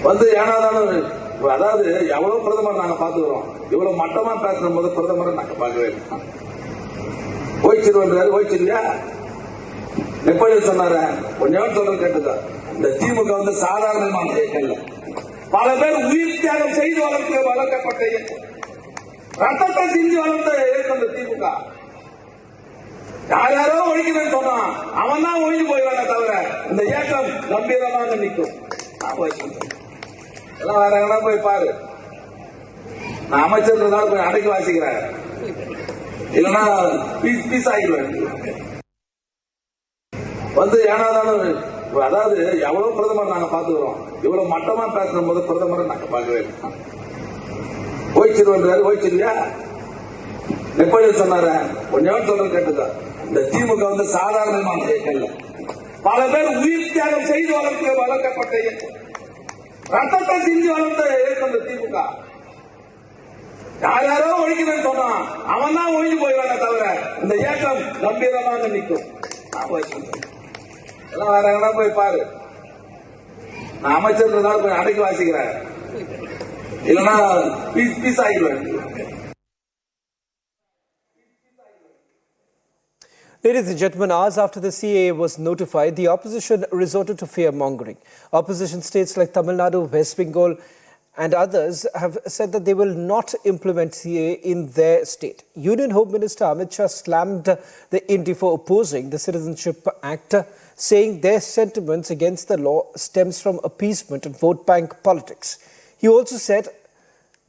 வந்து ஏனாதாலும் அதாவது எவ்வளவு பிரதமர் நாங்க பாத்துக்கிறோம், இவ்வளவு மட்டமா பேசுற போது பிரதமரை நாங்க பார்க்கவே இல்லை. ஓய்ச்சிருவாரு ஓய்ச்சிருக்கா எப்படி சொன்னார கொஞ்சம் சொல்றது கேட்டுக்கா. இந்த திமுக வந்து சாதாரணமான இயக்கம் இல்ல, பல பேர் உயிர் தியாகம் செய்து வளர்க்கப்பட்ட இயக்கம், ரத்தத்தை சிந்தி வளர்த்த இயக்கம் இந்த திமுக. யாரோ ஒழிக்கிறேன்னு சொன்னான், அவன் தான் ஒழிஞ்சு போயிடுவாங்க தவிர இந்த இயக்கம் கம்பீரமாக நிற்கும். எல்லாம் வேற எங்கன்னா போய் பாரு. நான் அமைச்சர் போய் அடக்கி வாசிக்கிறேன், இல்லைன்னா பீஸ் பீஸ் ஆகிடுவேன். வந்து ஏனாதாலும் அதாவது எவ்வளவு பிரதமர் நாங்க பாத்துக்கிறோம், இவ்வளவு மட்டமா பேசுற போது பிரதமரை நாங்க பார்க்கவே இல்லை. ஓய்ச்சிருவாரு ஓய்ச்சிருக்கா எப்படி சொன்னார கொஞ்சம் சொல்றது கேட்டுக்கா. இந்த திமுக வந்து சாதாரணமான இயக்கம் இல்ல, பல பேர் உயிர் தியாகம் செய்து வளர்க்கப்பட்ட இயக்கம், ரத்தத்தை சிந்தி வளர்த்த இயக்கம் இந்த திமுக. யாரோ ஒழிக்கிறேன்னு சொன்னான், அவன் தான் ஒழிஞ்சு போயிடுவாங்க தவிர இந்த இயக்கம் கம்பீரமாக நிற்கும். எல்லாம் வேற எங்கன்னா போய் பாரு. நான் அமைச்சர் போய் அடக்கி வாசிக்கிறேன், இல்லைன்னா பீஸ் பீஸ் ஆகிடுவேன். Ladies and gentlemen, hours after the CAA was notified, the opposition resorted to fear-mongering. Opposition states like Tamil Nadu, West Bengal and others have said that they will not implement CAA in their state. Union Home Minister Amit Shah slammed the INDI for opposing the Citizenship Act, saying their sentiments against the law stems from appeasement and vote bank politics. He also said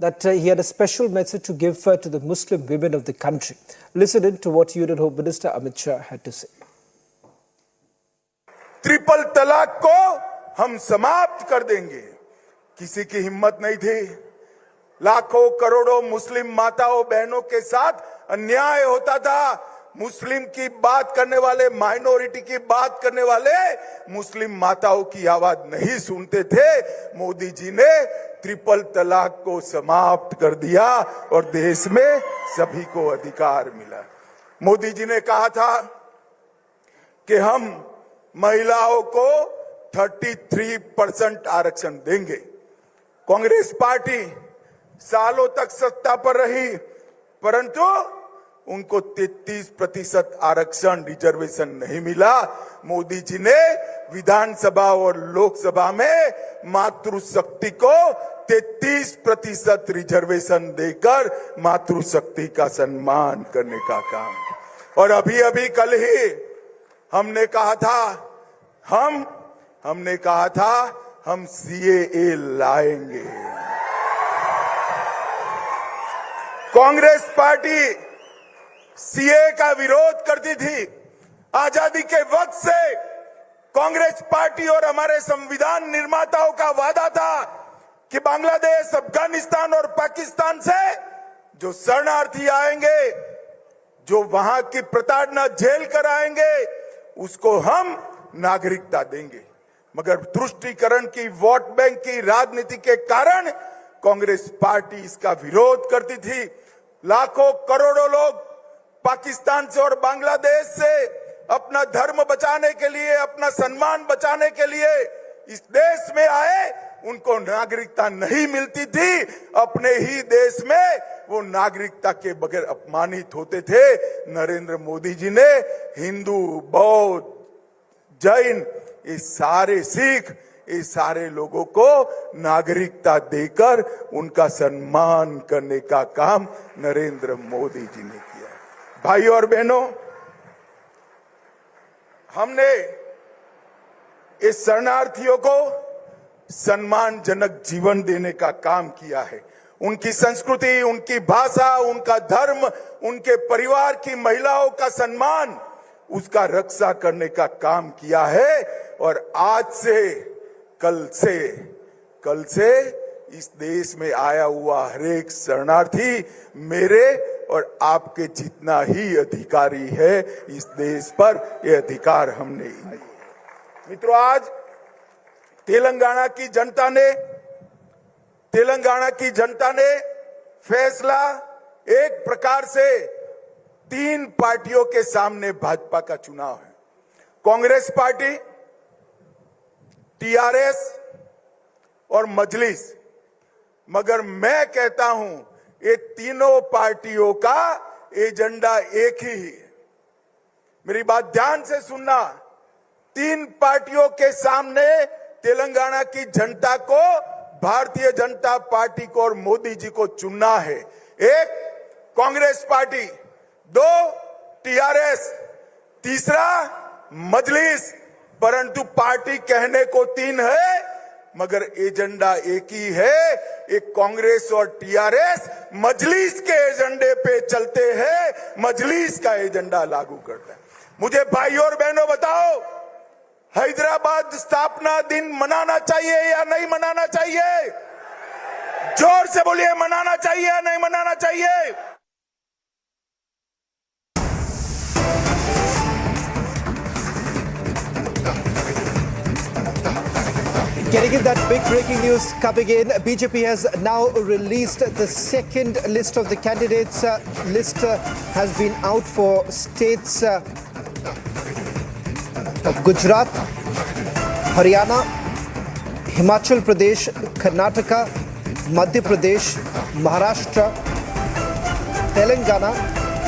that he had a special message to give to the Muslim women of the country. Listen in to what Union Home Minister Amit Shah had to say. Triple तलाक को हम समाप्त कर देंगे, किसी की हिम्मत नहीं थी। लाखों करोड़ों मुस्लिम माताओं बहनों के साथ अन्याय होता था। मुस्लिम की बात करने वाले, माइनॉरिटी की बात करने वाले मुस्लिम माताओं की आवाज नहीं सुनते थे। मोदी जी ने ट्रिपल तलाक को समाप्त कर दिया और देश में सभी को अधिकार मिला। मोदी जी ने कहा था कि हम महिलाओं को 33% आरक्षण देंगे। कांग्रेस पार्टी सालों तक सत्ता पर रही, परंतु उनको 33% आरक्षण रिजर्वेशन नहीं मिला। मोदी जी ने विधानसभा और लोकसभा में मातृशक्ति को 33% रिजर्वेशन देकर मातृशक्ति का सम्मान करने का काम। और अभी अभी कल ही हमने कहा था हम CAA लाएंगे। कांग्रेस पार्टी CAA का विरोध करती थी। आजादी के वक्त से कांग्रेस पार्टी और हमारे संविधान निर्माताओं का वादा था कि बांग्लादेश, अफगानिस्तान और पाकिस्तान से जो शरणार्थी आएंगे, जो वहां की प्रताड़ना झेल कर आएंगे, उसको हम नागरिकता देंगे। मगर तुष्टीकरण की, वोट बैंक की राजनीति के कारण कांग्रेस पार्टी इसका विरोध करती थी। लाखों करोड़ों लोग पाकिस्तान से और बांग्लादेश से अपना धर्म बचाने के लिए, अपना सम्मान बचाने के लिए इस देश में आए, उनको नागरिकता नहीं मिलती थी। अपने ही देश में वो नागरिकता के बगैर अपमानित होते थे। नरेंद्र मोदी जी ने हिंदू, बौद्ध, जैन, ये सारे सिख, ये सारे लोगों को नागरिकता देकर उनका सम्मान करने का काम नरेंद्र मोदी जी ने किया। भाई और बहनों, हमने इस शरणार्थियों को सम्मानजनक जीवन देने का काम किया है। उनकी संस्कृति, उनकी भाषा, उनका धर्म, उनके परिवार की महिलाओं का सम्मान, उसका रक्षा करने का काम किया है। और आज से, कल से इस देश में आया हुआ हर एक शरणार्थी मेरे और आपके जितना ही अधिकारी है इस देश पर। यह अधिकार हमने ही। मित्रों, आज तेलंगाना की जनता ने फैसला एक प्रकार से 3 पार्टियों के सामने भाजपा का चुनाव है। कांग्रेस पार्टी, TRS और मजलिस। मगर मैं कहता हूं ये तीनों पार्टियों का एजेंडा एक ही है। मेरी बात ध्यान से सुनना। तीन पार्टियों के सामने तेलंगाना की जनता को, भारतीय जनता पार्टी को और मोदी जी को चुनना है। एक कांग्रेस पार्टी, दो टीआरएस, तीसरा मजलिस। परंतु पार्टी कहने को तीन है मगर एजेंडा एक ही है। एक कांग्रेस और टीआरएस मजलिस के एजेंडे पे चलते हैं, मजलिस का एजेंडा लागू करते हैं। मुझे भाइयों और बहनों बताओ, हैदराबाद स्थापना दिन मनाना चाहिए या नहीं मनाना चाहिए? जोर से बोलिए, मनाना चाहिए या नहीं मनाना चाहिए? Getting in that big breaking news coming in, BJP has now released the second list of the candidates. List has been out for states of Gujarat, Haryana, Himachal Pradesh, Karnataka, Madhya Pradesh, Maharashtra, Telangana,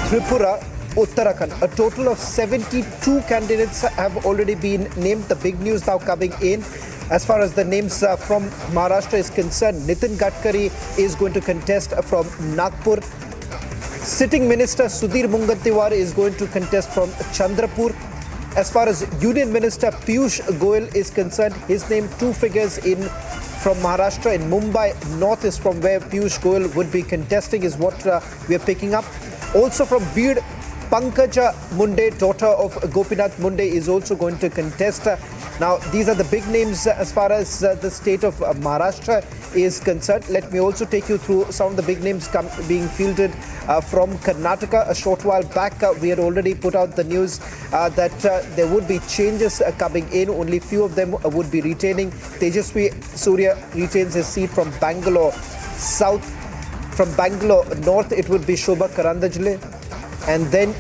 Tripura, Uttarakhand. A total of 72 candidates have already been named. The big news now coming in. As far as the names from Maharashtra is concerned, Nitin Gadkari is going to contest from Nagpur. Sitting Minister Sudhir Mungantiwar is going to contest from Chandrapur. As far as Union Minister Piyush Goyal is concerned, his name two figures in from Maharashtra. In Mumbai North is from where Piyush Goyal would be contesting, is what we are picking up. Also from Beed, Pankaja Munde, daughter of Gopinath Munde, is also going to contest. Now, these are the big names as far as the state of Maharashtra is concerned. Let me also take you through some of the big names being fielded from Karnataka. A short while back, we had already put out the news that there would be changes coming in. Only few of them would be retaining. Tejaswi Surya retains his seat from Bangalore South. From Bangalore North, it would be Shobha Karandajle. And then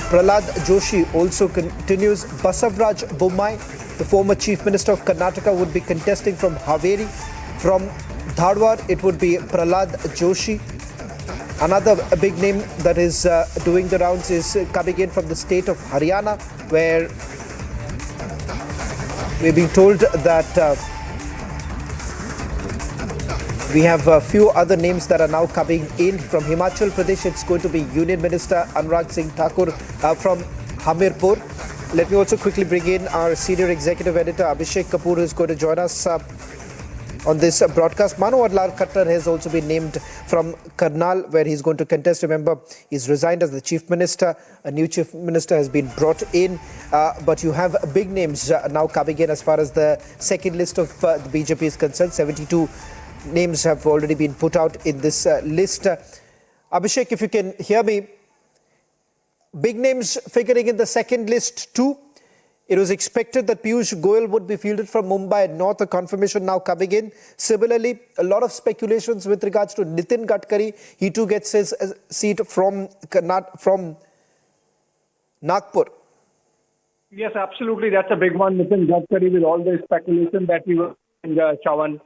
Prahlad Joshi also continues. Basavraj Bommai, the former Chief Minister of Karnataka, would be contesting from Haveri. From Dharwad, it would be Prahlad Joshi. Another big name that is doing the rounds is coming in from the state of Haryana, where we're being told that we have a few other names that are now coming in. From Himachal Pradesh, it's going to be Union Minister Anurag Singh Thakur from Hamirpur. Let me also quickly bring in our senior executive editor Abhishek Kapoor, who is going to join us on this broadcast. Manohar Lal Khattar has also been named from Karnal, where he's going to contest. Remember, he's resigned as the chief minister. A new chief minister has been brought in. But you have big names now coming in as far as the second list of the BJP is concerned. 72 names have already been put out in this list. Abhishek, if you can hear me, big names figuring in the second list too. It was expected that Piyush Goyal would be fielded from Mumbai North, a confirmation now coming in. Similarly, a lot of speculations with regards to Nitin Gadkari. He too gets his seat from Nagpur. Yes, absolutely. That's a big one. Nitin Gadkari, with all the speculation that we were in Shawan.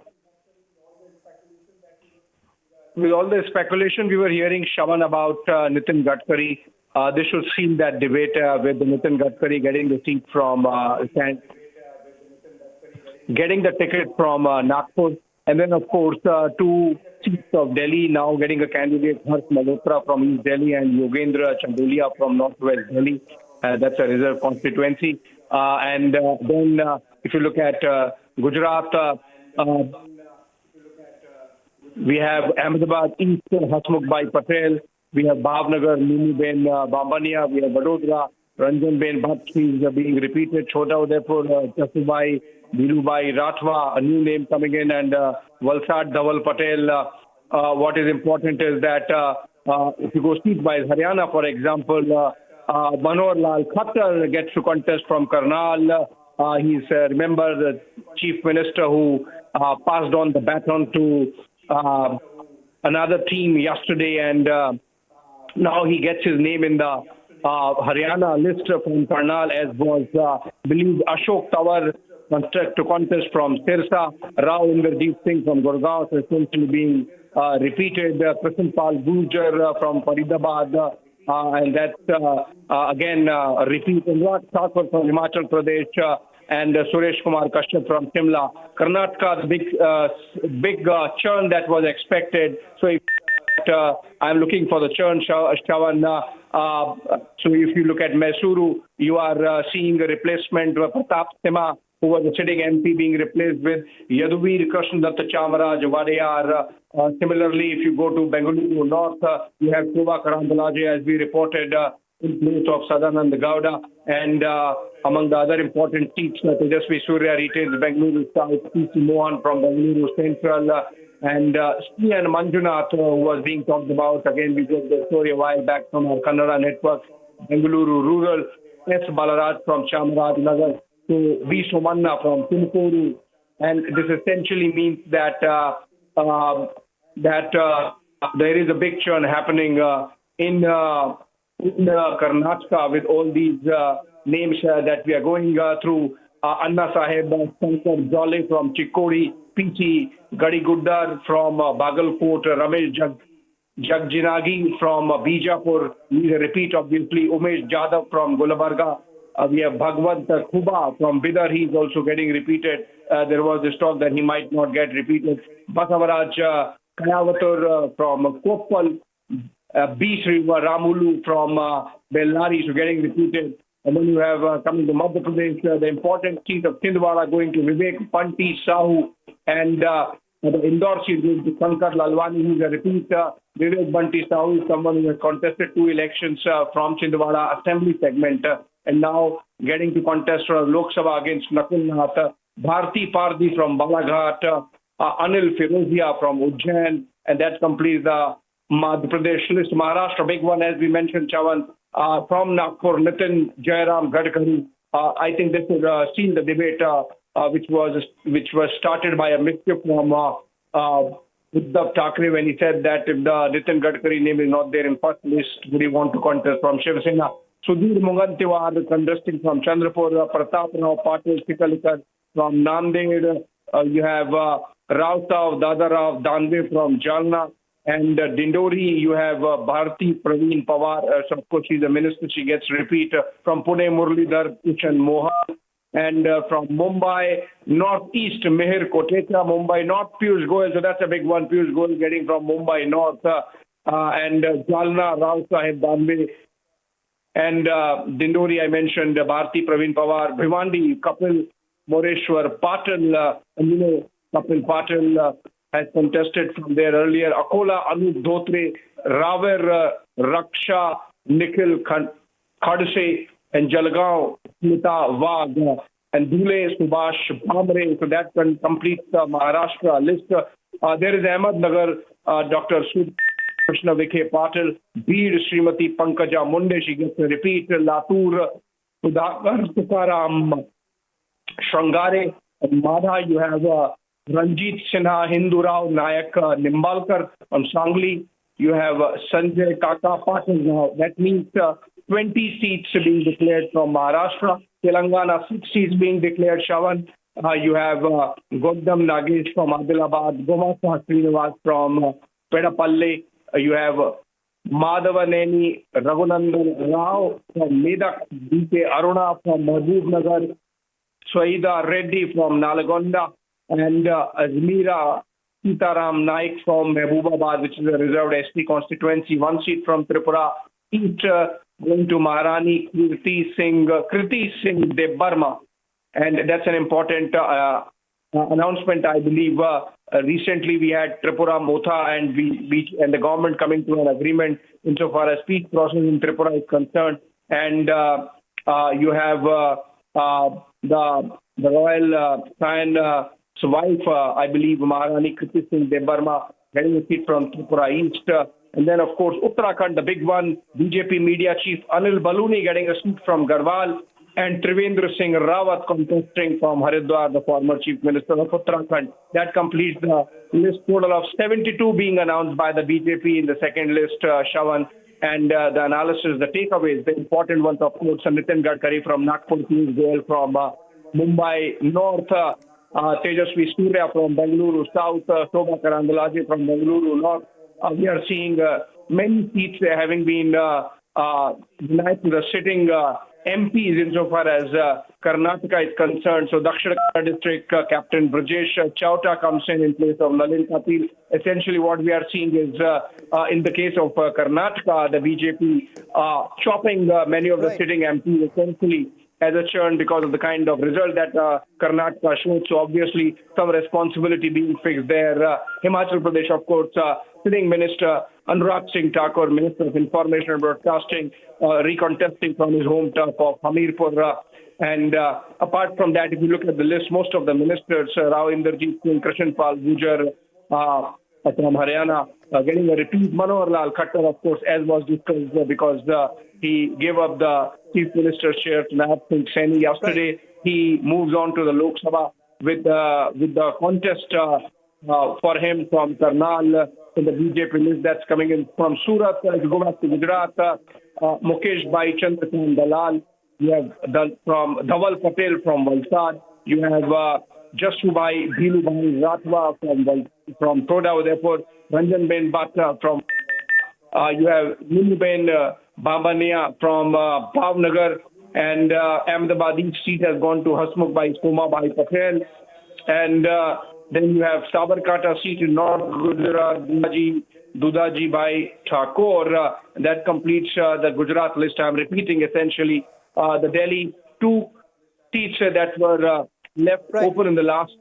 With all the speculation we were hearing, Shawan, about Nitin Gadkari, this should seal that debate with Nitin Gadkari getting the seat from getting the ticket from Nagpur, and then of course two seats of Delhi now getting a candidate, Harsh Malhotra from East Delhi and Yogendra Chandolia from Northwest Delhi. That's a reserve constituency. And then if you look at Gujarat, we have Ahmedabad East, Hasmukh Patel. We have Bhavnagar, Mumuben Bambania. We have Vadodara, Ranjanben Bhatt is being repeated. Chota Udaipur, Chasubai, Dhirubai Rathwa, a new name coming in, and Valsad Dhaval Patel. What is important is that if you go seat-wise, Haryana, for example, Manohar Lal Khattar gets to contest from Karnal. He's, remember, the chief minister who passed on the baton to another team yesterday, and now he gets his name in the Haryana list from Karnal, as was believed Ashok Tawar to contest from Sirsa. Rao Inderjeet Singh from Gurgaon is essentially being repeated. Krishan Pal Gurjar from Faridabad. And that's again a repeat. Anurag Thakur from Himachal Pradesh and Suresh Kumar Kashyap from Shimla. Karnataka, the big churn that was expected. So if I'm looking for the churn, Shawan. So if you look at Mysuru, you are seeing a replacement of Pratap Sima, who was a sitting MP, being replaced with Yaduvir Krishnadatha Chamaraj Vadeyar. Similarly, if you go to Bengaluru North, you have Kuva Karandalaje, as we reported, in place of Sadanand Gowda. And among the other important seats, Tejasvi Surya retains Bengaluru South, P.C. Mohan from Bengaluru Central, and C.N. Manjunath, who was being talked about. Again, we got the story a while back from our Kannada network. Bengaluru Rural, S. Balaraj from Chamarajnagar, to V. Somanna from Tumkuru. And this essentially means that there is a big churn happening in Karnataka with all these names that we are going through. Anna Sahib Shankar Jole from Chikkodi, P.C. Gadiguddar from Bagalkot, Ramesh Jagjinagi from Bijapur, he's a repeat obviously, Umesh Jadhav from Gulbarga. We have Bhagwant Kuba from Bidar, he's also getting repeated. There was this talk that he might not get repeated. Basavaraj Kayavatar from Koppal, B. Sri Ramulu from Bellari, so getting repeated. And then you have coming to Madhya Pradesh, the important seat of Chhindwara going to Vivek Panti Sahu, and the Indore seat going to Shankar Lalwani, who is a repeat. Vivek Panti Sahu is someone who has contested 2 elections from Chhindwara Assembly segment, and now getting to contest for Lok Sabha against Nakul Nath. Bharti Pardi from Balaghat, Anil Firozia from Ujjain, and that completes the Madhya Pradesh list. Maharashtra, big one, as we mentioned, Chavan, from Nagpur, Nitin Jairam Gadkari. I think this would seal the debate, which was started by a mischief from Uddhav Thackeray when he said that if the Nitin Gadkari name is not there in first list, would he want to contest from Shiv Sena? Sudhir Mugantiwar contesting from Chandrapur, Pratap Rao Patil Chikalikar from Nanded. You have Rao Sav Dadarao Danve from Jalna. And Dindori, you have Bharti Praveen Pawar. So of course, she's a minister. She gets repeat from Pune, Muralidhar Kishan Mohan. And from Mumbai, Northeast, Meher Kotecha, Mumbai North, Piyush Goyal. So that's a big one. Piyush Goyal getting from Mumbai North. And Jalna, Rao Sahib Danve. And Dindori, I mentioned, Bharti Praveen Pawar. Bhivandi, Kapil Moreshwar, Patil, Kapil Patil has contested from there earlier. Akola, Anup Dhotre, Raver, Raksha, Nikhil Khadse, and Jalgaon, Smita Wagh, and Dhule, Subhash Bhamre. So that completes the Maharashtra list. There is Ahmednagar, Dr. Krishna Vikhe Patil, Beed, Srimati Pankaja Munde, she gets a repeat. Latur, Sudhakar Tukaram, Shrangare, and Madha, you have Ranjit Sinha, Hindu Rao, Nayak Nimbalkar from Sangli. You have Sanjay Kaka Patil now. That means 20 seats being declared from Maharashtra. Telangana, 6 seats being declared, Shawan. You have Godam Nagesh from Adilabad, Gomasa Srinivas from Pedapalle. You have Madhavaneni Raghunandan Rao from Medak, D.K. Aruna from Mahbub Nagar, Swaida Reddy from Nalagonda, and Azmira Sitaram Naik from Mehbubabad, which is a reserved ST constituency. 1 seat from Tripura East going to Maharani Kriti Singh Debbarma. And that's an important announcement, I believe. Recently, we had Tripura Motha and the government coming to an agreement insofar as peace process in Tripura is concerned. And you have the royal Sion's wife, I believe, Maharani Kriti Singh Debbarma, getting a seat from Tripura East. And then, of course, Uttarakhand, the big one, BJP media chief Anil Baluni getting a seat from Garhwal, and Trivendra Singh Rawat contesting from Haridwar, the former chief minister of Uttarakhand. That completes the list total of 72 being announced by the BJP in the second list, Shawan. And the analysis, the takeaways, the important ones, of course, Nitin Gadkari from Nagpur, Piyush Goyal from Mumbai North, Tejasvi Surya from Bengaluru South, Shobha Karandalaje from Bengaluru North. We are seeing many seats having been denied to the sitting MPs insofar as Karnataka is concerned. So Dakshina Kannada district Captain Brajesh Chauta comes in place of Nalin Patil. Essentially what we are seeing is in the case of Karnataka, the BJP chopping many of the sitting MPs essentially as a churn because of the kind of result that Karnataka showed. So obviously some responsibility being fixed there. Himachal Pradesh, of course, sitting Minister Anurag Singh Thakur, Minister of Information and Broadcasting, recontesting from his home turf of Hamirpur. And apart from that, if you look at the list, most of the ministers, Rao Inderjeet Singh, Krishanpal Gujar from Haryana, getting a repeat. Manohar Lal Khattar, of course, as was discussed, because he gave up the Chief Minister's chair to Nayab Singh Saini yesterday. He moves on to the Lok Sabha with the contest for him from Karnal in the BJP list that's coming in from Surat. If you go back to Gujarat, Mukesh Bhai Chandrakant Dalal. You have from Dhaval Patel from Valsad. You have Jasubai Bhilubai Ratwa from Toda Udaipur. Ranjan Ben Batra from. You have Nimuben Bambania from Bhavnagar, and Ahmedabad each seat has gone to Hasmukh Bhai Soma Bhai Patel. And then you have Sabarkantha seat in North Gujarat, Dudaji Bhai Thakur. That completes the Gujarat list. I'm repeating essentially the Delhi two seats that were left open in the last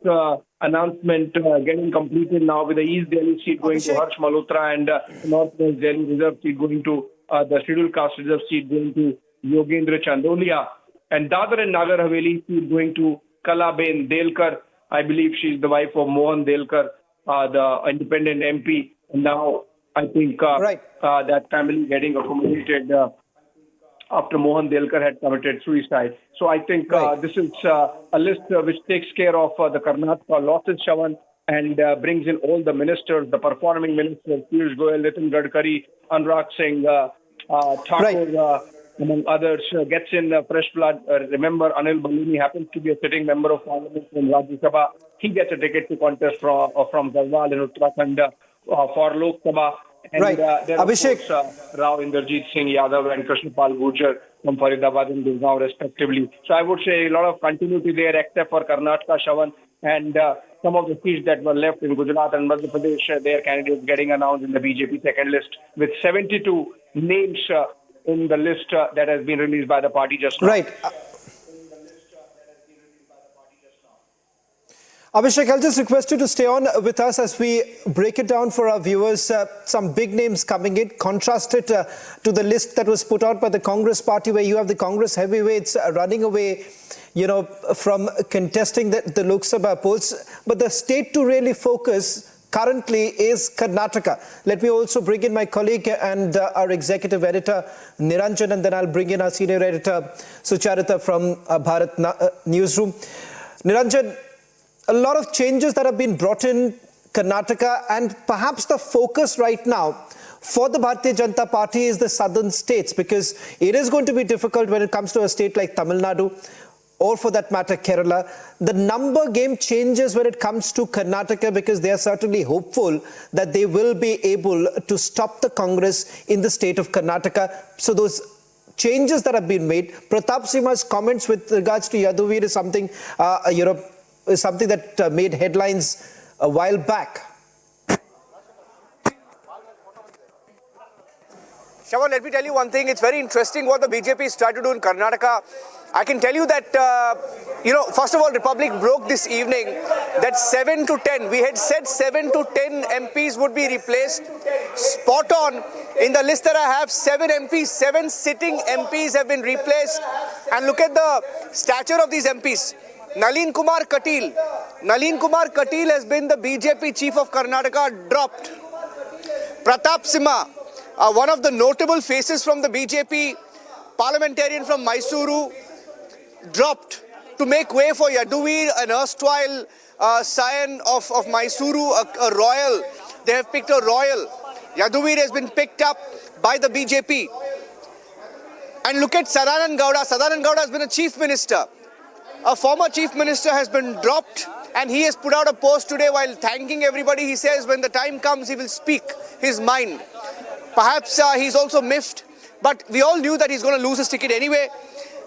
announcement getting completed now, with the East Delhi seat going to Harsh Malhotra and North West Delhi Reserve seat going to the Scheduled Caste Reserve seat going to Yogendra Chandolia, and Dadar and Nagar Haveli seat going to Kalaben Delkar. I believe she's the wife of Mohan Delkar, the independent MP. Now I think that family getting accommodated after Mohan Delkar had committed suicide. So I think this is a list which takes care of the Karnataka losses, Shawan, and brings in all the ministers, the performing ministers, Piyush Goyal, Nitin Gadkari, Anurag Singh Thakur, among others, gets in fresh blood. Remember, Anil Baluni happens to be a sitting member of Parliament in Rajya Sabha. He gets a ticket to contest from Garhwal in Uttarakhand for Lok Sabha. And there Abhishek. Of course, Rao Inderjeet Singh Yadav and Krishnapal Gujar from Faridabad and Gurgaon respectively. So I would say a lot of continuity there except for Karnataka, Shawan, and some of the seats that were left in Gujarat and Madhya Pradesh, their candidates getting announced in the BJP second list, with 72 names in the list that has been released by the party just now. Right. Abhishek, I'll just request you to stay on with us as we break it down for our viewers. Some big names coming in, contrasted to the list that was put out by the Congress party, where you have the Congress heavyweights running away, from contesting the Lok Sabha polls. But the state to really focus currently is Karnataka. Let me also bring in my colleague and our executive editor, Niranjan, and then I'll bring in our senior editor, Sucharita from Bharat Newsroom. Niranjan, a lot of changes that have been brought in Karnataka, and perhaps the focus right now for the Bharatiya Janata Party is the southern states, because it is going to be difficult when it comes to a state like Tamil Nadu, or for that matter Kerala. The number game changes when it comes to Karnataka, because they are certainly hopeful that they will be able to stop the Congress in the state of Karnataka. So those changes that have been made, Pratap Simha's comments with regards to Yaduvir is something, is something that made headlines a while back. Shawan, let me tell you one thing. It's very interesting what the BJP is trying to do in Karnataka. I can tell you that, first of all, Republic broke this evening that 7 to 10. We had said 7 to 10 MPs would be replaced. Spot on. In the list that I have, 7 MPs, 7 sitting MPs have been replaced. And look at the stature of these MPs. Nalin Kumar Katil has been the BJP chief of Karnataka, dropped. Pratap Simha, one of the notable faces from the BJP, parliamentarian from Mysuru, dropped to make way for Yaduvir, an erstwhile scion of Mysuru, a royal. They have picked a royal. Yaduvir has been picked up by the BJP. And look at Sadanand Gowda. Sadanand Gowda has been a chief minister. a former chief minister has been dropped, and he has put out a post today while thanking everybody. He says when the time comes, he will speak his mind. Perhaps he's also miffed, but we all knew that he's going to lose his ticket anyway.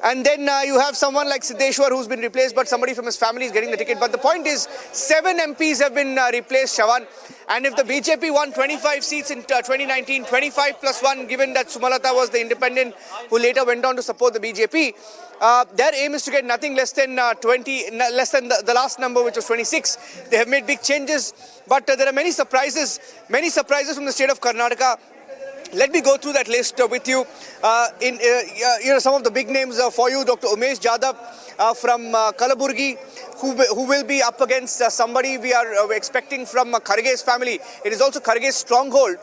And then you have someone like Siddeshwar who's been replaced, but somebody from his family is getting the ticket. But the point is, 7 MPs have been replaced, Shawan. And if the BJP won 25 seats in 2019, 25 plus 1, given that Sumalata was the independent who later went on to support the BJP, their aim is to get nothing less than less than the last number, which was 26. They have made big changes, but there are many surprises from the state of Karnataka. Let me go through that list with you. Some of the big names for you: Dr. Umesh Jadhav from Kalaburgi, who will be up against somebody we are expecting from Kharge's family. It is also Kharge's stronghold,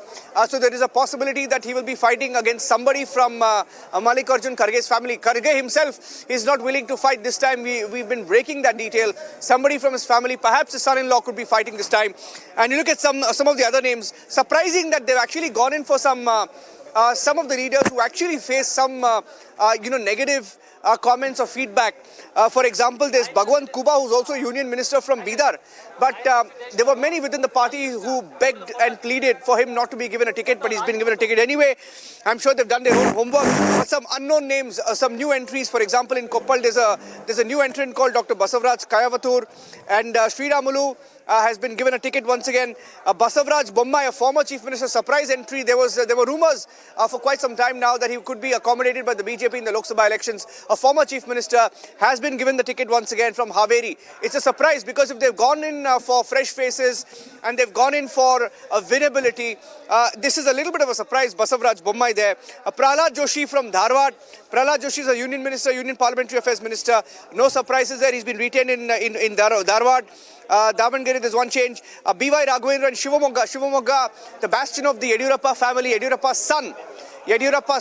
so there is a possibility that he will be fighting against somebody from Mallikarjun Kharge's family. Kharge himself is not willing to fight this time. We've been breaking that detail. Somebody from his family, perhaps his son-in-law, could be fighting this time. And you look at some of the other names. Surprising that they've actually gone in for some of the leaders who actually face some negative comments or feedback. For example, there's Bhagwant Kuba, who's also Union Minister from Bidar. But there were many within the party who begged and pleaded for him not to be given a ticket, but he's been given a ticket anyway. I'm sure they've done their own homework. But some unknown names, some new entries. For example, in Koppal, there's a new entrant called Dr. Basavraj Kayavathur, and Sriramulu has been given a ticket once again. Basavraj Bommai, a former chief minister, surprise entry. There were rumors for quite some time now that he could be accommodated by the BJP in the Lok Sabha elections. A former chief minister has been given the ticket once again from Haveri. It's a surprise because if they've gone in for fresh faces and they've gone in for winnability, this is a little bit of a surprise. Basavraj Bommai there. Prahlad Joshi from Dharwad. Prahlad Joshi is a union minister, union parliamentary affairs minister. No surprises there. He's been retained in Dharwad. Davangere, there's one change. B.Y. Raghavendra in Shivamogga, the bastion of the Yediyurappa family, Yediyurappa's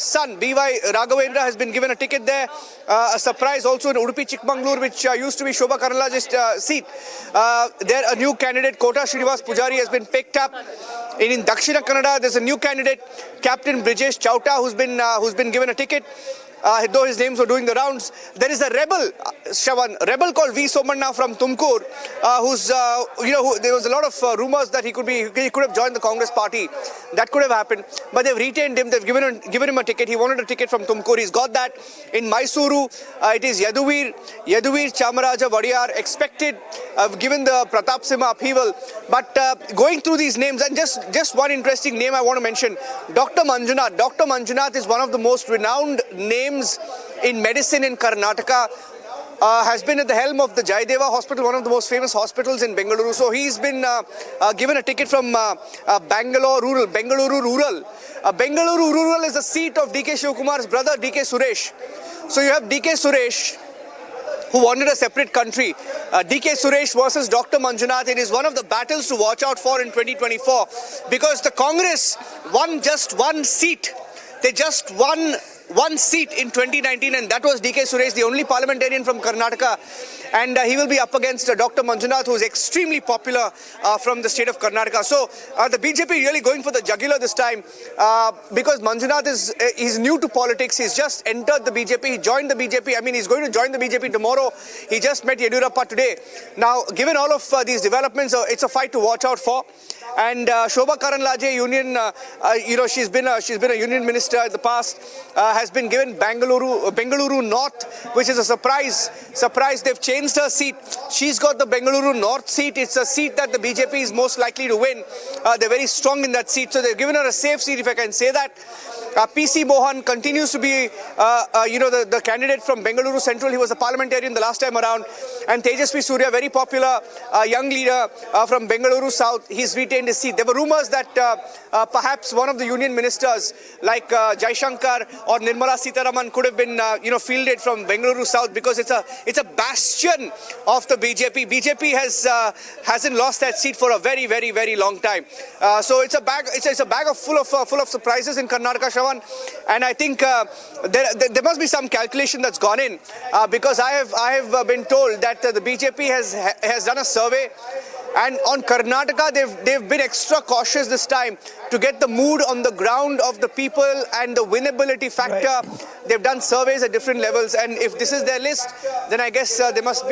son, B.Y. Raghavendra, has been given a ticket there. A surprise also in Udupi Chikmagalur, which used to be Shobha Karandlaje's seat. There, a new candidate, Kota Srinivas Pujari, has been picked up. In Dakshina Kannada, there's a new candidate, Captain Brijesh Chauta, who's been given a ticket. Though his names were doing the rounds. There is a rebel, Shawan, called V. Somanna from Tumkur, there was a lot of rumors that he could have joined the Congress party. That could have happened, but they've retained him. They've given him a ticket. He wanted a ticket from Tumkur. He's got that. In Mysuru, it is Yaduvir Chamaraja Vadiyar, expected, given the Pratap Simha upheaval. But going through these names, and just one interesting name I want to mention, Dr. Manjunath. Dr. Manjunath is one of the most renowned names in medicine in Karnataka, has been at the helm of the Jayadeva Hospital, one of the most famous hospitals in Bengaluru. So he's been given a ticket from Bengaluru Rural. Bengaluru Rural is the seat of DK Shivkumar's brother, DK Suresh. So you have DK Suresh, who wanted a separate country. DK Suresh versus Dr. Manjunath. It is one of the battles to watch out for in 2024, because the Congress won just one seat. They just won one seat in 2019, and that was DK Suresh, the only parliamentarian from Karnataka. And he will be up against Dr. Manjunath, who is extremely popular from the state of Karnataka. So the BJP really going for the jugular this time, because Manjunath he's new to politics. He's just entered the BJP. He joined the BJP. I mean, he's going to join the BJP tomorrow. He just met Yediyurappa today. Now, given all of these developments, it's a fight to watch out for. And Shobha Karandlaje, union, she's been a union minister in the past, has been given Bengaluru North, which is a surprise. They've changed her seat. She's got the Bengaluru North seat. It's a seat that the BJP is most likely to win. They're very strong in that seat, so they've given her a safe seat, if I can say that. PC Mohan continues to be, the candidate from Bengaluru Central. He was a parliamentarian the last time around. And Tejasvi Surya, very popular young leader from Bengaluru South. He's retained his seat. There were rumors that perhaps one of the union ministers, like Jaishankar or Nirmala Sitharaman, could have been, fielded from Bengaluru South, because it's a bastion of the BJP. BJP hasn't lost that seat for a very, very, very long time. So it's a bag. It's a bag full of surprises in Karnataka. And I think there must be some calculation that's gone in, because I have been told that the BJP has done a survey, And on Karnataka, they've been extra cautious this time to get the mood on the ground of the people and the winnability factor. Right. They've done surveys at different levels, and if this is their list, then I guess they must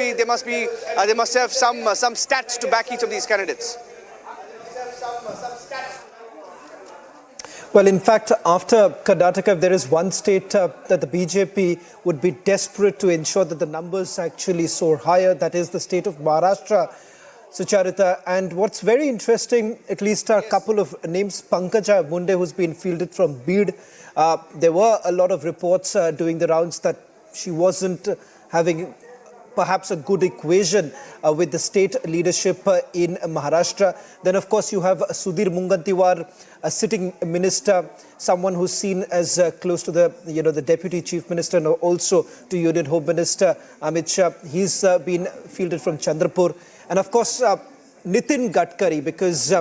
have some stats to back each of these candidates. Well, in fact, after Karnataka, there is one state that the BJP would be desperate to ensure that the numbers actually soar higher. That is the state of Maharashtra, Sucharita. And what's very interesting, at least a couple of names, Pankaja Munde, who's been fielded from Bid. There were a lot of reports doing the rounds that she wasn't having perhaps a good equation with the state leadership in Maharashtra. Then, of course, you have Sudhir Mungantiwar, a sitting minister, someone who's seen as close to the deputy chief minister and also to Union Home Minister Amit Shah. He's been fielded from Chandrapur. And, of course, Nitin Gadkari, because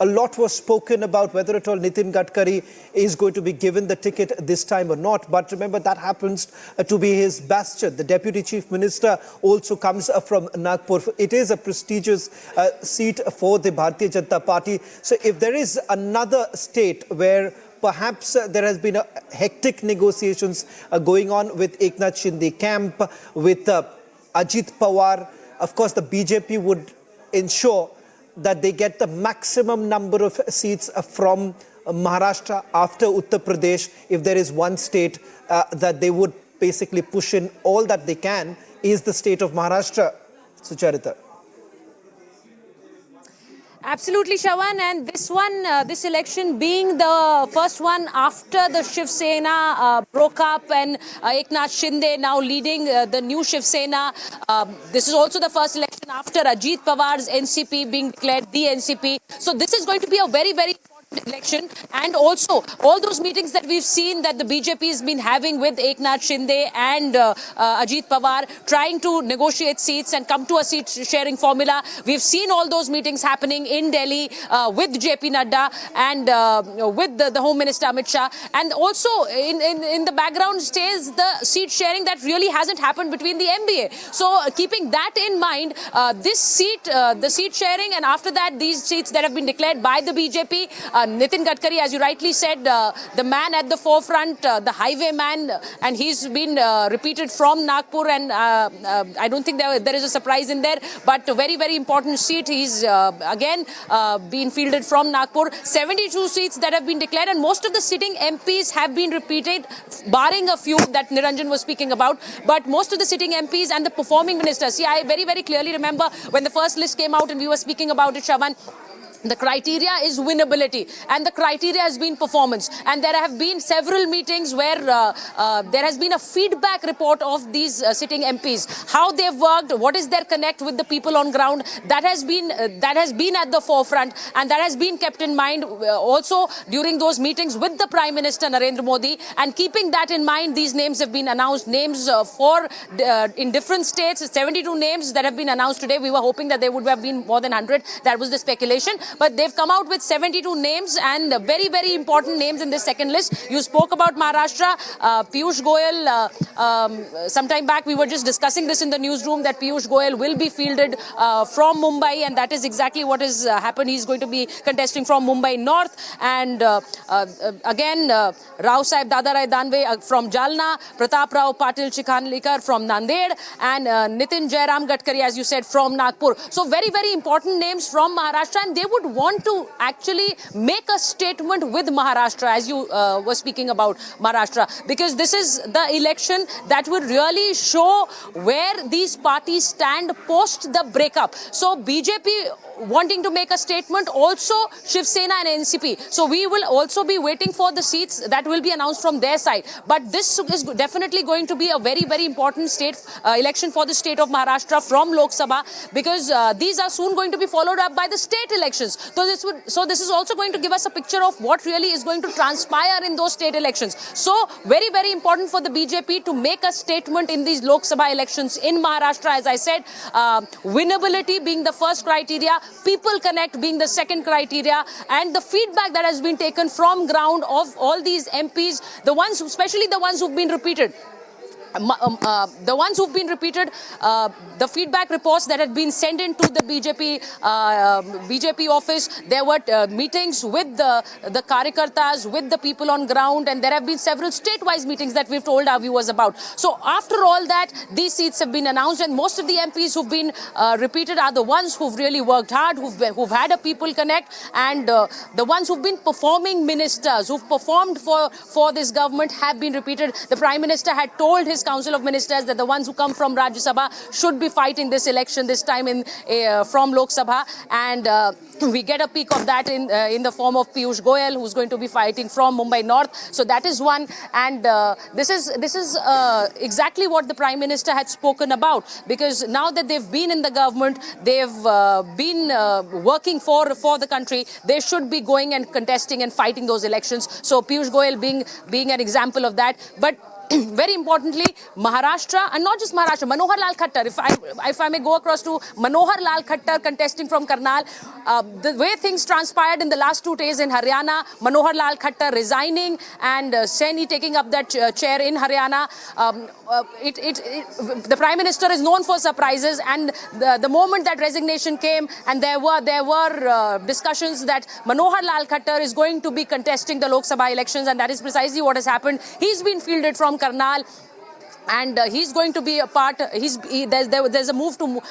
a lot was spoken about whether at all Nitin Gadkari is going to be given the ticket this time or not. But remember, that happens to be his bastion. The Deputy Chief Minister also comes from Nagpur. It is a prestigious seat for the Bharatiya Janata Party. So if there is another state where perhaps there has been hectic negotiations going on with Eknath Shinde camp, with Ajit Pawar, of course the BJP would ensure that they get the maximum number of seats from Maharashtra after Uttar Pradesh. If there is one state that they would basically push in all that they can, is the state of Maharashtra. Sucharita. Absolutely, Shravan, and this election being the first one after the Shiv Sena broke up and Eknath Shinde now leading the new Shiv Sena. This is also the first election after Ajit Pawar's NCP being declared the NCP. So this is going to be a very, very important election, and also all those meetings that we've seen that the BJP has been having with Eknath Shinde and Ajit Pawar, trying to negotiate seats and come to a seat sharing formula. We've seen all those meetings happening in Delhi with JP Nadda and with the Home Minister Amit Shah, and also in the background stays the seat sharing that really hasn't happened between the MBA. So keeping that in mind, this seat, the seat sharing, and after that these seats that have been declared by the BJP, Nitin Gadkari, as you rightly said, the man at the forefront, the highway man, and he's been repeated from Nagpur, and I don't think there is a surprise in there, but a very, very important seat. He's again been fielded from Nagpur. 72 seats that have been declared, and most of the sitting MPs have been repeated, barring a few that Niranjan was speaking about, but most of the sitting MPs and the performing ministers. See, I very, very clearly remember when the first list came out and we were speaking about it, Shravan. The criteria is winnability, and the criteria has been performance. And there have been several meetings where there has been a feedback report of these sitting MPs, how they've worked, what is their connect with the people on ground. That has been at the forefront, and that has been kept in mind also during those meetings with the Prime Minister Narendra Modi. And keeping that in mind, these names have been announced. Names for in different states, 72 names that have been announced today. We were hoping that there would have been more than 100. That was the speculation. But they've come out with 72 names, and very, very important names in this second list. You spoke about Maharashtra. Piyush Goyal, sometime back we were just discussing this in the newsroom, that Piyush Goyal will be fielded from Mumbai, and that is exactly what has happened. He's going to be contesting from Mumbai North. And again, Rao Sahib Dadarai Danve from Jalna, Pratap Rao Patil Chikhanlikar from Nanded, and Nitin Jairam Gadkari, as you said, from Nagpur. So very, very important names from Maharashtra, and they would want to actually make a statement with Maharashtra, as you were speaking about Maharashtra, because this is the election that would really show where these parties stand post the breakup. So BJP wanting to make a statement, also Shiv Sena and NCP. So we will also be waiting for the seats that will be announced from their side. But this is definitely going to be a very, very important state election for the state of Maharashtra from Lok Sabha, because these are soon going to be followed up by the state elections. So this is also going to give us a picture of what really is going to transpire in those state elections. So very, very important for the BJP to make a statement in these Lok Sabha elections in Maharashtra. As I said, winnability being the first criteria, people connect being the second criteria, and the feedback that has been taken from ground of all these MPs, the ones, especially the ones who've been repeated. the ones who've been repeated, the feedback reports that had been sent in to the BJP office, there were meetings with the Karyakartas, with the people on ground, and there have been several state-wise meetings that we've told our viewers about. So after all that, these seats have been announced, and most of the MPs who've been repeated are the ones who've really worked hard, who've had a people connect, and the ones who've been performing ministers, who've performed for this government have been repeated. The Prime Minister had told his Council of Ministers that the ones who come from Rajya Sabha should be fighting this election this time from Lok Sabha, and we get a peek of that in the form of Piyush Goyal, who's going to be fighting from Mumbai North. So that is one, and this is exactly what the Prime Minister had spoken about, because now that they've been in the government, they've been working for the country, they should be going and contesting and fighting those elections. So Piyush Goyal being an example of that. But very importantly, Maharashtra, and not just Maharashtra, Manohar Lal Khattar, if I may go across to Manohar Lal Khattar contesting from Karnal, the way things transpired in the last 2 days in Haryana, Manohar Lal Khattar resigning and Saini taking up that chair in Haryana, the Prime Minister is known for surprises, and the moment that resignation came, and there were discussions that Manohar Lal Khattar is going to be contesting the Lok Sabha elections, and that is precisely what has happened. He's been fielded from Karnal, and he's going to be a part. There's a move to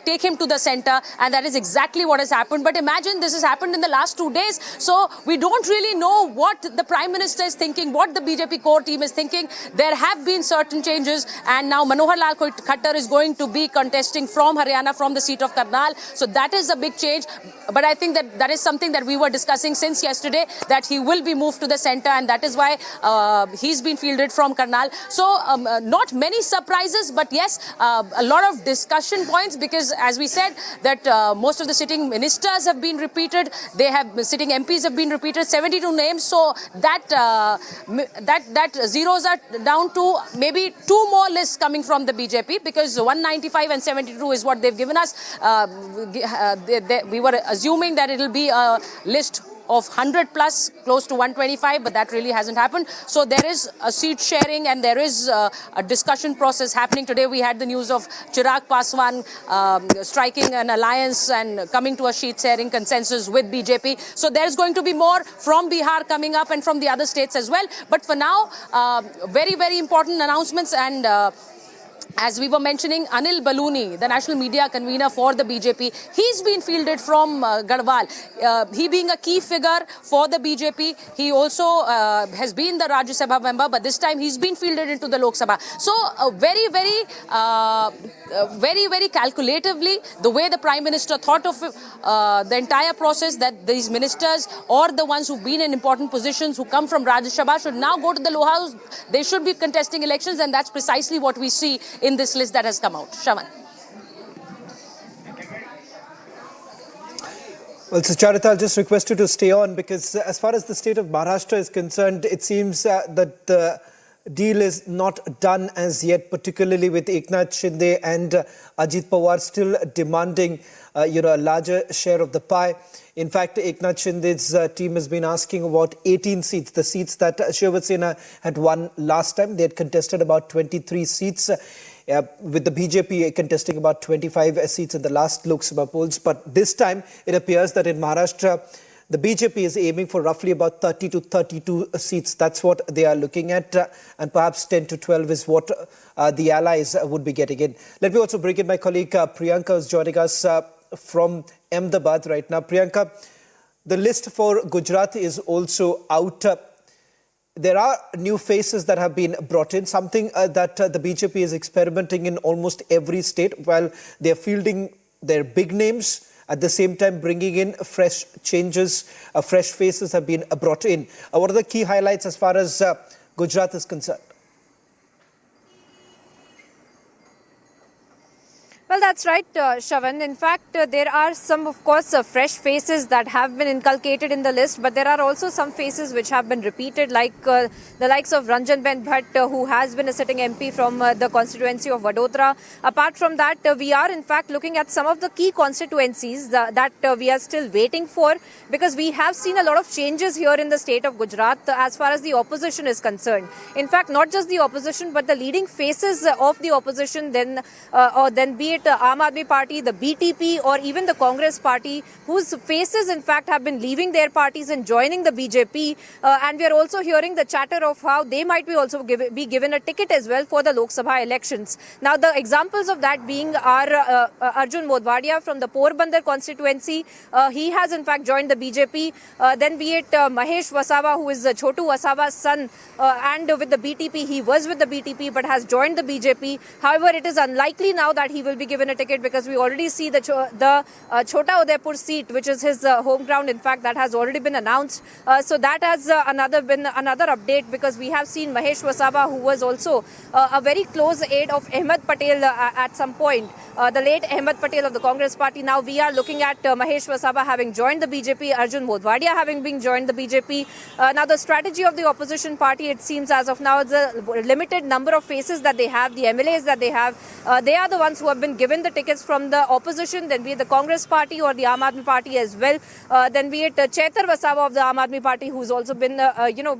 take him to the center, and that is exactly what has happened. But imagine this has happened in the last 2 days, so we don't really know what the Prime Minister is thinking, what the BJP core team is thinking. There have been certain changes, and now Manohar Lal Khattar is going to be contesting from Haryana, from the seat of Karnal. So that is a big change. But I think that is something that we were discussing since yesterday, that he will be moved to the center, and that is why he's been fielded from Karnal. So not many surprises, but yes, a lot of discussion points, because as we said that most of the sitting ministers have been repeated, sitting MPs have been repeated, 72 names. So that zeros are down to maybe 2 more lists coming from the BJP, because 195 and 72 is what they've given us. We were assuming that it'll be a list of 100 plus, close to 125, but that really hasn't happened. So there is a seat sharing, and there is a discussion process happening. Today we had the news of Chirag Paswan striking an alliance and coming to a seat sharing consensus with BJP. So there's going to be more from Bihar coming up, and from the other states as well. But for now, very, very important announcements, and as we were mentioning, Anil Baluni, the national media convener for the BJP, he's been fielded from Garhwal. He being a key figure for the BJP, he also has been the Rajya Sabha member, but this time he's been fielded into the Lok Sabha. So very, very calculatively, the way the Prime Minister thought of the entire process, that these ministers or the ones who've been in important positions who come from Rajya Sabha should now go to the Lower House. They should be contesting elections, and that's precisely what we see in this list that has come out. Shravan. Well, so Charita, I'll just request you to stay on, because as far as the state of Maharashtra is concerned, it seems that the deal is not done as yet, particularly with Eknath Shinde and Ajit Pawar still demanding a larger share of the pie. In fact, Eknath Shinde's team has been asking about 18 seats, the seats that Shiv Sena had won last time. They had contested about 23 seats, with the BJP contesting about 25 seats in the last Lok Sabha polls. But this time, it appears that in Maharashtra, the BJP is aiming for roughly about 30 to 32 seats. That's what they are looking at, and perhaps 10 to 12 is what the allies would be getting in. Let me also bring in my colleague Priyanka, who's joining us from Ahmedabad right now. Priyanka, the list for Gujarat is also out. There are new faces that have been brought in, something that the BJP is experimenting in almost every state, while they're fielding their big names. At the same time, bringing in fresh changes, fresh faces have been brought in. What are the key highlights as far as Gujarat is concerned? Well, that's right, Shravan. In fact, there are some, of course, fresh faces that have been inculcated in the list, but there are also some faces which have been repeated, like the likes of Ranjan Ben Bhatt, who has been a sitting MP from the constituency of Vadodara. Apart from that, we are, in fact, looking at some of the key constituencies that we are still waiting for, because we have seen a lot of changes here in the state of Gujarat as far as the opposition is concerned. In fact, not just the opposition, but the leading faces of the opposition, then be it Aam Aadmi Party, the BTP, or even the Congress Party, whose faces in fact have been leaving their parties and joining the BJP. And we are also hearing the chatter of how they might be also be given a ticket as well for the Lok Sabha elections. Now, the examples of that being are Arjun Modwadia from the Porbandar constituency. He has in fact joined the BJP. Then be it Mahesh Wasawa, who is Chotu Wasawa's son, and with the BTP, he was with the BTP but has joined the BJP. However, it is unlikely now that he will be given a ticket, because we already see the Chota Udaipur seat, which is his home ground, in fact, that has already been announced. So that has been another update, because we have seen Mahesh Wasawa, who was also a very close aide of Ahmed Patel at some point, the late Ahmed Patel of the Congress Party. Now we are looking at Mahesh Wasawa having joined the BJP, Arjun Modwadia having been joined the BJP. Now the strategy of the opposition party, it seems as of now, the limited number of faces that they have, the MLAs that they have, they are the ones who have been given the tickets from the opposition, then be it the Congress Party or the Aam Aadmi Party as well. Then be it Chaitar Wasawa of the Aam Aadmi Party, who's also been,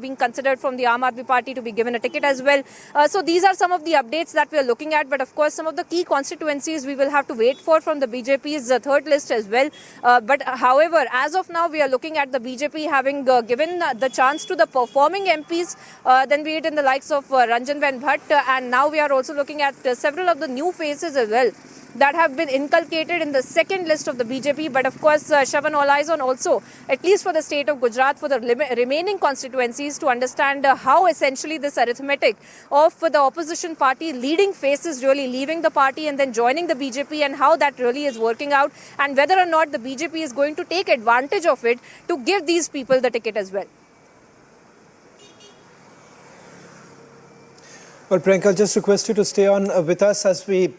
being considered from the Aam Aadmi Party to be given a ticket as well. So these are some of the updates that we are looking at. But of course, some of the key constituencies we will have to wait for from the BJP's third list as well. But however, as of now, we are looking at the BJP having given the chance to the performing MPs, then be it in the likes of Ranjan Ben Bhatt, and now we are also looking at several of the new faces as well that have been inculcated in the second list of the BJP. But of course, Shravan, all eyes on also, at least for the state of Gujarat, for the remaining constituencies, to understand how essentially this arithmetic of the opposition party leading faces really leaving the party and then joining the BJP, and how that really is working out, and whether or not the BJP is going to take advantage of it to give these people the ticket as well. Well, Priyanka, I'll just request you to stay on with us as we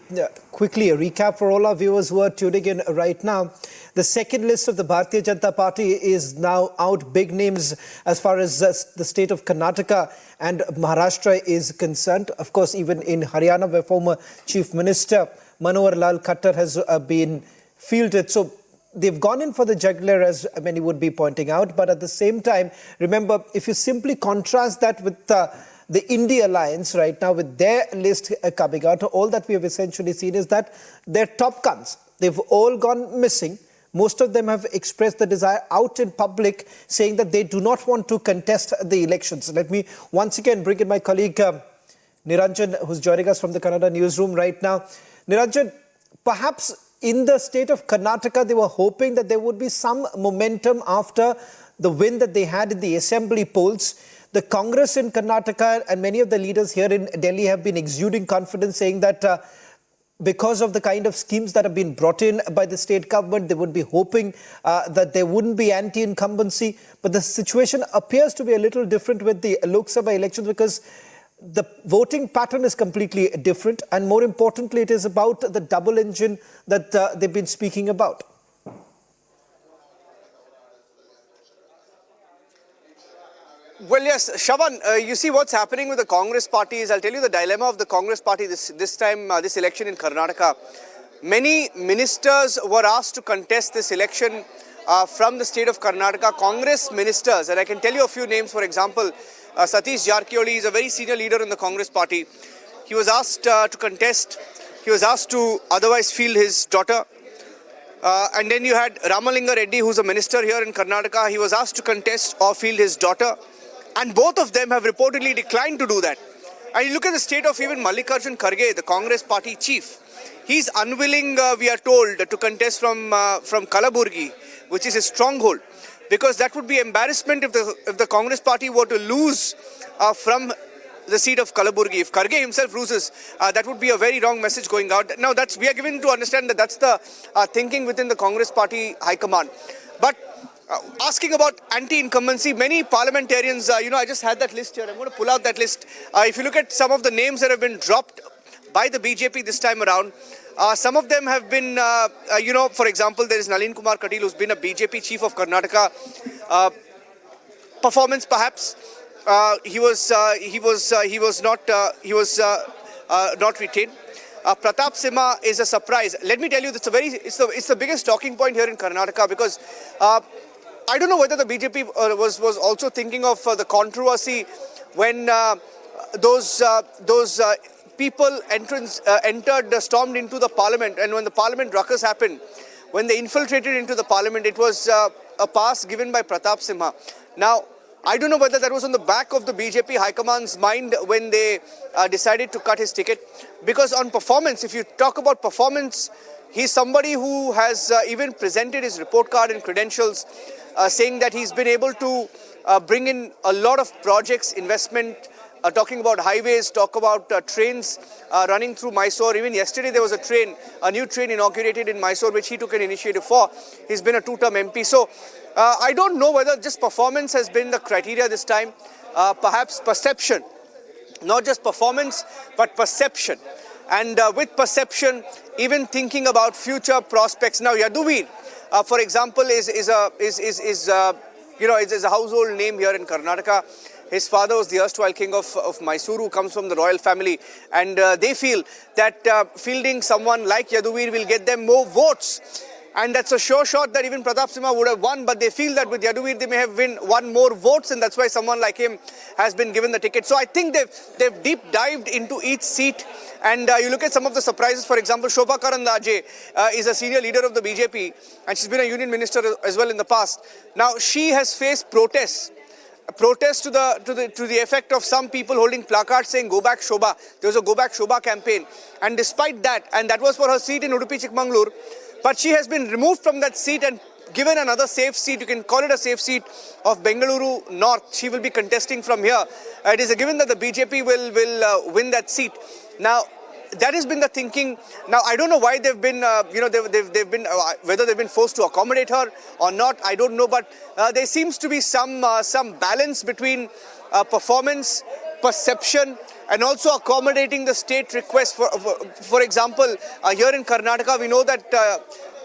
quickly recap for all our viewers who are tuning in right now. The second list of the Bharatiya Janata Party is now out. Big names as far as the state of Karnataka and Maharashtra is concerned. Of course, even in Haryana, where former Chief Minister Manohar Lal Khattar has been fielded. So they've gone in for the jugular, as many would be pointing out. But at the same time, remember, if you simply contrast that with the INDI alliance right now, with their list coming out, all that we have essentially seen is that their top guns, they've all gone missing. Most of them have expressed the desire out in public, saying that they do not want to contest the elections. Let me once again bring in my colleague Niranjan, who's joining us from the Kannada newsroom right now. Niranjan, perhaps in the state of Karnataka, they were hoping that there would be some momentum after the win that they had in the assembly polls. The Congress in Karnataka and many of the leaders here in Delhi have been exuding confidence, saying that because of the kind of schemes that have been brought in by the state government, they would be hoping that there wouldn't be anti-incumbency. But the situation appears to be a little different with the Lok Sabha elections, because the voting pattern is completely different. And more importantly, it is about the double engine that they've been speaking about. Well, yes, Shravan, you see what's happening with the Congress party is, I'll tell you the dilemma of the Congress party this time, this election in Karnataka. Many ministers were asked to contest this election from the state of Karnataka. Congress ministers, and I can tell you a few names. For example, Satish Jarkioli is a very senior leader in the Congress party. He was asked to contest. He was asked to otherwise field his daughter. And then you had Ramalinga Reddy, who's a minister here in Karnataka. He was asked to contest or field his daughter. And both of them have reportedly declined to do that. And you look at the state of even Mallikarjun Kharge, the Congress party chief. He's unwilling, we are told, to contest from Kalaburgi, which is his stronghold. Because that would be embarrassment if the Congress party were to lose from the seat of Kalaburgi. If Kharge himself loses, that would be a very wrong message going out. Now, we are given to understand that that's the thinking within the Congress party high command. But asking about anti-incumbency, many parliamentarians, I just had that list here. I'm going to pull out that list. If you look at some of the names that have been dropped by the BJP this time around, Some of them have been, for example, there is Nalin Kumar Katil, who's been a BJP chief of Karnataka. Performance, perhaps. He was not retained. Pratap Simha is a surprise. Let me tell you, it's the biggest talking point here in Karnataka, because I don't know whether the BJP was also thinking of the controversy when those people stormed into the parliament, and when the parliament ruckus happened, when they infiltrated into the parliament, it was a pass given by Pratap Simha. Now, I don't know whether that was on the back of the BJP High Command's mind when they decided to cut his ticket. Because on performance, if you talk about performance, he's somebody who has even presented his report card and credentials, saying that he's been able to bring in a lot of projects, investment, talking about highways, talk about trains running through Mysore. Even yesterday there was a new train inaugurated in Mysore, which he took an initiative for. He's been a two-term MP. So I don't know whether just performance has been the criteria this time. Perhaps perception, not just performance, but perception. And with perception, even thinking about future prospects. Now, Yaduveer, for example, is a household name here in Karnataka. His father was the erstwhile king of Mysuru, who comes from the royal family. And they feel that fielding someone like Yaduveer will get them more votes. And that's a sure shot that even Pratap Simha would have won. But they feel that with Yaduveer, they may have won more votes. And that's why someone like him has been given the ticket. So I think they've deep dived into each seat. And you look at some of the surprises. For example, Shobha Karandaje is a senior leader of the BJP. And she's been a union minister as well in the past. Now, she has faced protests. Protest to the effect of some people holding placards saying "Go back Shobha." There was a "Go back Shobha" campaign, and despite that, and that was for her seat in Udupi Chikmagalur, but she has been removed from that seat and given another safe seat. You can call it a safe seat of Bengaluru North. She will be contesting from here. It is a given that the BJP will win that seat. Now, that has been the thinking. Now, I don't know why they've been, whether they've been forced to accommodate her or not, I don't know. But there seems to be some balance between performance, perception, and also accommodating the state request. For example, here in Karnataka, we know that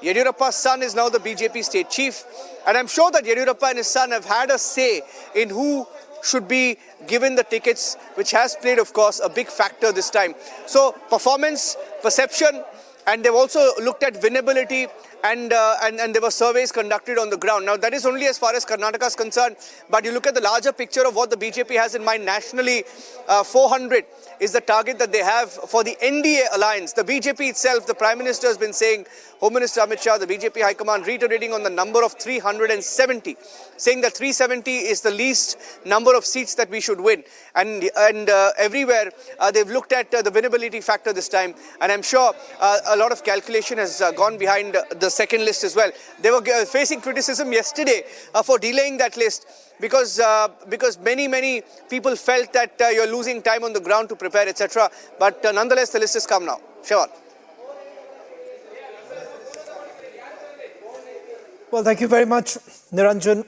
Yediyurappa's son is now the BJP state chief. And I'm sure that Yediyurappa and his son have had a say in who should be given the tickets, which has played, of course, a big factor this time. So performance, perception, and they've also looked at winnability, and there were surveys conducted on the ground. Now, that is only as far as Karnataka is concerned, but you look at the larger picture of what the BJP has in mind nationally. 400 is the target that they have for the NDA alliance. The BJP itself, the Prime Minister has been saying, Home Minister Amit Shah, the BJP High Command, reiterating on the number of 370, saying that 370 is the least number of seats that we should win. And everywhere they've looked at the winnability factor this time. And I'm sure a lot of calculation has gone behind the second list as well. They were facing criticism yesterday for delaying that list, because many people felt that you're losing time on the ground to prepare, etc. But nonetheless, the list has come now. Shawal. Well, thank you very much, Niranjan,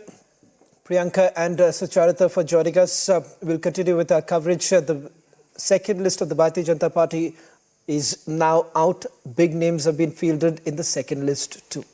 Priyanka and Sucharita for joining us. We'll continue with our coverage. The second list of the Bharatiya Janata Party is now out. Big names have been fielded in the second list too.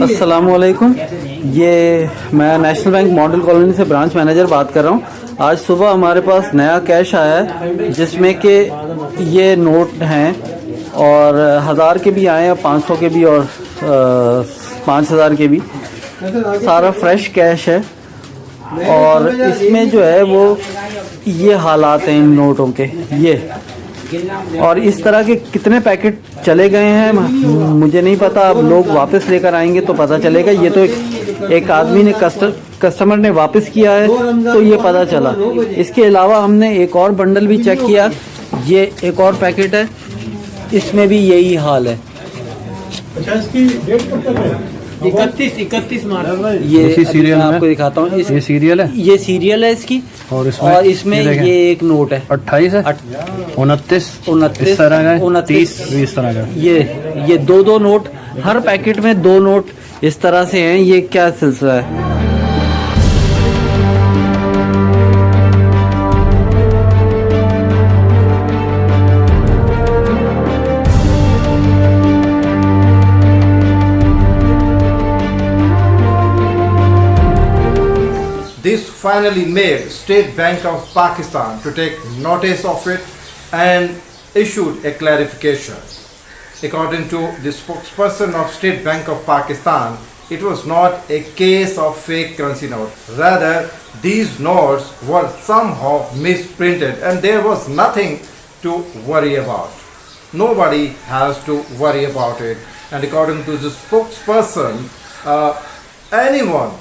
अस्सलामुअलैकुम। ये मैं national bank model colony से branch manager बात कर रहा हूँ। आज सुबह हमारे पास नया कैश आया है जिसमें कि ये नोट हैं और 1000 के भी आए हैं, 500 के भी और 5000 के भी। सारा फ्रेश कैश है और इसमें जो है वो ये हालात हैं इन नोटों के ये। और इस तरह के कितने पैकेट चले गए हैं मुझे नहीं पता, अब लोग वापस लेकर आएंगे तो पता चलेगा। ये तो एक आदमी ने कस्टमर ने वापस किया है तो ये पता चला। इसके अलावा हमने एक और बंडल भी चेक किया, ये एक और पैकेट है, इसमें भी यही हाल है। अच्छा, इसकी डेट कब तक है? 31 मार्च। ये सीरियल मैं आपको दिखाता हूँ। ये सीरियल है, ये सीरियल है इसकी। और इसमें ये एक नोट है 28 है, 29 इस तरह का, 29 20 तरह का। ये दो नोट, हर पैकेट में 2 नोट इस तरह से हैं। ये क्या सिलसिला है? This finally made State Bank of Pakistan to take notice of it and issued a clarification. According to the spokesperson of State Bank of Pakistan, it was not a case of fake currency note. Rather, these notes were somehow misprinted and there was nothing to worry about. Nobody has to worry about it. And according to the spokesperson, anyone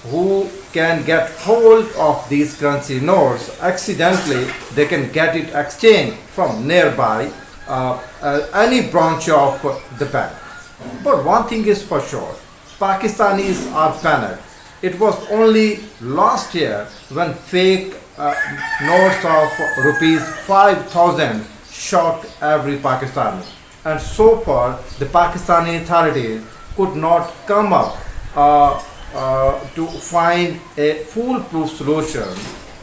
who can get hold of these currency notes accidentally, they can get it exchanged from nearby any branch of the bank. But one thing is for sure, Pakistanis are panicked. It was only last year when fake notes of rupees 5,000 shocked every Pakistani, and so far the Pakistani authorities could not come up to find a foolproof solution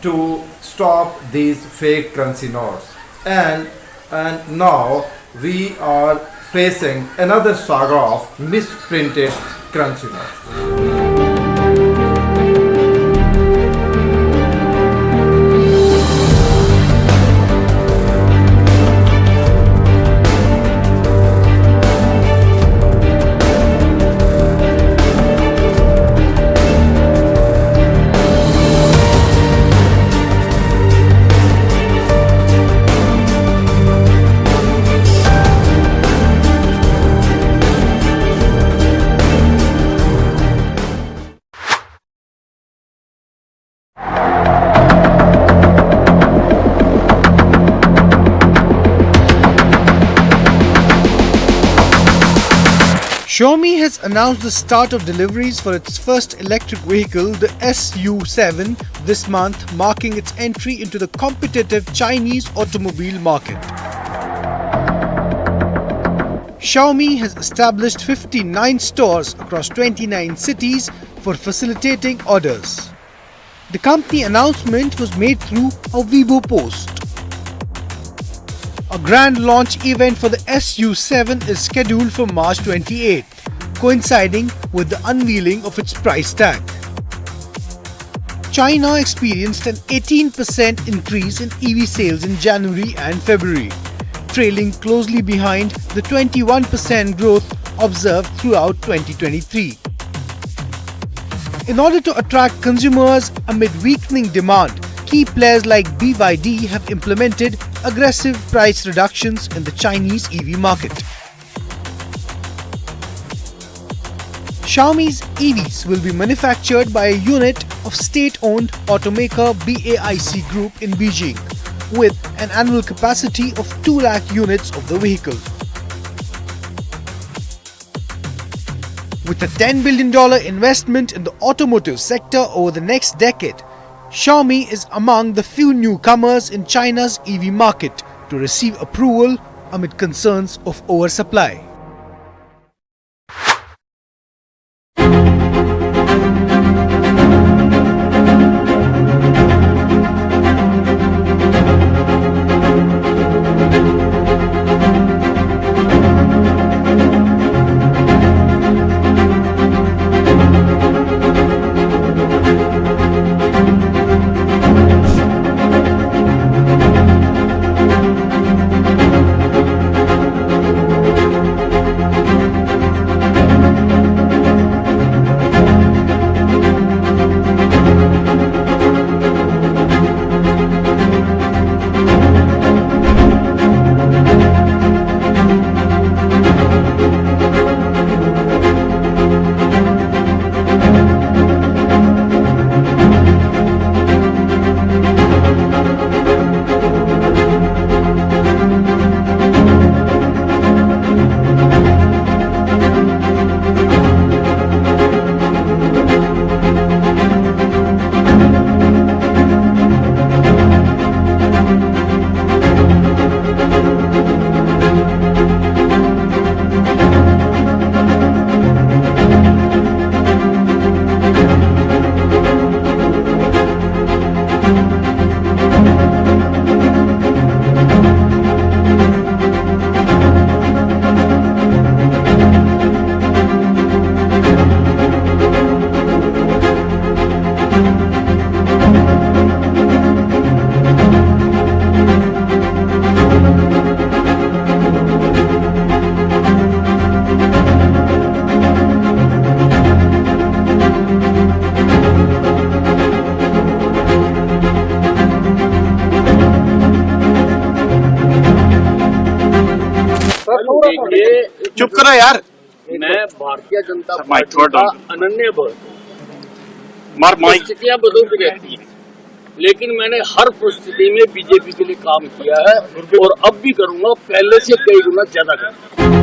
to stop these fake currency notes. And now we are facing another saga of misprinted currency notes. Xiaomi has announced the start of deliveries for its first electric vehicle, the SU7, this month, marking its entry into the competitive Chinese automobile market. Xiaomi has established 59 stores across 29 cities for facilitating orders. The company announcement was made through a Weibo post. A grand launch event for the SU7 is scheduled for March 28, coinciding with the unveiling of its price tag. China experienced an 18% increase in EV sales in January and February, trailing closely behind the 21% growth observed throughout 2023. In order to attract consumers amid weakening demand, key players like BYD have implemented aggressive price reductions in the Chinese EV market. Xiaomi's EVs will be manufactured by a unit of state-owned automaker BAIC Group in Beijing, with an annual capacity of 2 lakh units of the vehicle. With a $10 billion investment in the automotive sector over the next decade, Xiaomi is among the few newcomers in China's EV market to receive approval amid concerns of oversupply. बोलो यार। मैं Bharatiya Janata party का अनन्य भक्त। परिस्थितियां बदलती रहती हैं, लेकिन मैंने हर परिस्थिति में बीजेपी के लिए काम किया है और अब भी करूंगा, पहले से कई गुना ज्यादा करूंगा।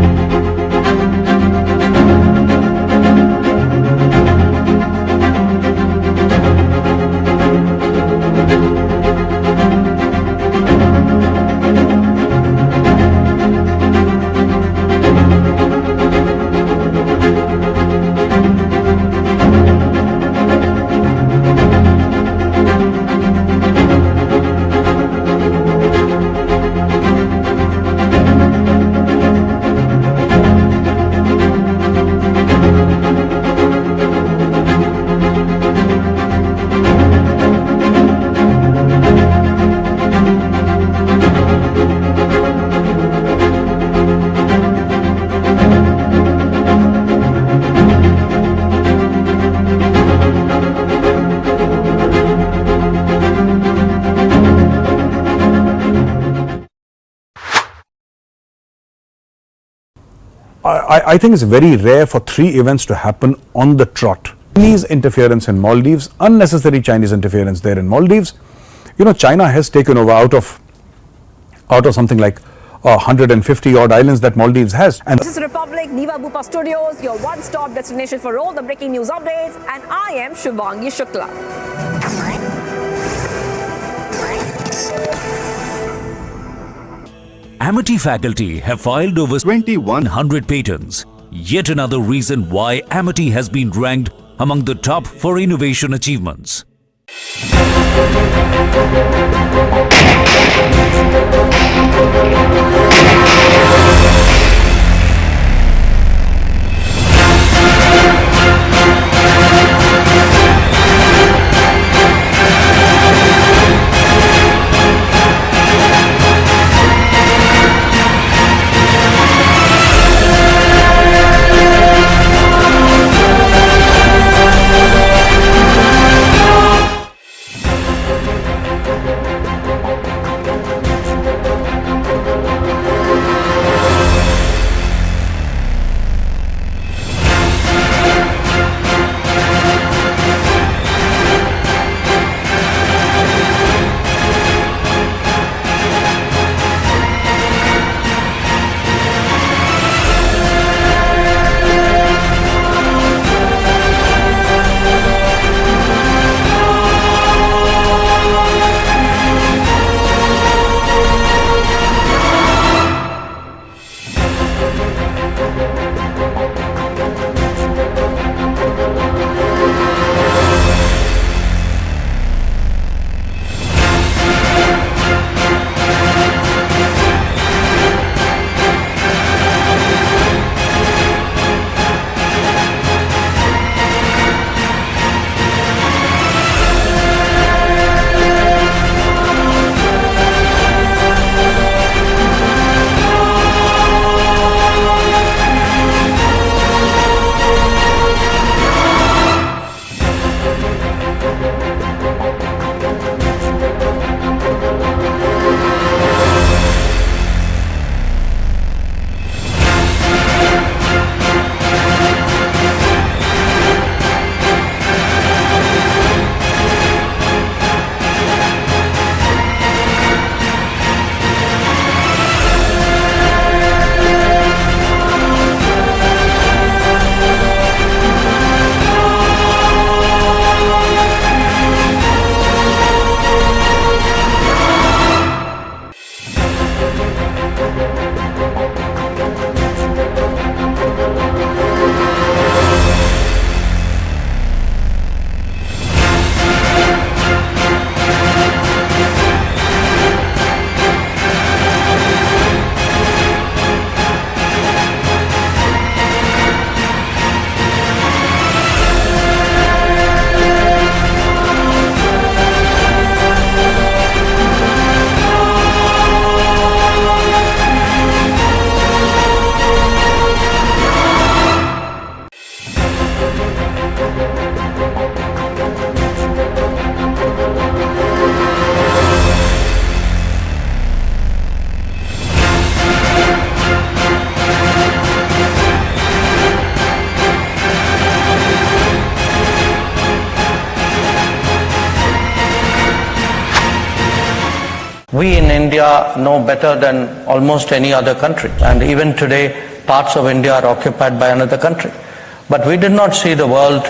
I think it's very rare for 3 events to happen on the trot. Chinese interference in Maldives, unnecessary Chinese interference there in Maldives. You know, China has taken over out of something like 150 odd islands that Maldives has. And this is Republic, Niva Bupa Studios, your one-stop destination for all the breaking news updates, and I am Shivangi Shukla. Amity faculty have filed over 2,100 patents. Yet another reason why Amity has been ranked among the top for innovation achievements. We in India know better than almost any other country, and even today parts of India are occupied by another country. But we did not see the world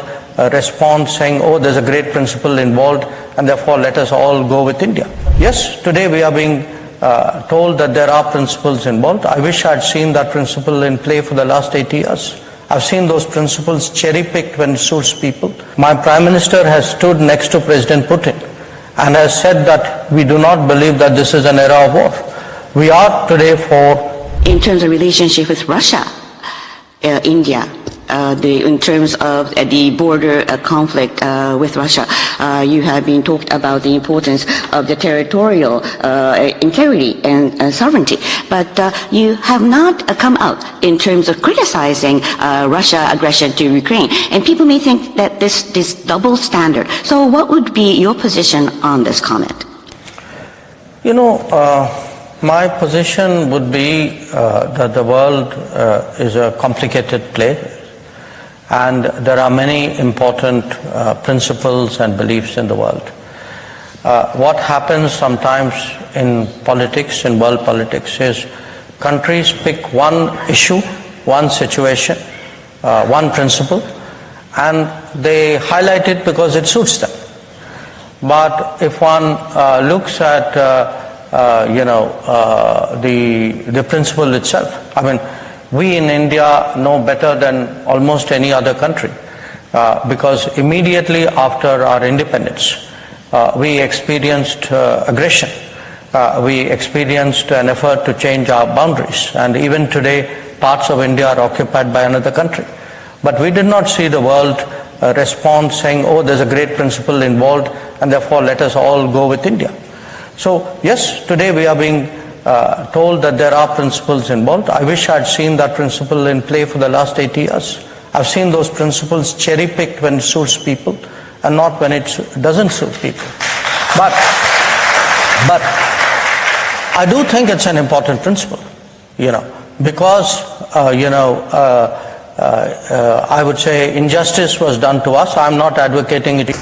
respond saying, oh, there's a great principle involved and therefore let us all go with India. Yes, today we are being told that there are principles involved. I wish I had seen that principle in play for the last 80 years. I've seen those principles cherry-picked when it suits people. My Prime Minister has stood next to President Putin and has said that we do not believe that this is an era of war. We are today for... In terms of relationship with Russia, India, in terms of the border conflict with Russia, you have been talked about the importance of the territorial integrity and sovereignty, but you have not come out in terms of criticizing Russia aggression to Ukraine, and people may think that this double standard. So what would be your position on this comment? You know, my position would be that the world is a complicated place, and there are many important principles and beliefs in the world. What happens sometimes in politics, in world politics, is countries pick one issue, one situation, one principle, and they highlight it because it suits them. But if one looks at the principle itself, I mean, we in India know better than almost any other country because immediately after our independence, we experienced aggression. We experienced an effort to change our boundaries, and even today parts of India are occupied by another country. But we did not see the world respond saying, oh, there's a great principle involved and therefore let us all go with India. So yes, today we are being told that there are principles involved. I wish I had seen that principle in play for the last 80 years. I've seen those principles cherry-picked when it suits people and not when it doesn't suit people. But I do think it's an important principle, because, I would say injustice was done to us. I'm not advocating it.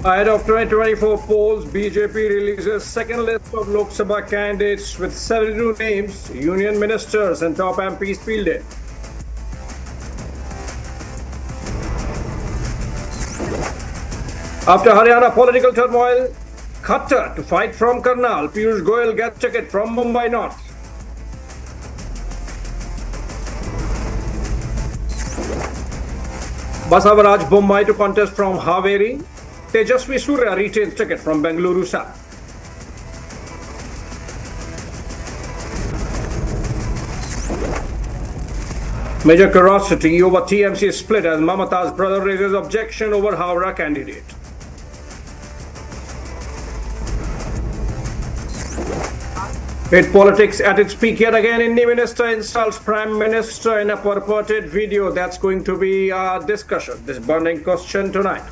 Ahead of 2024 polls, BJP releases second list of Lok Sabha candidates with 72 names, union ministers and top MPs fielded. After Haryana political turmoil, Khattar to fight from Karnal, Piyush Goyal gets ticket from Mumbai North. Basavaraj Bommai to contest from Haveri. Tejasvi Surya retains ticket from Bengaluru South. Major curiosity over TMC split as Mamata's brother raises objection over Howrah candidate. Hit politics at its peak yet again. INDI minister insults Prime Minister in a purported video. That's going to be our discussion, this burning question tonight.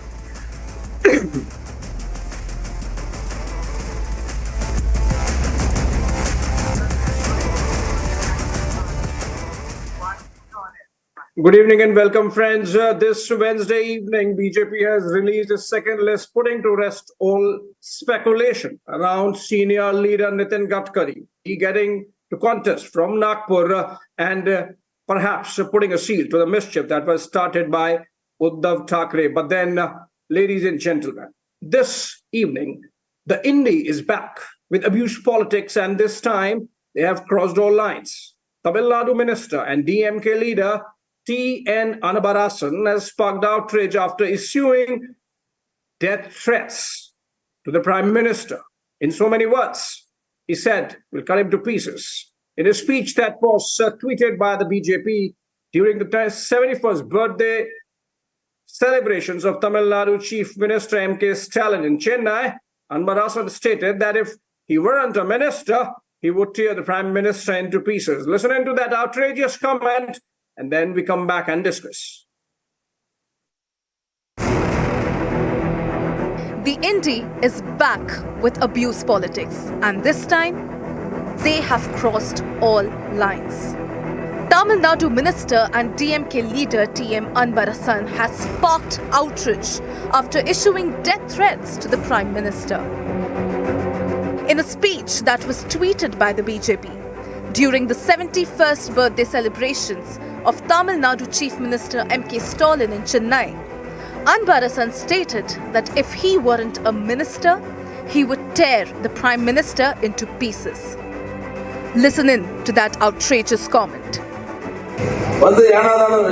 Good evening and welcome, friends. This Wednesday evening, BJP has released a second list putting to rest all speculation around senior leader Nitin Gadkari getting to contest from Nagpur and perhaps putting a seal to the mischief that was started by Uddhav Thackeray. But then, ladies and gentlemen, this evening, the INDI is back with abuse politics, and this time they have crossed all lines. Tamil Nadu minister and DMK leader T.N. Anabarasan has sparked outrage after issuing death threats to the Prime Minister. In so many words, he said, we'll cut him to pieces. In a speech that was tweeted by the BJP during the 71st birthday celebrations of Tamil Nadu Chief Minister M.K. Stalin in Chennai, Anbarasan stated that if he weren't a minister, he would tear the Prime Minister into pieces. Listen into that outrageous comment, and then we come back and discuss. The INDI is back with abuse politics, and this time they have crossed all lines. Tamil Nadu minister and DMK leader TM Anbarasan has sparked outrage after issuing death threats to the Prime Minister. In a speech that was tweeted by the BJP during the 71st birthday celebrations of Tamil Nadu Chief Minister MK Stalin in Chennai, Anbarasan stated that if he weren't a minister, he would tear the Prime Minister into pieces. Listen in to that outrageous comment. வந்து ஏனாதாலும்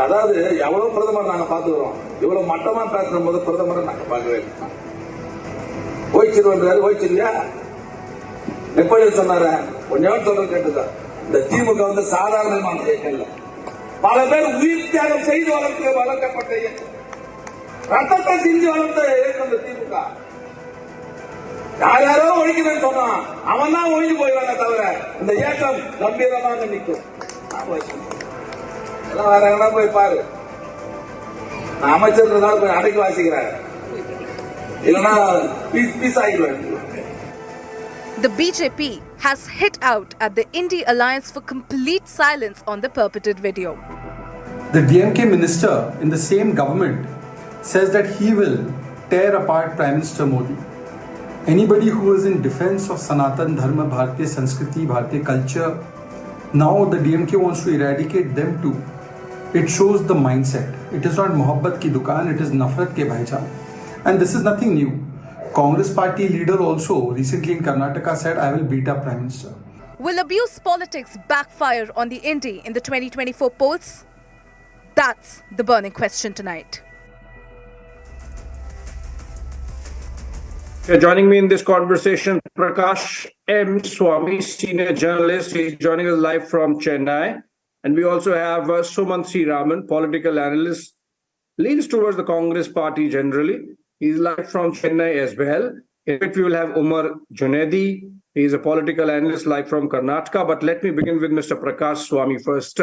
அதாவது எவ்வளவு பிரதமர் நாங்க பாத்துக்கிறோம், இவ்வளவு மட்டமா பேசுற போது பிரதமரை நாங்க பார்க்கவே இல்லை. ஓய்ச்சிருவாரு, ஓய்ச்சிருவியா எப்படி சொன்னாரு, கொஞ்சம் சொல்ற கேட்டுதா. இந்த திமுக வந்து சாதாரணமான இயக்கம் இல்ல, பல பேர் உயிர் தியாகம் செய்து வளர்க்கப்பட்ட இயக்கம், ரத்தத்தை சிந்தி வளர்த்த இயக்கம் இந்த திமுக. யாரோ ஒழிக்கணும்னு சொன்னான், அவன் தான் ஒழிஞ்சு போயிடுவாங்க தவிர இந்த இயக்கம் கம்பீரமாக நிற்கும். எல்லாம் போய் பாரு, நான் அமைச்சர் போய் அடைக்கி வாசிக்கிறேன், இல்லைன்னா piece ஆகிடுவேன். The BJP has hit out at the INDI alliance for complete silence on the purported video. The DMK minister in the same government says that he will tear apart Prime Minister Modi. Anybody who is in defense of Sanatan Dharma, Bharatiya Sanskriti, Bharatiya culture, now the DMK wants to eradicate them too. It shows the mindset. It is not mohabbat ki dukan, it is nafrat ke bhaichar. And this is nothing new. Congress party leader also recently in Karnataka said, I will beat up Prime Minister. Will abuse politics backfire on the INDI in the 2024 polls? That's the burning question tonight. Joining me in this conversation, Prakash M. Swami, senior journalist. He's joining us live from Chennai. And we also have Sumant C. Raman, political analyst, leans towards the Congress party generally. He's live from Chennai as well. In fact, we will have Umar Junaidi. He's a political analyst live from Karnataka. But let me begin with Mr. Prakash Swami first.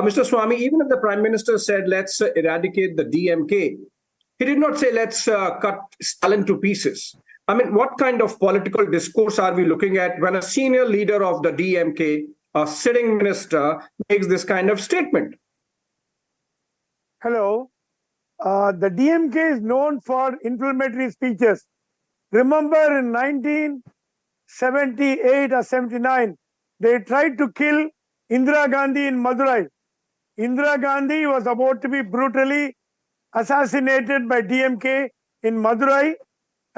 Mr. Swami, even if the Prime Minister said, let's eradicate the DMK, he did not say, let's cut Stalin to pieces. I mean, what kind of political discourse are we looking at when a senior leader of the DMK, a sitting minister, makes this kind of statement? Hello. The DMK is known for inflammatory speeches. Remember in 1978 or 79, they tried to kill Indira Gandhi in Madurai. Indira Gandhi was about to be brutally assassinated by DMK in Madurai,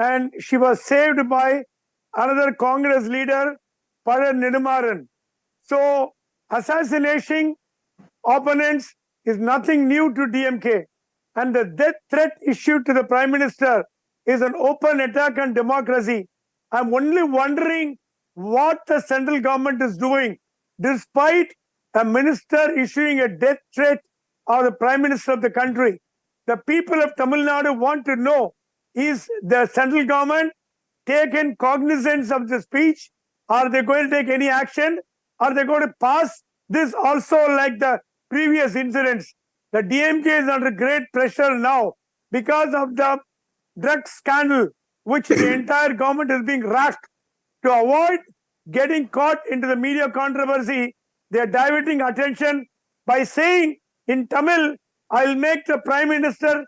and she was saved by another Congress leader, Paran Nidamaran. So, assassinating opponents is nothing new to DMK. And the death threat issued to the Prime Minister is an open attack on democracy. I'm only wondering what the central government is doing, despite a minister issuing a death threat or the Prime Minister of the country. The people of Tamil Nadu want to know, is the central government taken cognizance of the speech? Are they going to take any action? Are they going to pass this also like the previous incidents? The DMK is under great pressure now because of the drug scandal, which the entire government is being racked. To avoid getting caught into the media controversy, they are diverting attention by saying in Tamil, I'll make the Prime Minister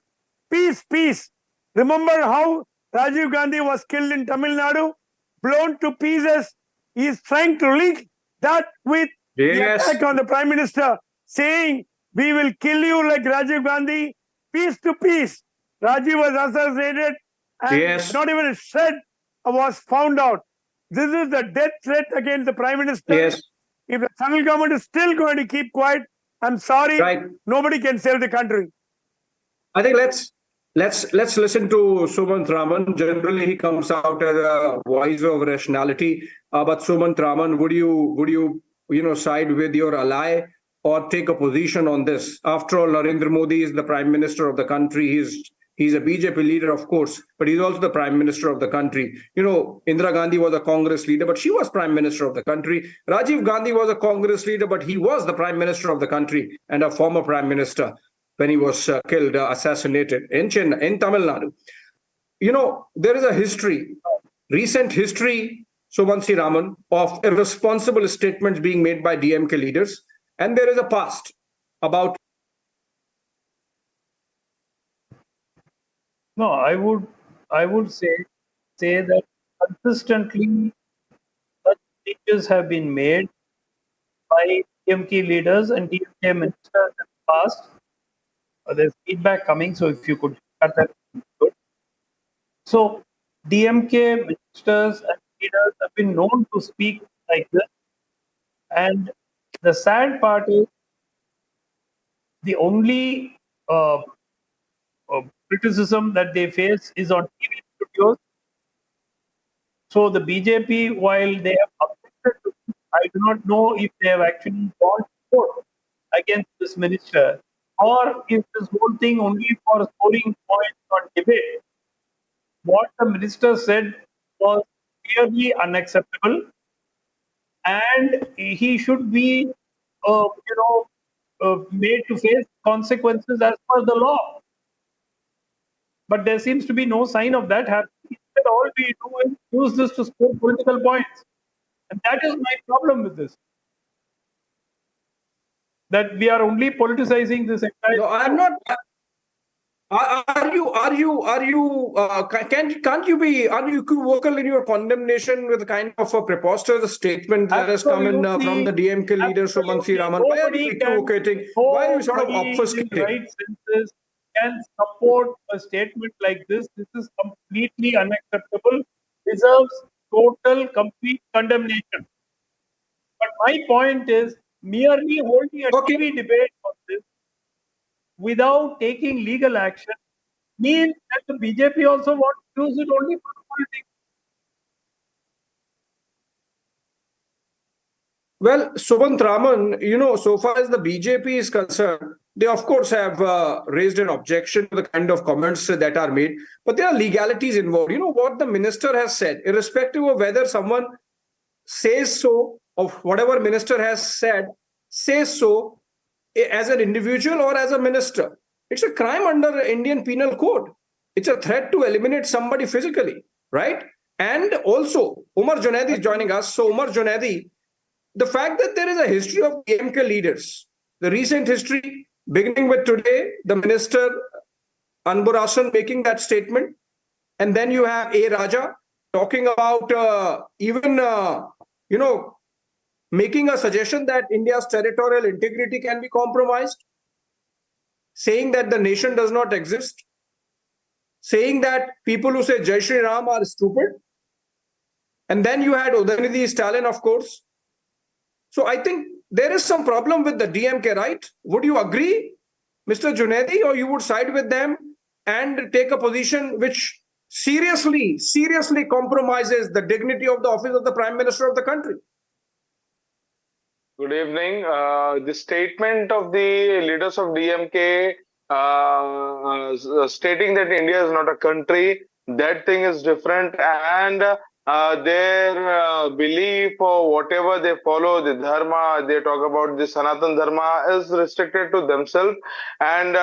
peace, peace. Remember how Rajiv Gandhi was killed in Tamil Nadu, blown to pieces? He is trying to link that with the attack on the Prime Minister, saying, we will kill you like Rajiv Gandhi, peace to peace. Rajiv was assassinated and not even a shred was found out. This is the death threat against the Prime Minister. If the central government is still going to keep quiet, I'm sorry, nobody can save the country. I think let's listen to Sumant Raman. Generally, he comes out as a voice of rationality. But Sumant Raman, would you side with your ally or take a position on this? After all, Narendra Modi is the Prime Minister of the country. He's a BJP leader, of course, but he's also the Prime Minister of the country. You know, Indira Gandhi was a Congress leader, but she was Prime Minister of the country. Rajiv Gandhi was a Congress leader, but he was the Prime Minister of the country and a former Prime Minister when he was killed, assassinated in Chennai, in Tamil Nadu. You know, there is a history, recent history, Sumant C. Raman, of irresponsible statements being made by DMK leaders. and there is a past about. No, I would say that consistently such changes have been made by DMK leaders and DMK ministers in the past. There's feedback coming, so if you could cut that, good. So DMK ministers and leaders have been known to speak like this, and the sad part is the only criticism that they face is on TV studios. So the BJP, while they have objected to this, I do not know if they have actually gone to court against this minister, or if this whole thing only for scoring points on debate. What the minister said was clearly unacceptable, and he should be, made to face consequences as per the law. But there seems to be no sign of that happening. Instead, all we do is use this to score political points. And that is my problem with this. That we are only politicizing this entire... No, I'm not... Can't you be unequivocal in your condemnation with the kind of a preposterous statement that has come in from the DMK leader Suman Raman? Why are you equivocating? Why are you sort of obfuscating? Right senses can support a statement like this. This is completely unacceptable. Deserves total, complete condemnation. But my point is, merely holding a TV debate on this without taking legal action means that the BJP also wants to use it only for politics. Well, Subhant Raman, so far as the BJP is concerned, they of course have raised an objection to the kind of comments that are made, but there are legalities involved. What the minister has said, irrespective of whether someone says so, of whatever minister has says so as an individual or as a minister. It's a crime under Indian Penal Code. It's a threat to eliminate somebody physically, right? And also, Umar Junaidi is joining us. So Umar Junaidi, the fact that there is a history of DMK leaders, the recent history, beginning with today, the minister Anbur Hasan making that statement, and then you have A. Raja talking about making a suggestion that India's territorial integrity can be compromised, saying that the nation does not exist, saying that people who say Jai Shri Ram are stupid. And then you had Udayanidhi Stalin, of course. So I think there is some problem with the DMK, right? Would you agree, Mr. Junaidi, or you would side with them and take a position which seriously compromises the dignity of the office of the Prime Minister of the country? Good evening. The statement of the leaders of DMK stating that India is not a country, that thing is different, and their belief or whatever they follow, the dharma, they talk about the Sanatan dharma, is restricted to themselves, and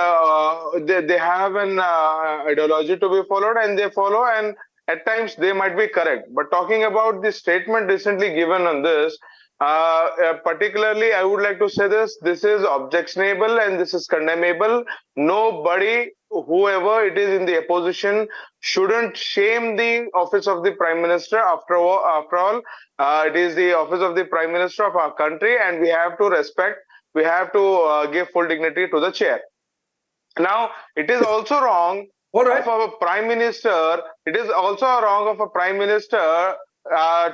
they have an ideology to be followed, and they follow, and at times they might be correct. But talking about the statement recently given on this, particularly, I would like to say this is objectionable and this is condemnable. Nobody, whoever it is in the opposition, shouldn't shame the office of the Prime Minister. After all, it is the office of the Prime Minister of our country, and we have to respect, we have to give full dignity to the chair. Now, it is also wrong of our Prime Minister,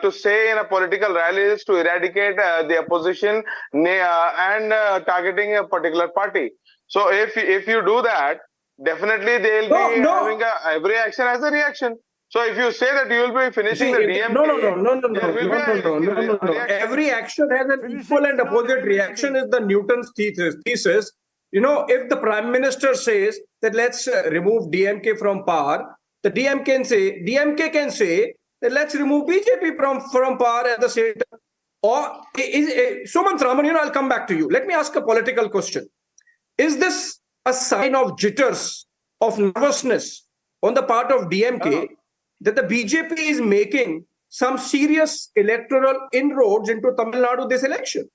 to say in a political rallies to eradicate the opposition and targeting a particular party. So if you do that, definitely they'll be having every action as a reaction. So if you say that you will be finishing the DMK, no. Every action has an equal and opposite reaction is the Newton's thesis. If the Prime Minister says that let's remove DMK from power, the DMK can say that let's remove BJP from power at the same time. Or Sumant Raman, I'll come back to you. Let me ask a political question. Is this a sign of jitters, of nervousness on the part of DMK that the BJP is making some serious electoral inroads into Tamil Nadu this election?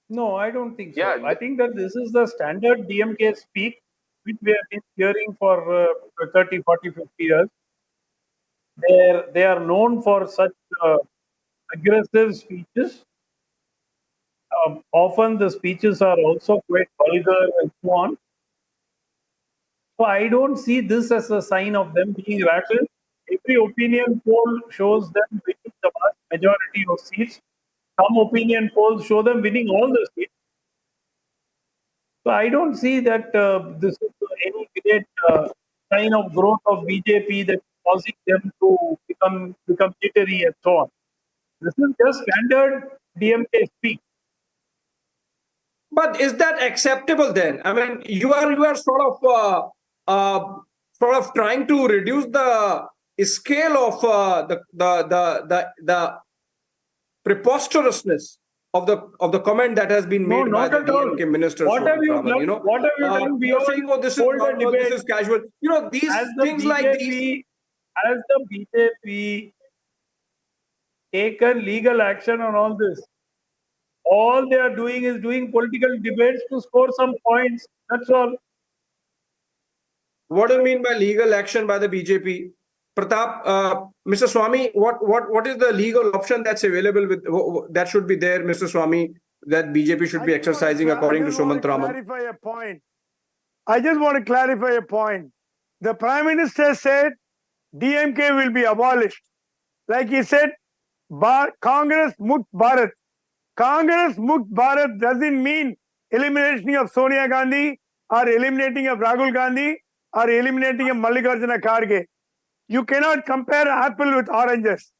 No, I don't think so. Yeah, I think that this is the standard DMK speak, which we have been hearing for 30, 40, 50 years. They are known for such aggressive speeches. Often the speeches are also quite vulgar and so on. So I don't see this as a sign of them being radical. Every opinion poll shows them winning the vast majority of seats. Some opinion polls show them winning all the seats. So I don't see that this is any great sign of growth of BJP that's causing them to become jittery and so on. This is just standard DMK speak. But is that acceptable then? I mean, you are sort of trying to reduce the scale of the preposterousness of the comment that has been made by the DMK minister. What have you done? What have you done you're saying, oh, this is normal, this is casual. You know, these things like these. Has the BJP taken legal action on all this? All they are doing is doing political debates to score some points. That's all. What do you mean by legal action by the BJP? Pratap, Mr. Swami, what is the legal option that's available with that should be there, Mr. Swami, that BJP should be exercising according to Sumant Raman? I just want to clarify a point. The Prime Minister said DMK will be abolished. Like he said, Congress Mukt Bharat. Congress Mukt Bharat doesn't mean elimination of Sonia Gandhi or eliminating of Rahul Gandhi or eliminating of Mallikarjuna Kharge. You cannot compare apple with oranges.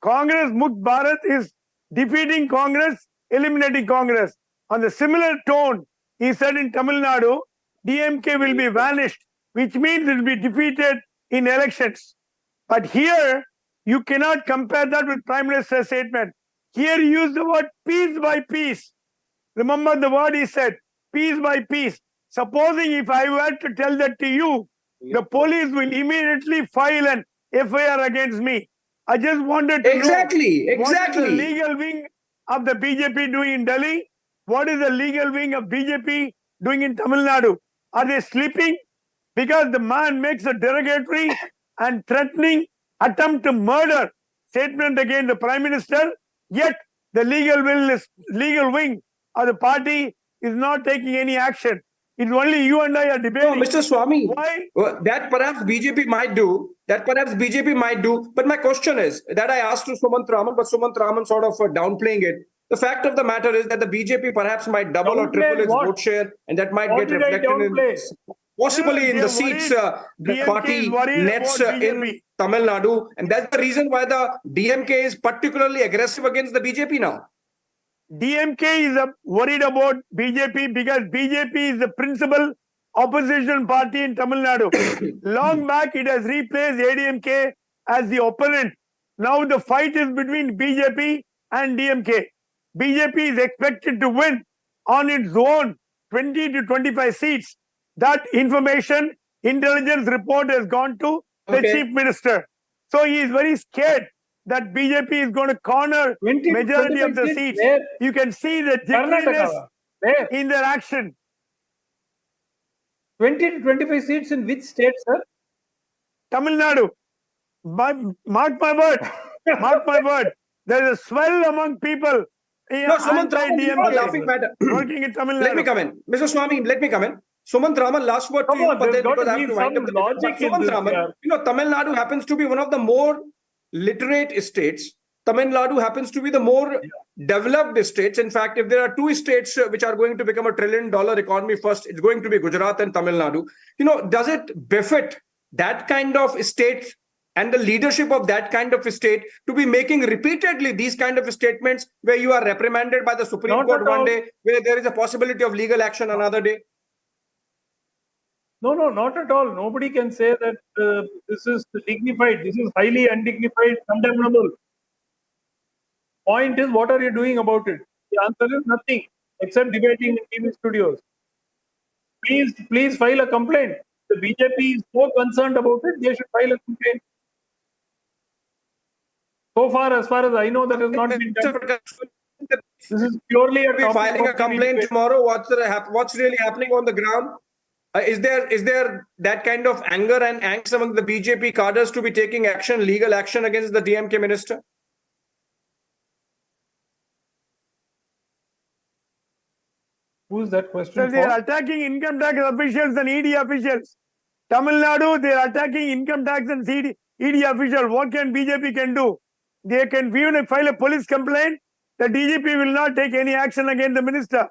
Congress Mukt Bharat is defeating Congress, eliminating Congress. On the similar tone, he said in Tamil Nadu, DMK will be vanished, which means it will be defeated in elections. But here, you cannot compare that with Prime Minister's statement. Here he used the word piece by piece. Remember the word he said, piece by piece. Supposing if I were to tell that to you, the police will immediately file an FIR against me. I just wanted to know what is the legal wing of the BJP doing in Delhi? What is the legal wing of BJP doing in Tamil Nadu? Are they sleeping? Because the man makes a derogatory and threatening attempt to murder statement against the Prime Minister, yet the legal wing of the party is not taking any action. It's only you and I are debating. No, Mr. Swami, why? That perhaps BJP might do. But my question is that I asked to Sumant Raman, but Sumant Raman sort of downplaying it. The fact of the matter is that the BJP perhaps might double or triple its vote share, and that might get reflected in possibly in the seats the party nets in Tamil Nadu. And that's the reason why the DMK is particularly aggressive against the BJP now. DMK is worried about BJP because BJP is the principal opposition party in Tamil Nadu. Long back, it has replaced ADMK as the opponent. Now the fight is between BJP and DMK. BJP is expected to win on its own 20 to 25 seats. That information, intelligence report has gone to the chief minister. So he is very scared that BJP is going to corner majority of the seats. You can see the jitteriness in their action. 20 to 25 seats in which state, sir? Tamil Nadu. Mark my word. Mark my word. There is a swell among people. No, Sumant Raman, you are laughing matter. Working in Tamil Nadu. Let me come in. Mr. Swami, let me come in. Sumant Raman, last word to you, but then because I have to wind up the logic. Sumant Raman, Tamil Nadu happens to be one of the more literate states. Tamil Nadu happens to be the more developed states. In fact, if there are two states which are going to become $1 trillion economy first, it's going to be Gujarat and Tamil Nadu. Does it befit that kind of state and the leadership of that kind of state to be making repeatedly these kind of statements where you are reprimanded by the Supreme Court one day, where there is a possibility of legal action another day? No, not at all. Nobody can say that this is dignified. This is highly undignified, condemnable. Point is, what are you doing about it? The answer is nothing, except debating in TV studios. Please file a complaint. The BJP is so concerned about it, they should file a complaint. So far as I know, that has not been done. This is purely a Are we topic filing a of debate. complaint tomorrow? What's really happening on the ground? Is there that kind of anger and angst among the BJP cadres to be taking action, legal action against the DMK minister? Who is that question So for? they are attacking income tax officials and ED officials. Tamil Nadu, they are attacking income tax and ED officials. What can BJP can do? They can even file a police complaint. The DGP will not take any action against the minister.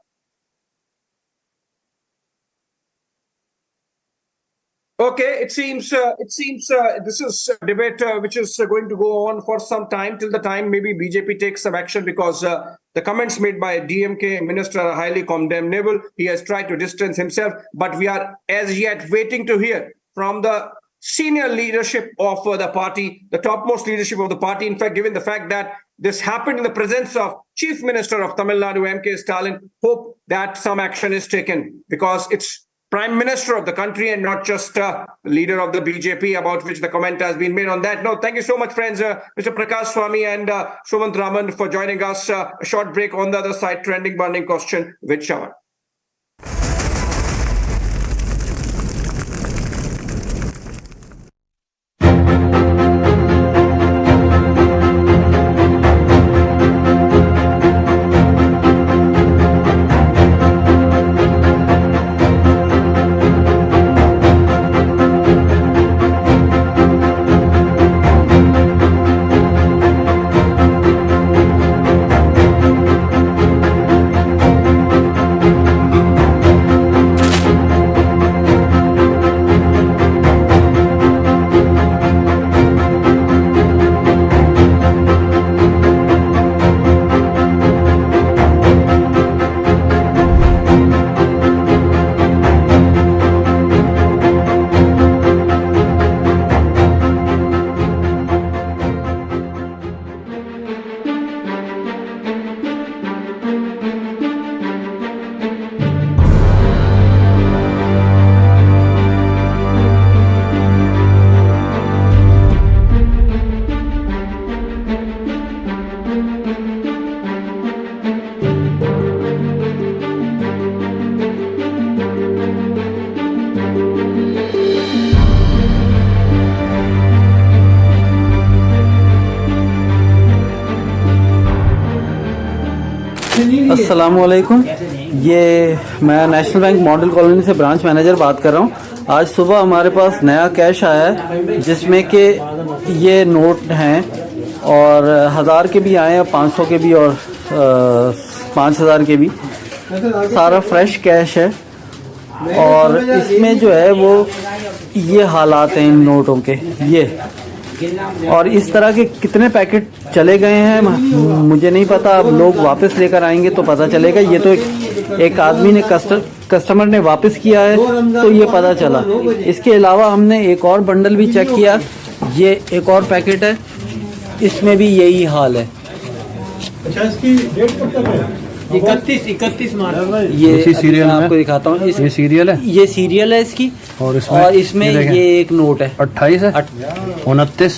Okay, it seems this is a debate which is going to go on for some time, till the time maybe BJP takes some action, because the comments made by DMK minister are highly condemnable. He has tried to distance himself, but we are as yet waiting to hear from the senior leadership of the party, the topmost leadership of the party. In fact, given the fact that this happened in the presence of Chief Minister of Tamil Nadu, M.K. Stalin, hope that some action is taken, because it's Prime Minister of the country and not just leader of the BJP, about which the comment has been made on that. No, thank you so much, friends. Mr. Prakash Swami and Sumant Raman for joining us. A short break. On the other side, trending burning question with Shawan. अस्सलामुअलैकुम। ये मैं national bank model colony से branch manager बात कर रहा हूँ। आज सुबह हमारे पास नया कैश आया है, जिसमें कि ये नोट हैं और 1000 के भी आए हैं, 500 के भी और 5000 के भी। सारा फ्रेश कैश है और इसमें जो है वो ये हालात हैं इन नोटों के ये। और इस तरह के कितने पैकेट चले गए हैं मुझे नहीं पता, अब लोग वापस लेकर आएंगे तो पता चलेगा। ये तो एक आदमी ने कस्टमर ने वापस किया है तो ये पता चला। इसके अलावा हमने एक और बंडल भी चेक किया, ये एक और पैकेट है, इसमें भी यही हाल है। इसकी डेट कब तक है? 31 मार्च। ये सीरियल आपको दिखाता हूँ। ये सीरियल है, ये सीरियल है इसकी। और इसमें ये एक नोट है 28 है, 29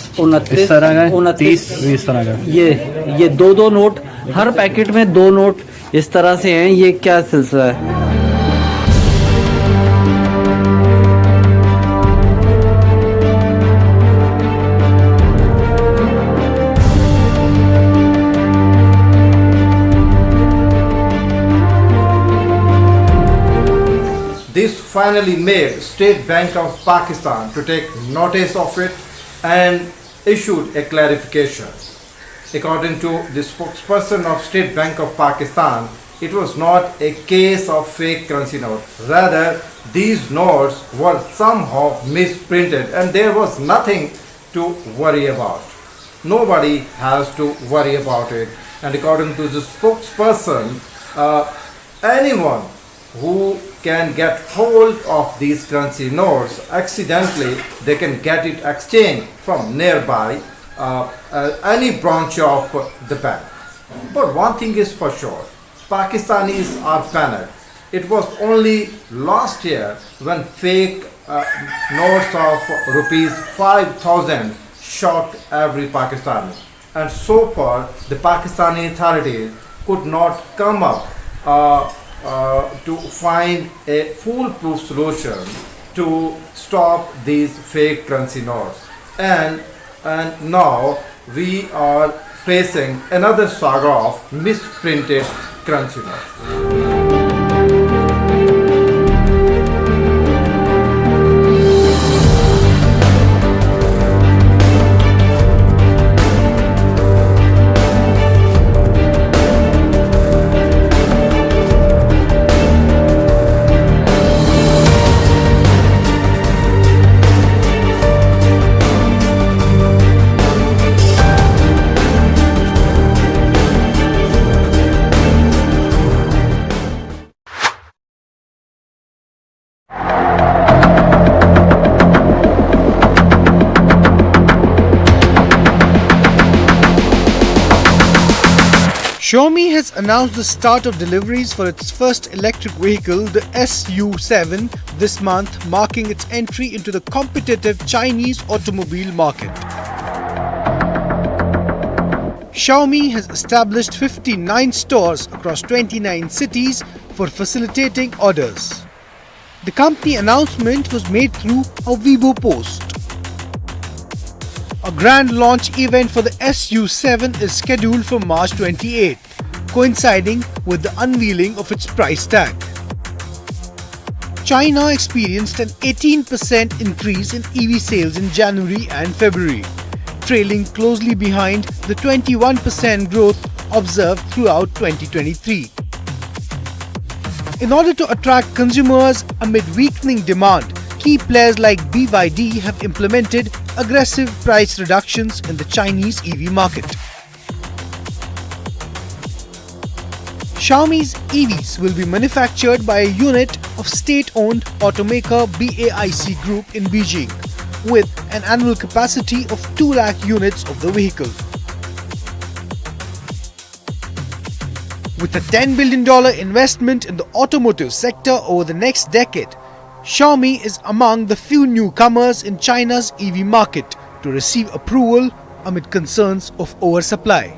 इस तरह का, 29 इस तरह का। ये दो नोट, हर पैकेट में 2 नोट इस तरह से हैं। ये क्या सिलसिला है? This finally made State Bank of Pakistan to take notice of it and issued a clarification. According to the spokesperson of State Bank of Pakistan, it was not a case of fake currency note. Rather, these notes were somehow misprinted and there was nothing to worry about. Nobody has to worry about it. And according to the spokesperson, anyone who can get hold of these currency notes accidentally, they can get it exchanged from nearby any branch of the bank. But one thing is for sure, Pakistanis are panicked. It was only last year when fake notes of rupees 5,000 shocked every Pakistani. And so far, the Pakistani authorities could not come up to find a foolproof solution to stop these fake currency notes. And now we are facing another saga of misprinted currency notes. Xiaomi has announced the start of deliveries for its first electric vehicle, the SU7, this month, marking its entry into the competitive Chinese automobile market. Xiaomi has established 59 stores across 29 cities for facilitating orders. The company announcement was made through a Weibo post. A grand launch event for the SU7 is scheduled for March 28, coinciding with the unveiling of its price tag. China experienced an 18% increase in EV sales in January and February, trailing closely behind the 21% growth observed throughout 2023. In order to attract consumers amid weakening demand, key players like BYD have implemented aggressive price reductions in the Chinese EV market. Xiaomi's EVs will be manufactured by a unit of state-owned automaker BAIC Group in Beijing, with an annual capacity of 2 lakh units of the vehicle. With a $10 billion investment in the automotive sector over the next decade, Xiaomi is among the few newcomers in China's EV market to receive approval amid concerns of oversupply.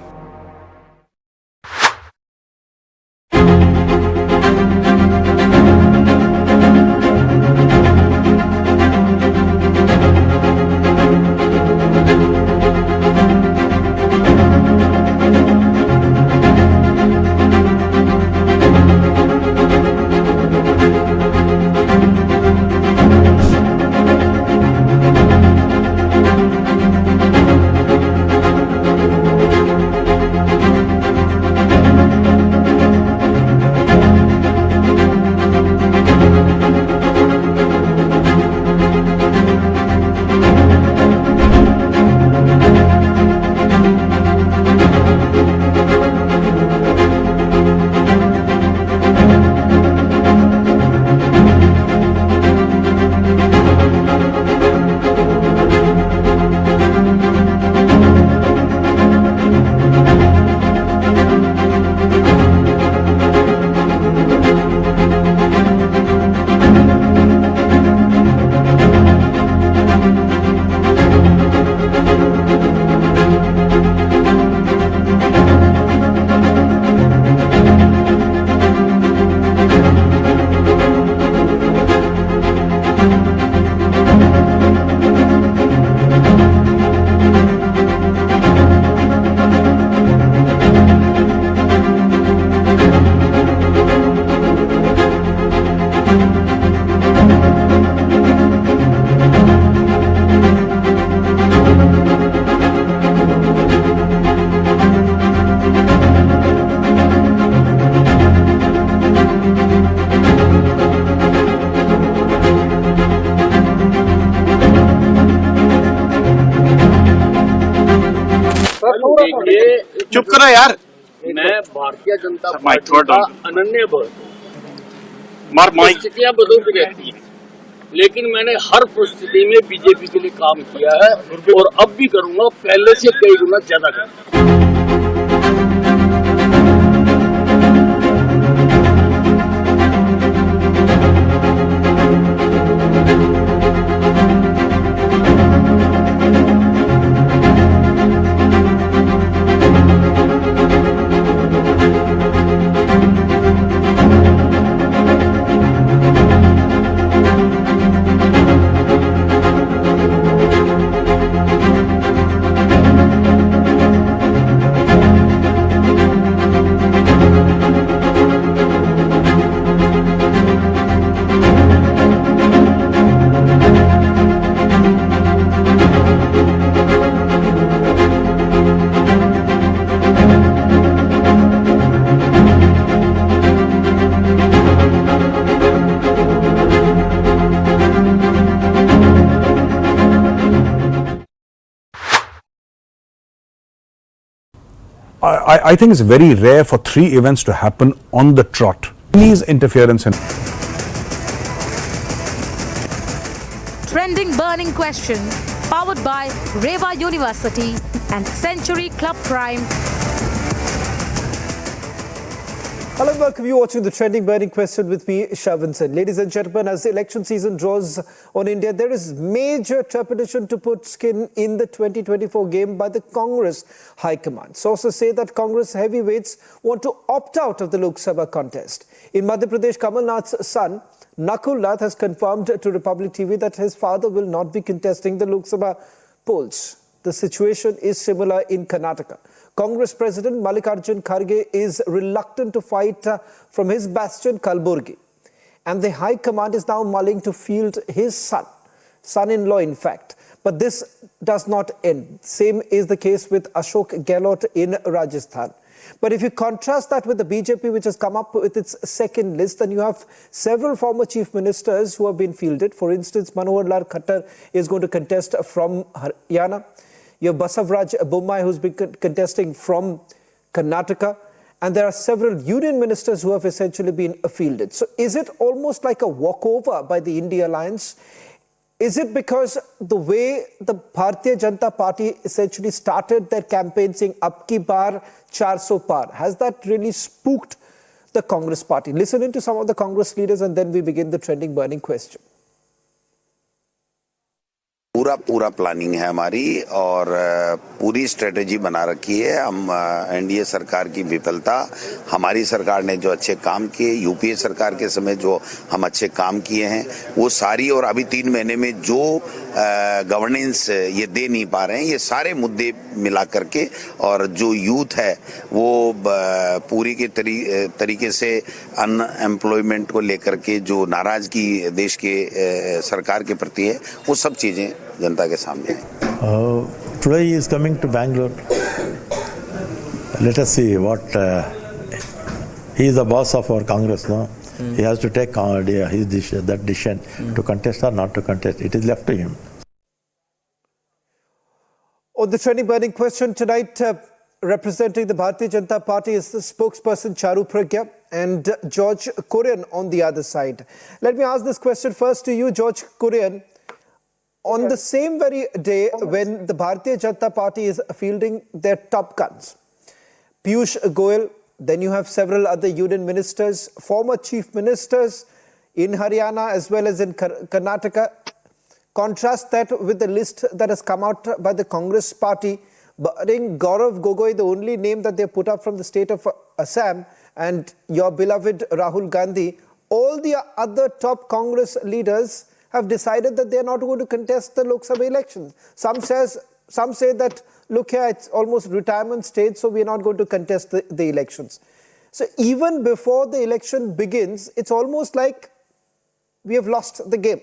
चुप करो यार। मैं Bharatiya Janata party का अनन्य परिस्थितियां बदलती रहती हैं, लेकिन मैंने हर परिस्थिति में बीजेपी के लिए काम किया है और अब भी करूंगा, पहले से कई गुना ज्यादा करूंगा। I think it's very rare for three events to happen on the trot. Chinese interference in... Trending burning question, powered by Reva University and Century Club Prime. Hello and welcome. You're watching the Trending Burning Question with me, Shavan. Ladies and gentlemen, as the election season draws on India, there is major trepidation to put skin in the 2024 game by the Congress High Command. Sources say that Congress heavyweights want to opt out of the Lok Sabha contest. In Madhya Pradesh, Kamal Nath's son, Nakul Nath, has confirmed to Republic TV that his father will not be contesting the Lok Sabha polls. The situation is similar in Karnataka. Congress President Mallikarjun Kharge is reluctant to fight from his bastion Kalburgi. And the High Command is now mulling to field his son-in-law in fact. But this does not end. Same is the case with Ashok Gehlot in Rajasthan. But if you contrast that with the BJP, which has come up with its second list, then you have several former chief ministers who have been fielded. For instance, Manohar Lal Khattar is going to contest from Haryana. You have Basavaraj Bommai, who's been contesting from Karnataka. And there are several union ministers who have essentially been fielded. So is it almost like a walkover by the INDI alliance? Is it because the way the Bharatiya Janata Party essentially started their campaign saying, "Ab ki baar 400 par"? Has that really spooked the Congress party? Listen in to some of the Congress leaders and then we begin the trending burning question. पूरा planning है हमारी और पूरी strategy बना रखी है। हम NDA सरकार की विफलता, हमारी सरकार ने जो अच्छे काम किए, यूपीए सरकार के समय जो हम अच्छे काम किए हैं, वो सारी और अभी 3 महीने में जो गवर्नेंस ये दे नहीं पा रहे हैं, ये सारे मुद्दे मिला करके और जो यूथ है वो पूरी के तरीके से अनएम्प्लॉयमेंट को लेकर के जो नाराजगी देश के सरकार के प्रति है, वो सब चीजें जनता के सामने है। Today he is coming to Bangalore. Let us see what he is the boss of our Congress, no? He has to take that decision to contest or not to contest. It is left to him. On the trending burning question tonight, representing the Bharatiya Janata Party is the spokesperson Charu Pragya and George Kurian on the other side. Let me ask this question first to you, George Kurian. On the same very day when the Bharatiya Janata Party is fielding their top guns, Piyush Goyal, then you have several other union ministers, former chief ministers in Haryana as well as in Karnataka. Contrast that with the list that has come out by the Congress party, barring Gaurav Gogoi, the only name that they put up from the state of Assam, and your beloved Rahul Gandhi. All the other top Congress leaders have decided that they are not going to contest the Lok Sabha elections. Some say that, look here, it's almost retirement stage, so we are not going to contest the elections. So even before the election begins, it's almost like we have lost the game.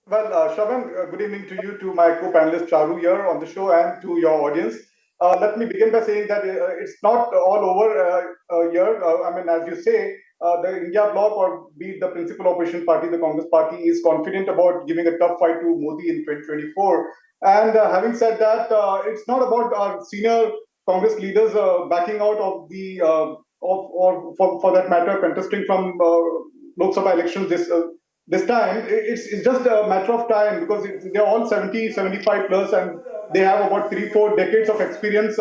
Well, Shavan, good evening to you, to my co-panelist Charu here on the show, and to your audience. Let me begin by saying that it's not all over here. I mean, as you say, the India bloc, or be it the principal opposition party, the Congress party, is confident about giving a tough fight to Modi in 2024. And having said that, it's not about our senior Congress leaders backing out of the, or for that matter, contesting from Lok Sabha elections this time. It's just a matter of time, because they're all 70, 75 plus, and they have about 3-4 decades of experience.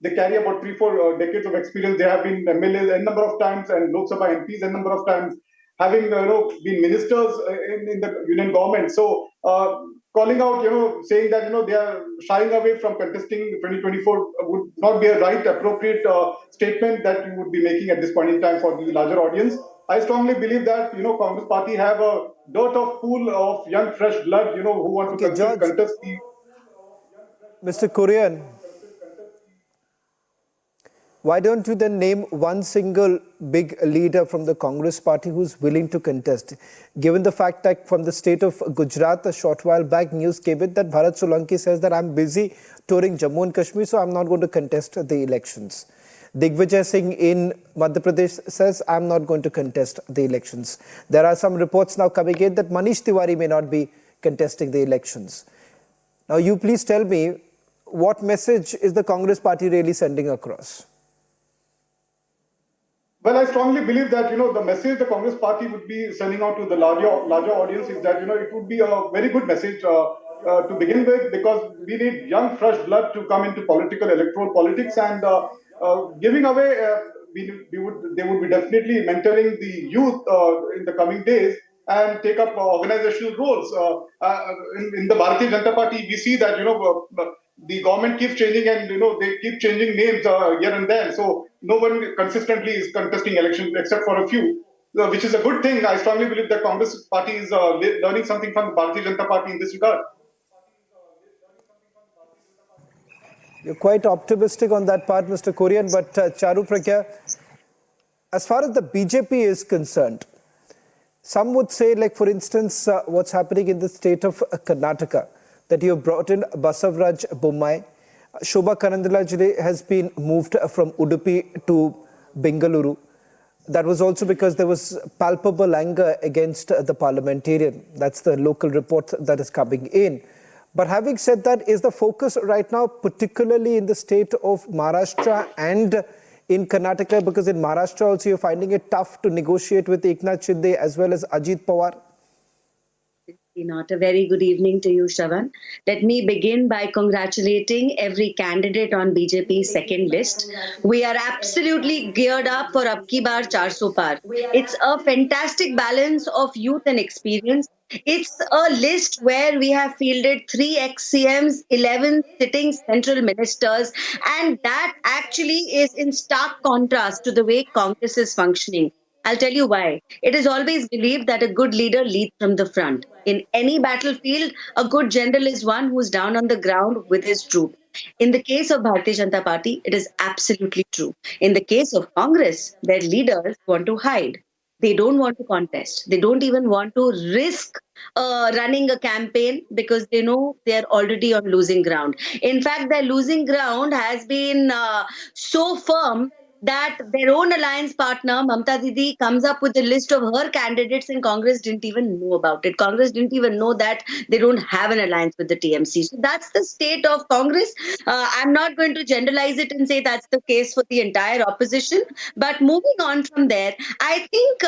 They carry about 3-4 decades of experience. They have been MLAs a number of times and Lok Sabha MPs a number of times, having been ministers in the union government. So calling out, saying that they are shying away from contesting 2024 would not be a right, appropriate statement that you would be making at this point in time for the larger audience. I strongly believe that Congress party have a dearth of pool of young fresh blood who want to contest the. Mr. Kurian, why don't you then name one single big leader from the Congress party who's willing to contest? Given the fact that from the state of Gujarat, a short while back, news came in that Bharat Solanki says that I'm busy touring Jammu and Kashmir, so I'm not going to contest the elections. Digvijay Singh in Madhya Pradesh says, I'm not going to contest the elections. There are some reports now coming in that Manish Tiwari may not be contesting the elections. Now, you please tell me, what message is the Congress party really sending across? Well, I strongly believe that, the message the Congress party would be sending out to the larger audience is that, it would be a very good message to begin with, because we need young, fresh blood to come into electoral politics, and giving away, they would be definitely mentoring the youth in the coming days and take up organizational roles. In the Bharatiya Janata Party, we see that, the government keeps changing, and they keep changing names here and there. So no one consistently is contesting elections except for a few, which is a good thing. I strongly believe that Congress party is learning something from the Bharatiya Janata Party in this regard. You're quite optimistic on that part, Mr. Kurian, but Charu Pragya, as far as the BJP is concerned, some would say, like for instance, what's happening in the state of Karnataka, that you have brought in Basavaraj Bommai. Shobha Karandarajre has been moved from Udupi to Bengaluru. That was also because there was palpable anger against the parliamentarian. That's the local report that is coming in. But having said that, is the focus right now particularly in the state of Maharashtra and in Karnataka? Because in Maharashtra also you're finding it tough to negotiate with Eknath Shinde as well as Ajit Pawar. Not a very good evening to you, Shravan. Let me begin by congratulating every candidate on BJP's second list. We are absolutely geared up for Ab Ki Baar 400 Par. It's a fantastic balance of youth and experience. It's a list where we have fielded 3 ex-CMs, 11 sitting central ministers, and that actually is in stark contrast to the way Congress is functioning. I'll tell you why. It is always believed that a good leader leads from the front. In any battlefield, a good general is one who's down on the ground with his troop. In the case of Bharatiya Janata Party, it is absolutely true. In the case of Congress, their leaders want to hide. They don't want to contest. They don't even want to risk running a campaign because they know they're already on losing ground. In fact, their losing ground has been so firm that their own alliance partner, Mamata Didi, comes up with a list of her candidates and Congress didn't even know about it. Congress didn't even know that they don't have an alliance with the TMC. So that's the state of Congress. I'm not going to generalize it and say that's the case for the entire opposition. But moving on from there, I think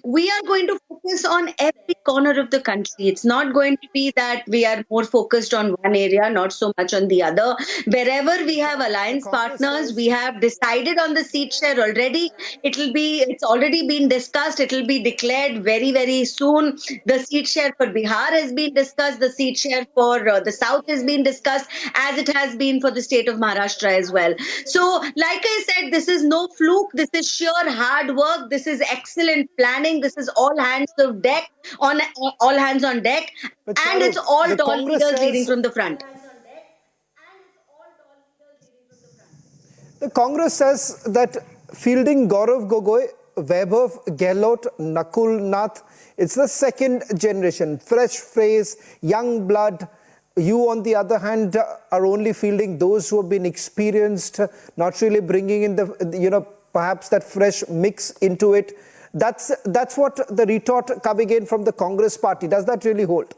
we are going to focus on every corner of the country. It's not going to be that we are more focused on one area, not so much on the other. Wherever we have alliance partners, we have decided on the seat share already. It's already been discussed. It will be declared very, very soon. The seat share for Bihar has been discussed. The seat share for the South has been discussed, as it has been for the state of Maharashtra as well. So, like I said, this is no fluke. This is sheer hard work. This is excellent planning. This is all hands on deck, and it's all tall leaders leading from the front. The Congress says that fielding Gaurav Gogoi, Vaibhav Gehlot, Nakul Nath, it's the second generation, fresh face, young blood. You, on the other hand, are only fielding those who have been experienced, not really bringing in the, perhaps that fresh mix into it. That's what the retort coming in from the Congress party. Does that really hold?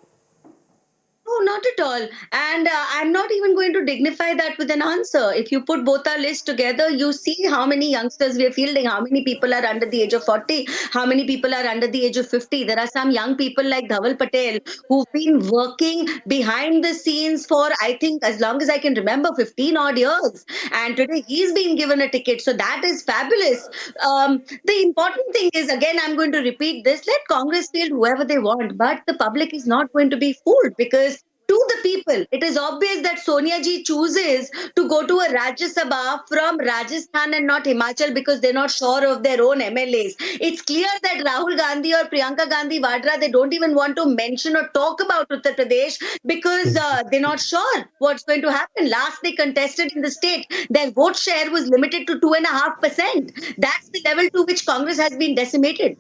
No, not at all. And I'm not even going to dignify that with an answer. If you put both our lists together, you see how many youngsters we are fielding, how many people are under the age of 40, how many people are under the age of 50. There are some young people like Dhaval Patel who've been working behind the scenes for, I think, as long as I can remember, 15 odd years. And today he's been given a ticket. So that is fabulous. The important thing is, again, I'm going to repeat this, let Congress field whoever they want, but the public is not going to be fooled, because to the people, it is obvious that Sonia ji chooses to go to a Rajya Sabha from Rajasthan and not Himachal because they're not sure of their own MLAs. It's clear that Rahul Gandhi or Priyanka Gandhi Vadra, they don't even want to mention or talk about Uttar Pradesh because they're not sure what's going to happen. Last they contested in the state, their vote share was limited to 2.5%. That's the level to which Congress has been decimated.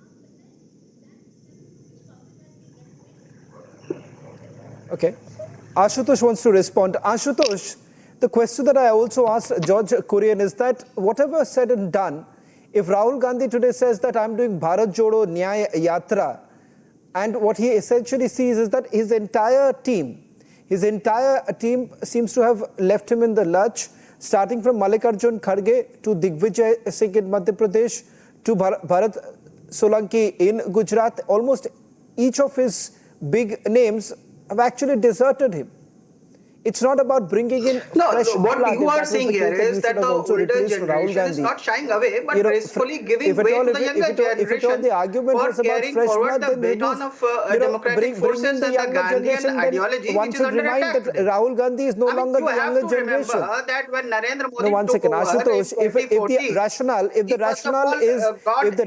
Okay. Ashutosh wants to respond. Ashutosh, the question that I also asked George Kurian is that whatever said and done, if Rahul Gandhi today says that I'm doing Bharat Jodo Nyaya Yatra, and what he essentially sees is that his entire team His entire team seems to have left him in the lurch, starting from Mallikarjun Kharge to Digvijay Singh in Madhya Pradesh to Bharat Solanki in Gujarat. Almost each of his big names have actually deserted him. It's not about bringing in fresh what blood. you are saying here is that the older generation is not shying away, but gracefully giving way to the younger generation for carrying forward the baton of democratic forces and the Gandhian ideology, which is under attack today. Rahul Gandhi is no longer the younger generation. Remember that when Narendra Modi No, one second, Ashutosh. If the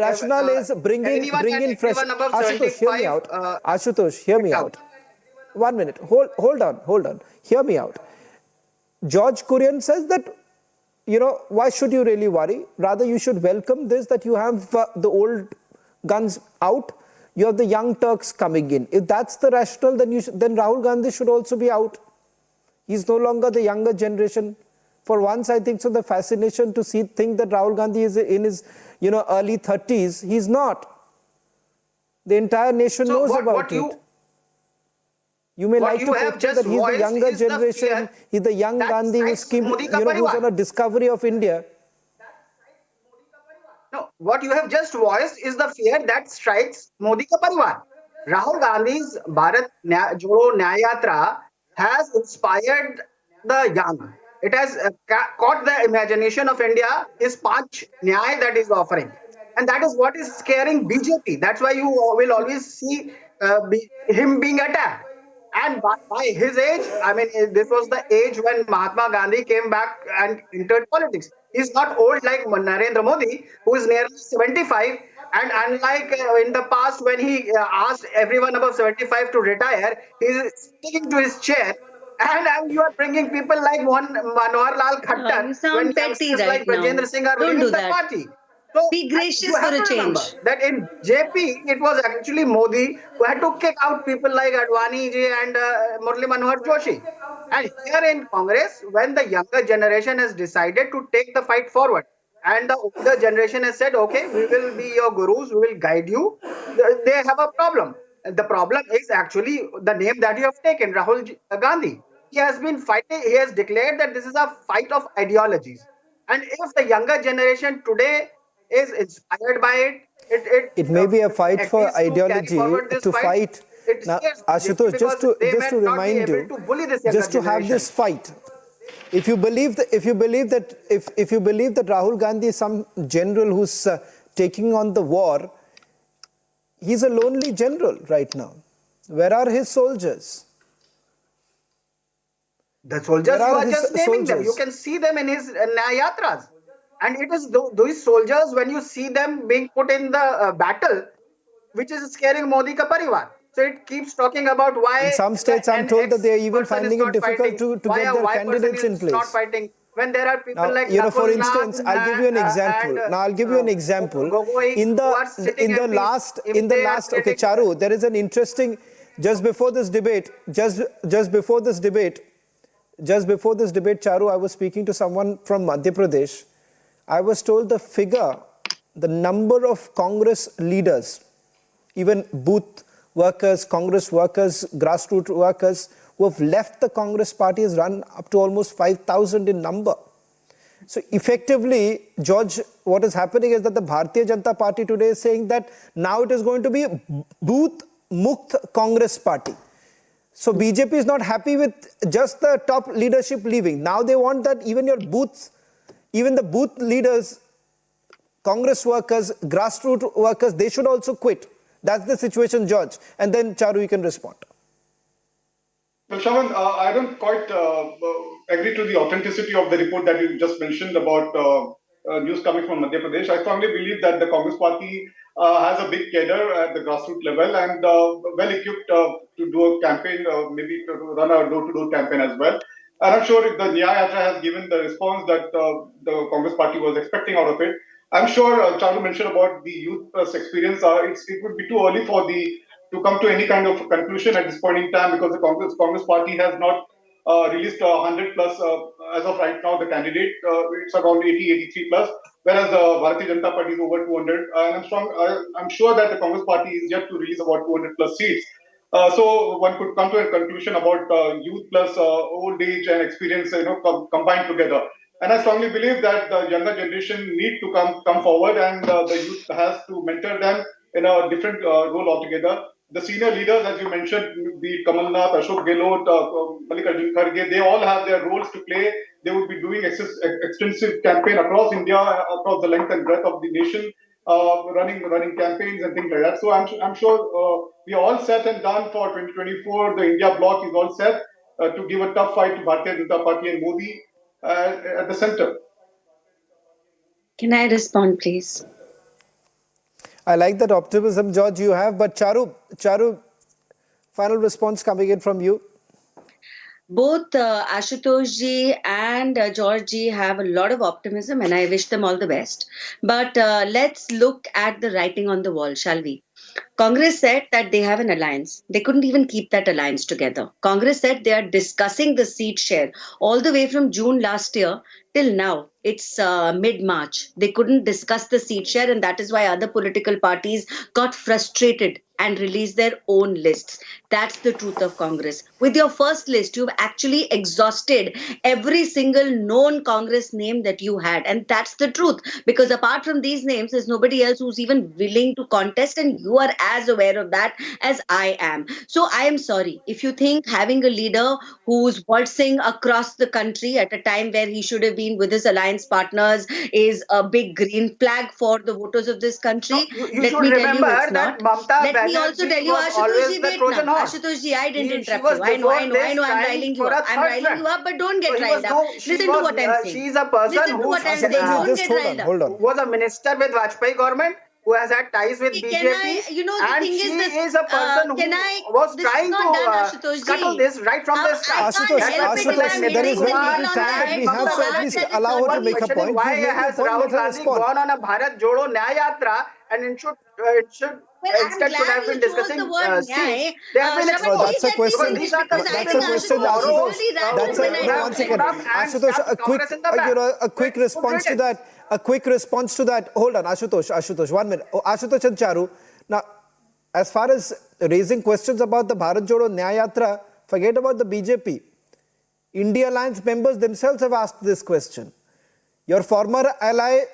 rationale is bringing fresh. Ashutosh, hear me out. Ashutosh, hear me out. 1 minute. Hold on. Hear me out. George Kurian says that, why should you really worry? Rather, you should welcome this, that you have the old guns out. You have the young Turks coming in. If that's the rationale, then Rahul Gandhi should also be out. He's no longer the younger generation. For once, I think so, the fascination to think that Rahul Gandhi is in his, early 30s. He's not. The entire nation knows about it. You may like to portray that he's the younger generation, he's the young Gandhi who's on a discovery of India. No, what you have just voiced is the fear that strikes Modi ka parivar. Rahul Gandhi's Bharat Jodo Nyaya Yatra has inspired the young. It has caught the imagination of India, his Panch Nyaya that is offering. And that is what is scaring BJP. That's why you will always see him being attacked. And by his age, I mean, this was the age when Mahatma Gandhi came back and entered politics. He's not old like Narendra Modi, who is nearly 75. And unlike in the past, when he asked everyone above 75 to retire, he's sticking to his chair. And you are bringing people like Manohar Lal Khattar, when youngsters like Brajendra Singh are leaving the party. So be gracious you have for a to remember change. that in JP, it was actually Modi who had to kick out people like Advani ji and Murli Manohar Joshi. And here in Congress, when the younger generation has decided to take the fight forward, and the older generation has said, okay, we will be your gurus, we will guide you, they have a problem. The problem is actually the name that you have taken, Rahul Gandhi. He has been fighting, he has declared that this is a fight of ideologies. And if the younger generation today is inspired by it may be a fight for ideology to fight. Now, Ashutosh, just to remind you, just to have this fight. If you believe that Rahul Gandhi is some general who's taking on the war, he's a lonely general right now. Where are his soldiers? The soldiers, you are just naming them. You can see them in his Nyayatras. And it is those soldiers, when you see them being put in the battle, which is scaring Modi ka parivar. So it keeps talking about why. In some states, I'm told that they are even finding it difficult to get their candidates in place. Not fighting when there are people now, like for instance, I'll give you an example. In the last, okay, Charu, there is an interesting. Just before this debate, Charu, I was speaking to someone from Madhya Pradesh. I was told the number of Congress leaders, even booth workers, Congress workers, grassroots workers who have left the Congress party has run up to almost 5,000 in number. So effectively, George, what is happening is that the Bharatiya Janata Party today is saying that now it is going to be a booth mukt Congress party. So BJP is not happy with just the top leadership leaving. Now they want that even your booths, even the booth leaders, Congress workers, grassroots workers, they should also quit. That's the situation, George. And then, Charu, you can respond. Well, Shravan, I don't quite agree to the authenticity of the report that you just mentioned about news coming from Madhya Pradesh. I strongly believe that the Congress party has a big cadre at the grassroots level and well equipped to do a campaign, maybe to run a door-to-door campaign as well. And I'm sure if the Nyaya Yatra has given the response that the Congress party was expecting out of it. I'm sure Charu mentioned about the youth plus experience. It would be too early to come to any kind of conclusion at this point in time because the Congress party has not released 100 plus as of right now. The candidate it's around 80, 83 plus, whereas the Bharatiya Janata Party is over 200. And I'm sure that the Congress party is yet to release about 200 plus seats. So one could come to a conclusion about youth plus old age and experience, combined together. And I strongly believe that the younger generation need to come forward, and the youth has to mentor them in a different role altogether. The senior leaders, as you mentioned, be it Kamal Nath, Ashok Gehlot, Mallikarjun Kharge, they all have their roles to play. They would be doing extensive campaign across India, across the length and breadth of the nation, running campaigns and things like that. So I'm sure we are all set and done for 2024. The India bloc is all set to give a tough fight to Bharatiya Janata Party and Modi at the center. Can I respond, please? I like that optimism, George, you have. But Charu, final response coming in from you. Both Ashutosh ji and George ji have a lot of optimism, and I wish them all the best. But let's look at the writing on the wall, shall we? Congress said that they have an alliance. They couldn't even keep that alliance together. Congress said they are discussing the seat share all the way from June last year till now. It's mid-March. They couldn't discuss the seat share, and that is why other political parties got frustrated and released their own lists. That's the truth of Congress. With your first list, you've actually exhausted every single known Congress name that you had. And that's the truth. Because apart from these names, there's nobody else who's even willing to contest. And you are as aware of that as I am. So I am sorry. If you think having a leader who's waltzing across the country at a time where he should have been with his alliance partners is a big green flag for the voters of this country, You let should me tell you remember it's that not. Mamata Let me also tell you, Ashutosh ji, wait now. Ashutosh ji, I didn't interrupt you. I know, I'm riling you up. I'm riling you up, but don't get riled up. Listen to what I'm saying. She's a person who Don't get riled up. was a minister with Vajpayee government, who has had ties with BJP, and she is a person who was trying to scuttle this right from the start. Ashutosh, there is very little time that we have, so at least allow her to make a point. Why has Rahul Gandhi gone on a Bharat Jodo Nyaya Yatra, and it should instead should have been discussing seats? They have been that's a question. That's a question, Ashutosh. That's one second. Ashutosh, a quick response to that. A quick response to that. Hold on, Ashutosh, 1 minute. Ashutosh and Charu. Now, as far as raising questions about the Bharat Jodo Nyaya Yatra, forget about the BJP. India Alliance members themselves have asked this question. Your former ally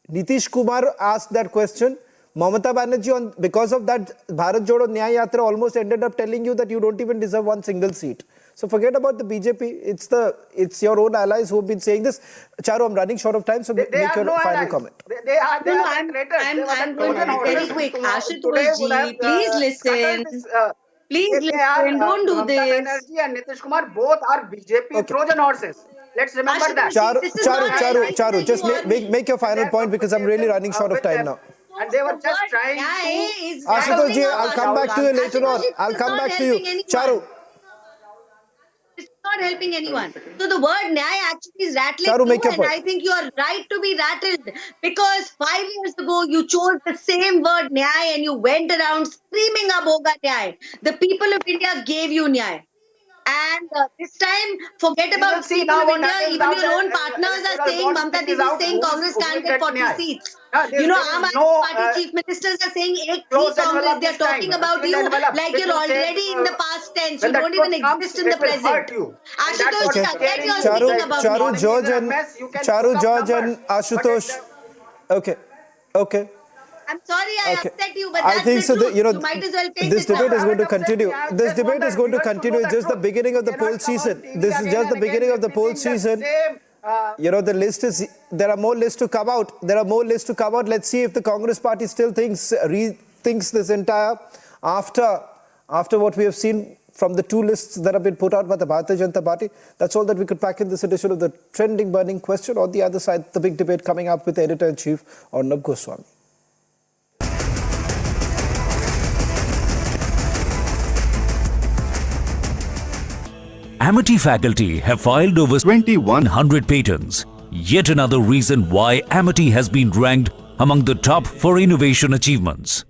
Nitish Kumar asked that question. Mamata Banerjee, because of that Bharat Jodo Nyaya Yatra, almost ended up telling you that you don't even deserve one single seat. So forget about the BJP. It's your own allies who have been saying this. Charu, I'm running short of time, so make your final comment. I'm going to be very quick. Ashutosh ji, please listen. Please listen. Don't do this. Mamata Banerjee and Nitish Kumar both are BJP Trojan horses. Let's remember that. Charu, just make your final point, because I'm really running short of time now. And they were just trying to... Ashutosh ji, I'll come back to you later on. I'll come back to you. Charu. It's not helping anyone. So the word nyaya actually is rattling Charu, too, make your and point. I think you are right to be rattled, because 5 years ago you chose the same word nyaya and you went around screaming ab hoga nyaya. The people of India gave you nyaya. And this time, forget about people of India. Even your own partners are saying, Mamata Didi is saying Congress can't get 40 seats. Aam Aadmi Party chief ministers are saying, ek Congress, they are talking about you like you're already in the past tense. You don't even exist in the present. Ashutosh, get your speaking about Charu, George and Ashutosh. Okay. I'm sorry I upset you, but I that's think the so. truth. You might as well face this it debate now. is going to continue. This debate is going to continue. It's just the beginning of the poll season. This is just the beginning of the poll season. The list is. There are more lists to come out. Let's see if the Congress party still rethinks this entire after what we have seen from the two lists that have been put out by the Bharatiya Janata Party. That's all that we could pack in this edition of the trending burning question. On the other side, the big debate coming up with Editor-in-Chief Arnab Goswami. Amity faculty have filed over 2,100 patents. Yet another reason why Amity has been ranked among the top for innovation achievements.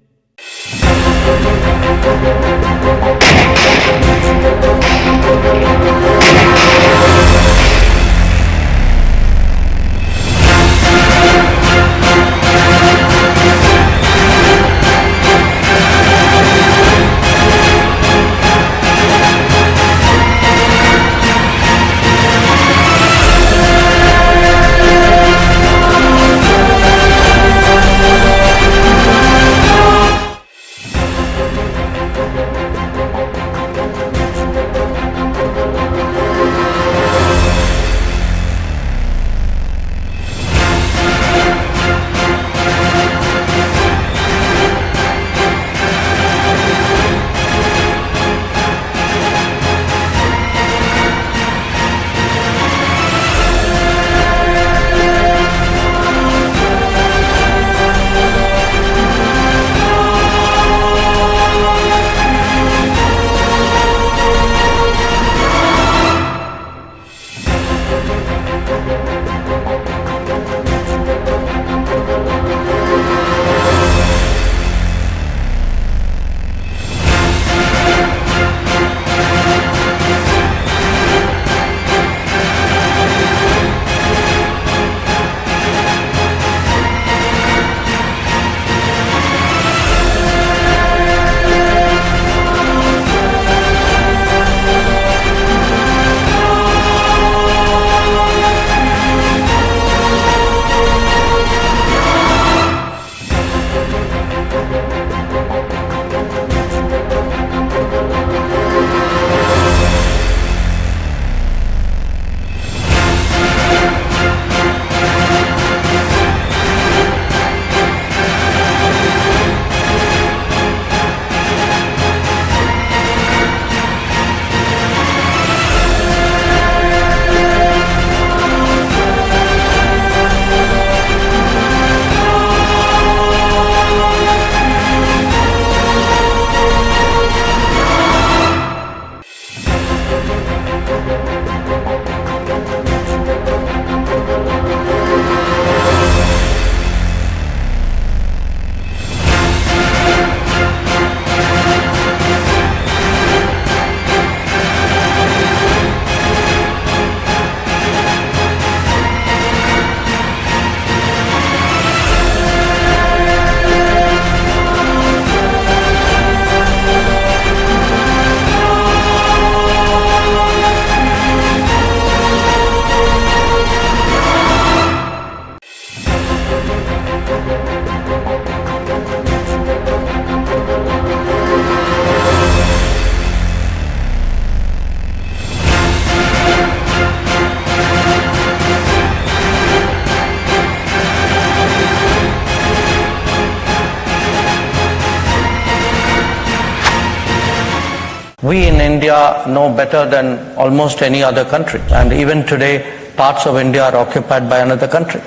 we in India know better than almost any other country, and even today parts of India are occupied by another country.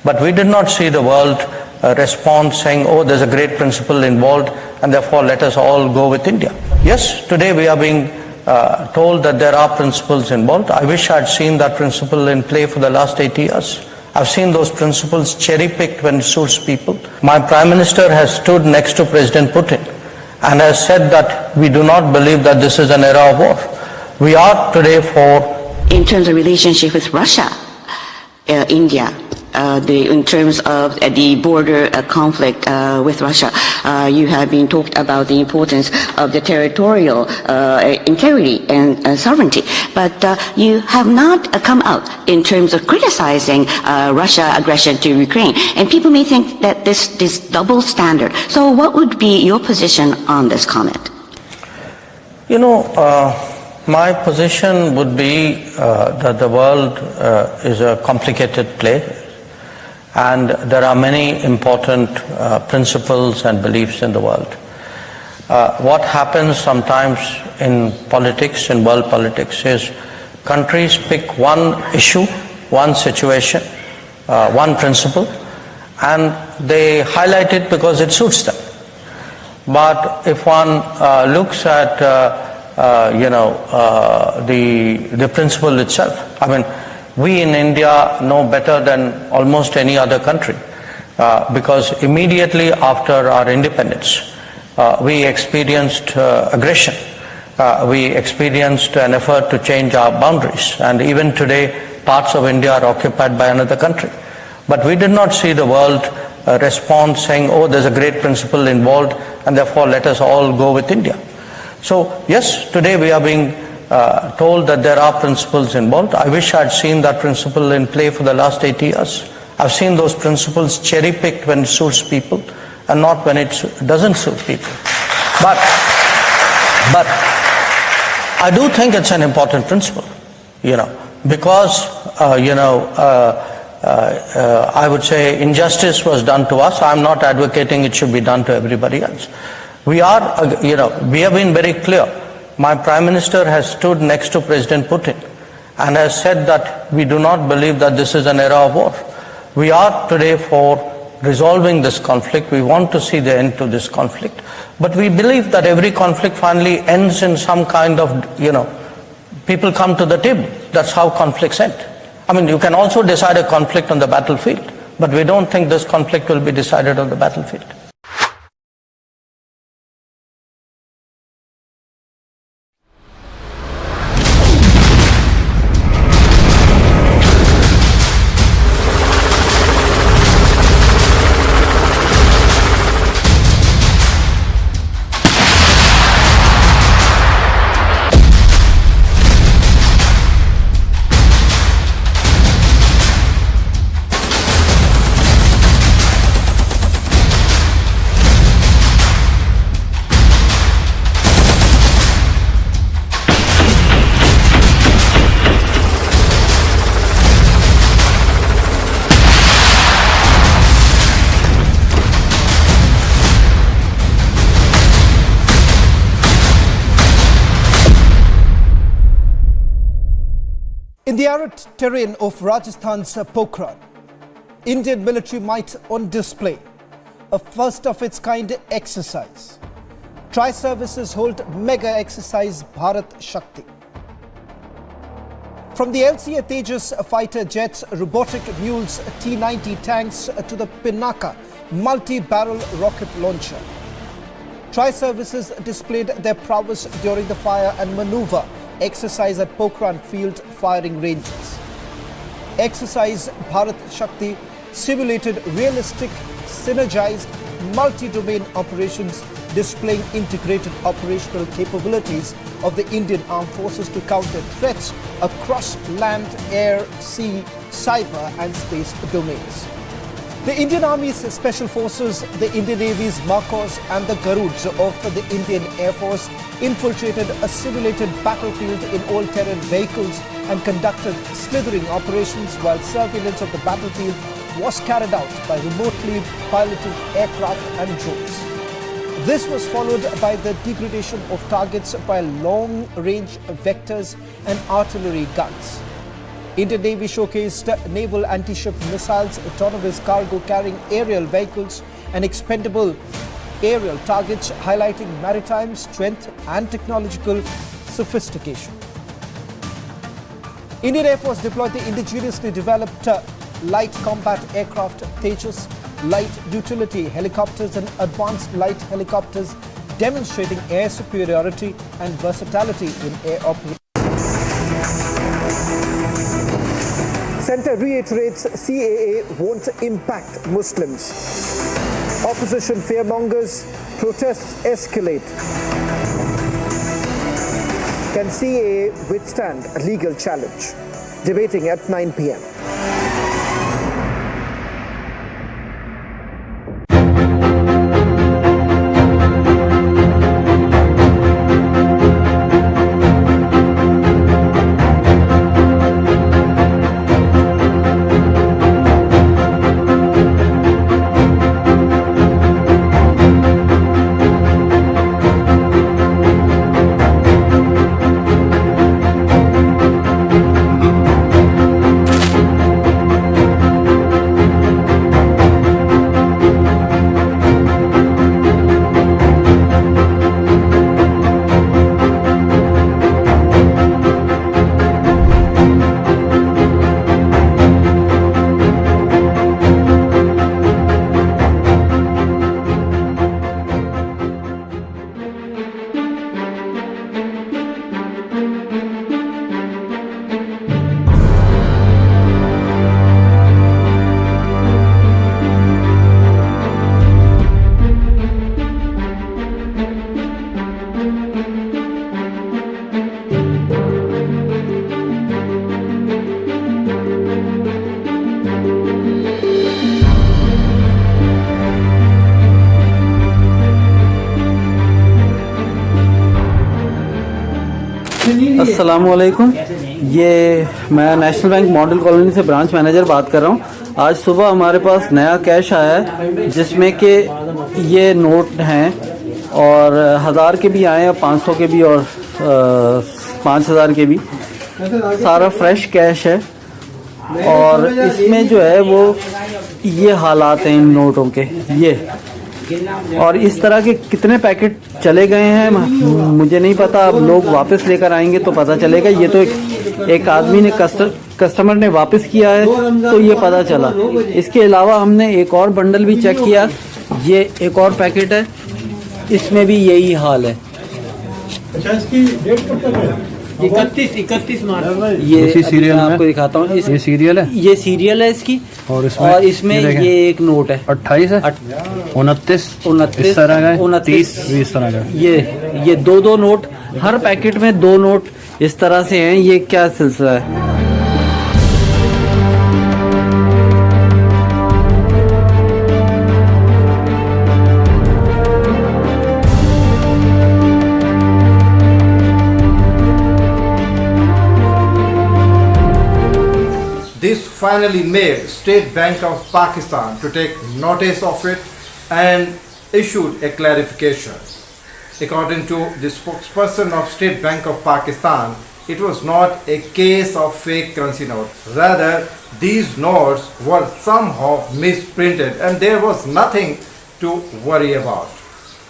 But we did not see the world respond saying, oh, there's a great principle involved and therefore let us all go with India. Yes, today we are being told that there are principles involved. I wish I had seen that principle in play for the last 80 years. I've seen those principles cherry-picked when it suits people. My Prime Minister has stood next to President Putin and has said that we do not believe that this is an era of war. We are today for... In terms of relationship with Russia, India, in terms of the border conflict with Russia, you have been talked about the importance of the territorial integrity and sovereignty, but you have not come out in terms of criticizing Russia aggression to Ukraine, and people may think that this double standard. So what would be your position on this comment? You know, my position would be that the world is a complicated place, and there are many important principles and beliefs in the world. What happens sometimes in politics, in world politics, is countries pick one issue, one situation, one principle, and they highlight it because it suits them. But if one looks at the principle itself, I mean, we in India know better than almost any other country because immediately after our independence, we experienced aggression. We experienced an effort to change our boundaries, and even today parts of India are occupied by another country. But we did not see the world respond saying, oh, there's a great principle involved and therefore let us all go with India. So yes, today we are being told that there are principles involved. I wish I had seen that principle in play for the last 80 years. I've seen those principles cherry-picked when it suits people and not when it doesn't suit people. But I do think it's an important principle, because, I would say injustice was done to us. I'm not advocating it should be done to everybody else. We have been very clear. My Prime Minister has stood next to President Putin and has said that we do not believe that this is an era of war. We are today for resolving this conflict. We want to see the end to this conflict. But we believe that every conflict finally ends in some kind of, people come to the table. That's how conflicts end. I mean, you can also decide a conflict on the battlefield, but we don't think this conflict will be decided on the battlefield. In the arid terrain of Rajasthan's Pokhran, Indian military might on display, a first of its kind exercise. Tri-services hold mega exercise Bharat Shakti. From the LCA Tejas fighter jets, robotic mules, T-90 tanks to the Pinaka multi-barrel rocket launcher. Tri-services displayed their prowess during the fire and maneuver exercise at Pokhran field firing ranges. Exercise Bharat Shakti simulated realistic, synergized, multi-domain operations displaying integrated operational capabilities of the Indian Armed Forces to counter threats across land, air, sea, cyber and space domains. The Indian Army's Special Forces, the Indian Navy's Marcos and the Garuds of the Indian Air Force infiltrated a simulated battlefield in all-terrain vehicles and conducted slithering operations while surveillance of the battlefield was carried out by remotely piloted aircraft and drones. This was followed by the degradation of targets by long-range vectors and artillery guns. Indian Navy showcased naval anti-ship missiles, autonomous cargo-carrying aerial vehicles and expendable aerial targets, highlighting maritime strength and technological sophistication. Indian Air Force deployed the indigenously developed light combat aircraft Tejas, light utility helicopters and advanced light helicopters, demonstrating air superiority and versatility in air operations. Centre reiterates CAA won't impact Muslims. Opposition fearmongers, protests escalate. Can CAA withstand a legal challenge? Debating at 9 p.m. अस्सलामुअलैकुम। ये मैं national bank model colony से branch manager बात कर रहा हूँ। आज सुबह हमारे पास नया कैश आया है जिसमें कि ये नोट हैं और 1000 के भी आए हैं, 500 के भी और 5000 के भी। सारा फ्रेश कैश है और इसमें जो है वो ये हालात हैं इन नोटों के ये। और इस तरह के कितने पैकेट चले गए हैं मुझे नहीं पता, अब लोग वापस लेकर आएंगे तो पता चलेगा। ये तो एक आदमी ने कस्टमर ने वापस किया है तो ये पता चला। इसके अलावा हमने एक और बंडल भी चेक किया, ये एक और पैकेट है, इसमें भी यही हाल है। 31 मार्च। ये सीरियल आपको दिखाता हूँ, ये सीरियल है, ये सीरियल है इसकी। और इसमें ये एक नोट है 28 है 29 इस तरह का 29 20 तरह का। ये दो नोट, हर पैकेट में 2 नोट इस तरह से हैं। ये क्या सिलसिला है? This finally made State Bank of Pakistan to take notice of it and issued a clarification. According to the spokesperson of State Bank of Pakistan, it was not a case of fake currency note. Rather, these notes were somehow misprinted and there was nothing to worry about.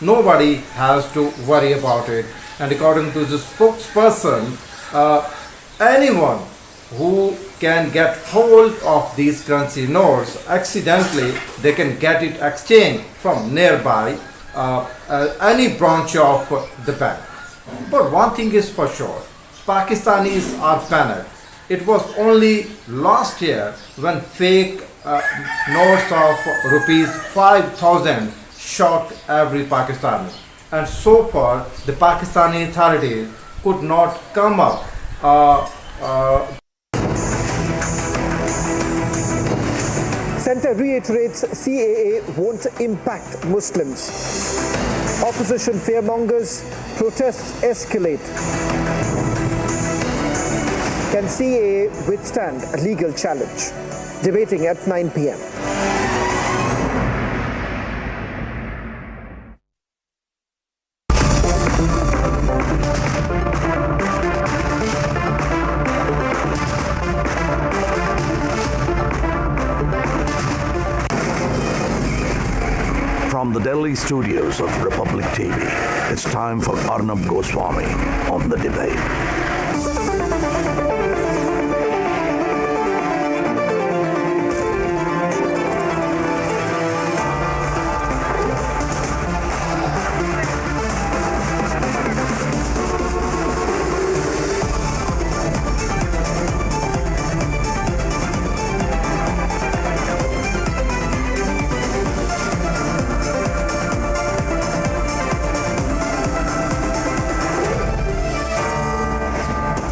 Nobody has to worry about it. And according to the spokesperson, anyone who can get hold of these currency notes accidentally, they can get it exchanged from nearby any branch of the bank. But one thing is for sure, Pakistanis are panicked. It was only last year when fake notes of rupees 5,000 shocked every Pakistani, and so far the Pakistani authorities could not come up. Centre reiterates CAA won't impact Muslims. Opposition fearmongers, protests escalate. Can CAA withstand a legal challenge? Debating at 9 p.m. From the Delhi studios of Republic TV, it's time for Arnab Goswami on The Debate.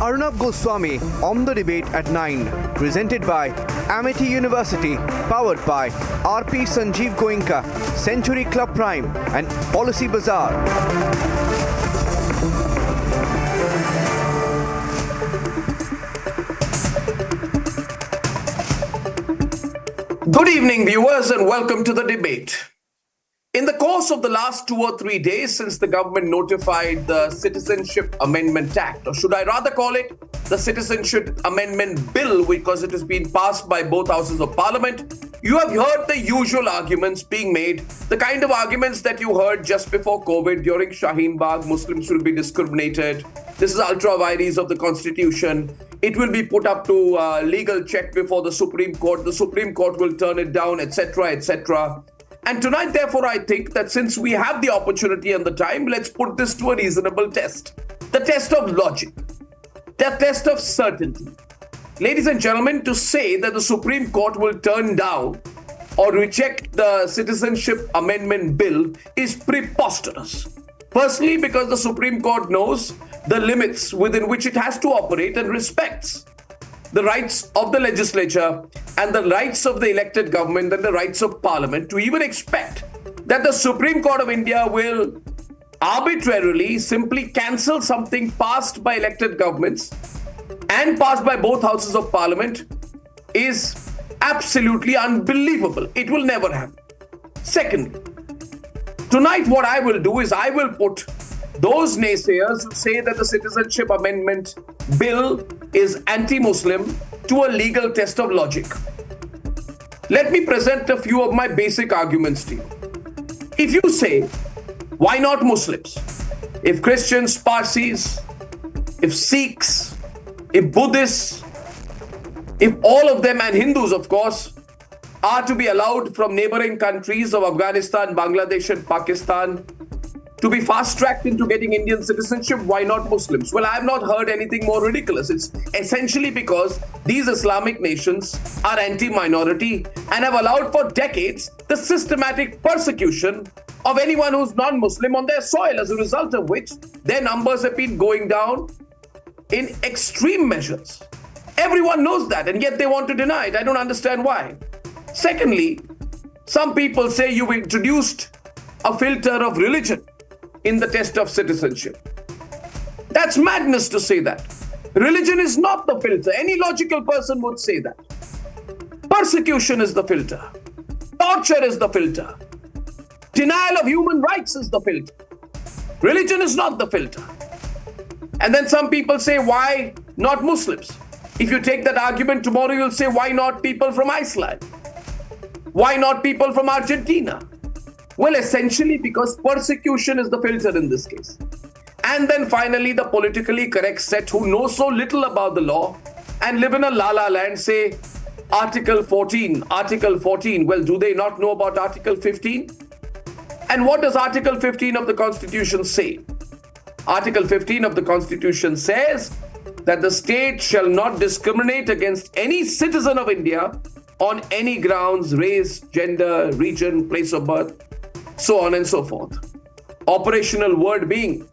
Arnab Goswami on The Debate at 9, presented by Amity University, powered by RP Sanjeev Goenka, Century Club Prime and Policy Bazaar. Good evening, viewers, and welcome to The Debate. In the course of the last 2 or 3 days since the government notified the Citizenship Amendment Act, or should I rather call it the Citizenship Amendment Bill, because it has been passed by both houses of parliament, you have heard the usual arguments being made, the kind of arguments that you heard just before COVID during Shaheen Bagh. Muslims will be discriminated. This is ultra vires of the constitution. It will be put up to legal check before the Supreme Court. The Supreme Court will turn it down, etc., etc. And tonight, therefore, I think that since we have the opportunity and the time, let's put this to a reasonable test. The test of logic. The test of certainty. Ladies and gentlemen, to say that the Supreme Court will turn down or reject the Citizenship Amendment Bill is preposterous. Firstly, because the Supreme Court knows the limits within which it has to operate and respects the rights of the legislature and the rights of the elected government and the rights of parliament, to even expect that the Supreme Court of India will arbitrarily simply cancel something passed by elected governments and passed by both houses of parliament is absolutely unbelievable. It will never happen. Secondly, tonight what I will do is I will put those naysayers who say that the Citizenship Amendment Bill is anti-Muslim to a legal test of logic. Let me present a few of my basic arguments to you. If you say, why not Muslims? If Christians, Parsis, if Sikhs, if Buddhists, if all of them, and Hindus of course, are to be allowed from neighboring countries of Afghanistan, Bangladesh and Pakistan to be fast-tracked into getting Indian citizenship, why not Muslims? Well, I have not heard anything more ridiculous. It's essentially because these Islamic nations are anti-minority and have allowed for decades the systematic persecution of anyone who's non-Muslim on their soil, as a result of which their numbers have been going down in extreme measures. Everyone knows that, and yet they want to deny it. I don't understand why. Secondly, some people say you've introduced a filter of religion in the test of citizenship. That's madness to say that. Religion is not the filter. Any logical person would say that. Persecution is the filter. Torture is the filter. Denial of human rights is the filter. Religion is not the filter. And then some people say, why not Muslims? If you take that argument tomorrow, you'll say, why not people from Iceland? Why not people from Argentina? Well, essentially because persecution is the filter in this case. And then finally, the politically correct set who know so little about the law and live in a la-la land say, Article 14. Well, do they not know about Article 15? And what does Article 15 of the Constitution say? Article 15 of the Constitution says that the state shall not discriminate against any citizen of India on any grounds, race, gender, region, place of birth, so on and so forth. Operational word being,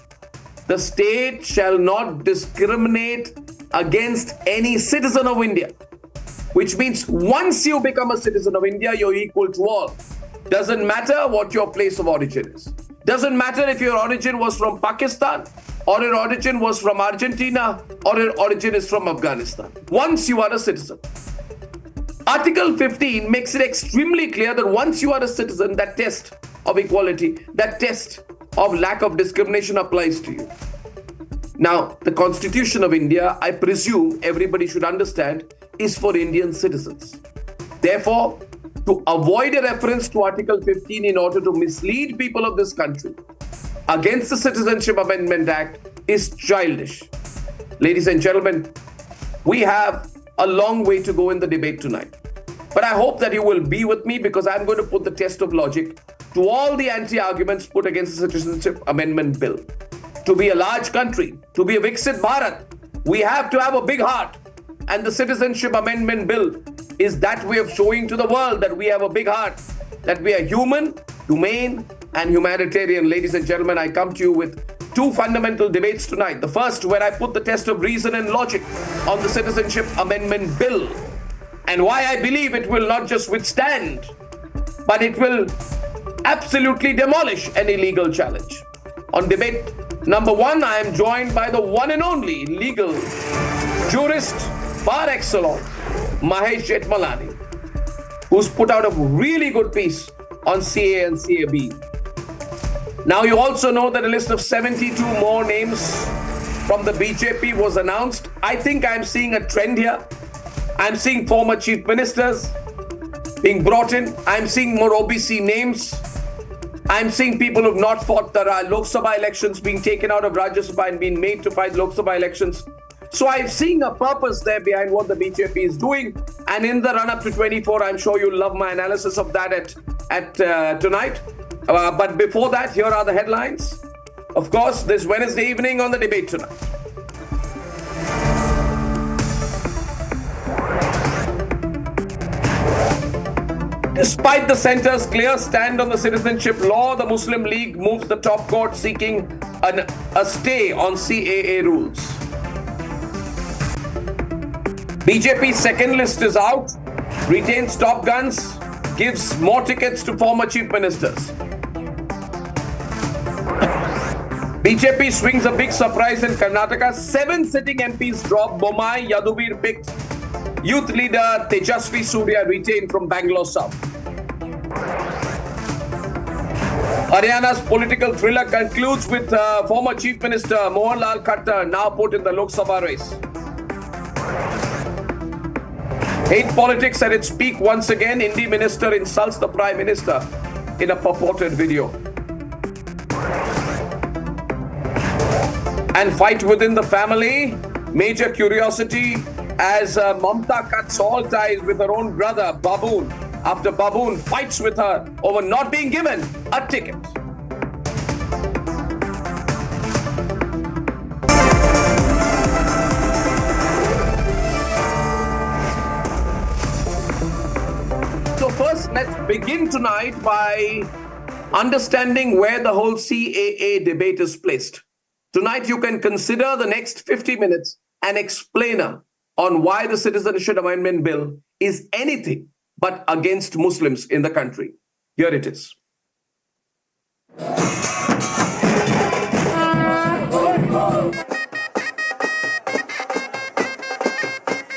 the state shall not discriminate against any citizen of India, which means once you become a citizen of India, you're equal to all. Doesn't matter what your place of origin is. Doesn't matter if your origin was from Pakistan, or your origin was from Argentina, or your origin is from Afghanistan. Once you are a citizen. Article 15 makes it extremely clear that once you are a citizen, that test of equality, that test of lack of discrimination applies to you. Now, the Constitution of India, I presume everybody should understand, is for Indian citizens. Therefore, to avoid a reference to Article 15 in order to mislead people of this country against the Citizenship Amendment Act is childish. Ladies and gentlemen, we have a long way to go in the debate tonight. But I hope that you will be with me, because I'm going to put the test of logic to all the anti-arguments put against the Citizenship Amendment Bill. To be a large country, to be a Viksit Bharat, we have to have a big heart. And the Citizenship Amendment Bill is that way of showing to the world that we have a big heart, that we are human, humane, and humanitarian. Ladies and gentlemen, I come to you with two fundamental debates tonight. The first, where I put the test of reason and logic on the Citizenship Amendment Bill, and why I believe it will not just withstand, but it will absolutely demolish any legal challenge. On debate number one, I am joined by the one and only legal jurist par excellence, Mahesh Jetmalani, who's put out a really good piece on CA and CAB. Now, you also know that a list of 72 more names from the BJP was announced. I think I'm seeing a trend here. I'm seeing former chief ministers being brought in. I'm seeing more OBC names. I'm seeing people who've not fought the Lok Sabha elections being taken out of Rajya Sabha and being made to fight Lok Sabha elections. So I'm seeing a purpose there behind what the BJP is doing. And in the run-up to 24, I'm sure you'll love my analysis of that at tonight. But before that, here are the headlines. Of course, this Wednesday evening on the debate tonight. Despite the centre's clear stand on the citizenship law, the Muslim League moves the top court seeking a stay on CAA rules. BJP's second list is out, retains top guns, gives more tickets to former chief ministers. BJP swings a big surprise in Karnataka. 7 sitting MPs drop. Bommai Yaduvir picked. Youth leader Tejasvi Surya retained from Bangalore South. Haryana's political thriller concludes with former Chief Minister Mohanlal Khattar now put in the Lok Sabha race. Hate politics at its peak once again. INDI minister insults the Prime Minister in a purported video. And fight within the family. Major curiosity as Mamata cuts all ties with her own brother, Baboon, after Baboon fights with her over not being given a ticket. So first, let's begin tonight by understanding where the whole CAA debate is placed. Tonight, you can consider the next 50 minutes an explainer on why the Citizenship Amendment Bill is anything but against Muslims in the country. Here it is.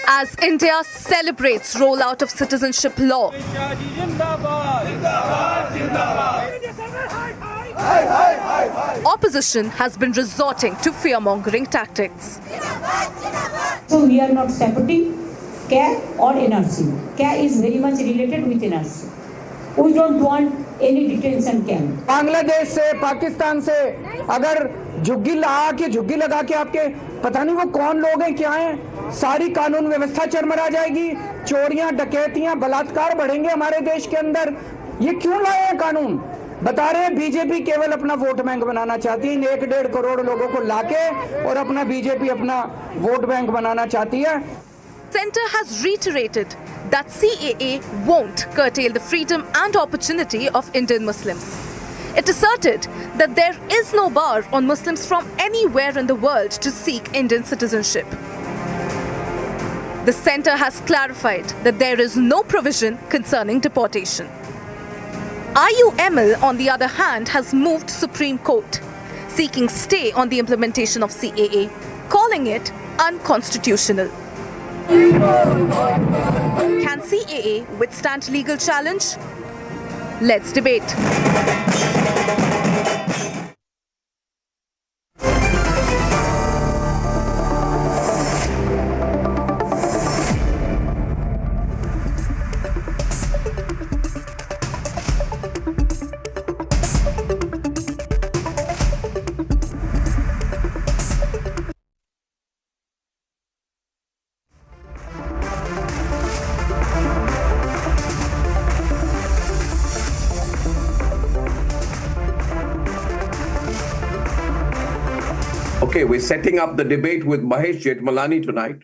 As India celebrates rollout of citizenship law, opposition has been resorting to fear-mongering tactics. So we are not supporting care or NRC. Care is very much related with NRC. We don't want any detention camp. Bangladesh से, पाकिस्तान से अगर झुग्गी लगा के आपके पता नहीं वो कौन लोग हैं, क्या हैं, सारी कानून व्यवस्था चरमरा जाएगी, चोरियां, डकैतियां, बलात्कार बढ़ेंगे हमारे देश के अंदर। ये क्यों लाए हैं कानून? बता रहे हैं बीजेपी केवल अपना वोट बैंक बनाना चाहती है, 1-1.5 करोड़ लोगों को लाके और अपना बीजेपी अपना वोट बैंक बनाना चाहती है। Centre has reiterated that CAA won't curtail the freedom and opportunity of Indian Muslims. It asserted that there is no bar on Muslims from anywhere in the world to seek Indian citizenship. The centre has clarified that there is no provision concerning deportation. IUML, on the other hand, has moved Supreme Court, seeking stay on the implementation of CAA, calling it unconstitutional. Can CAA withstand legal challenge? Let's debate. okay, we're setting up the debate with Mahesh Jethmalani tonight.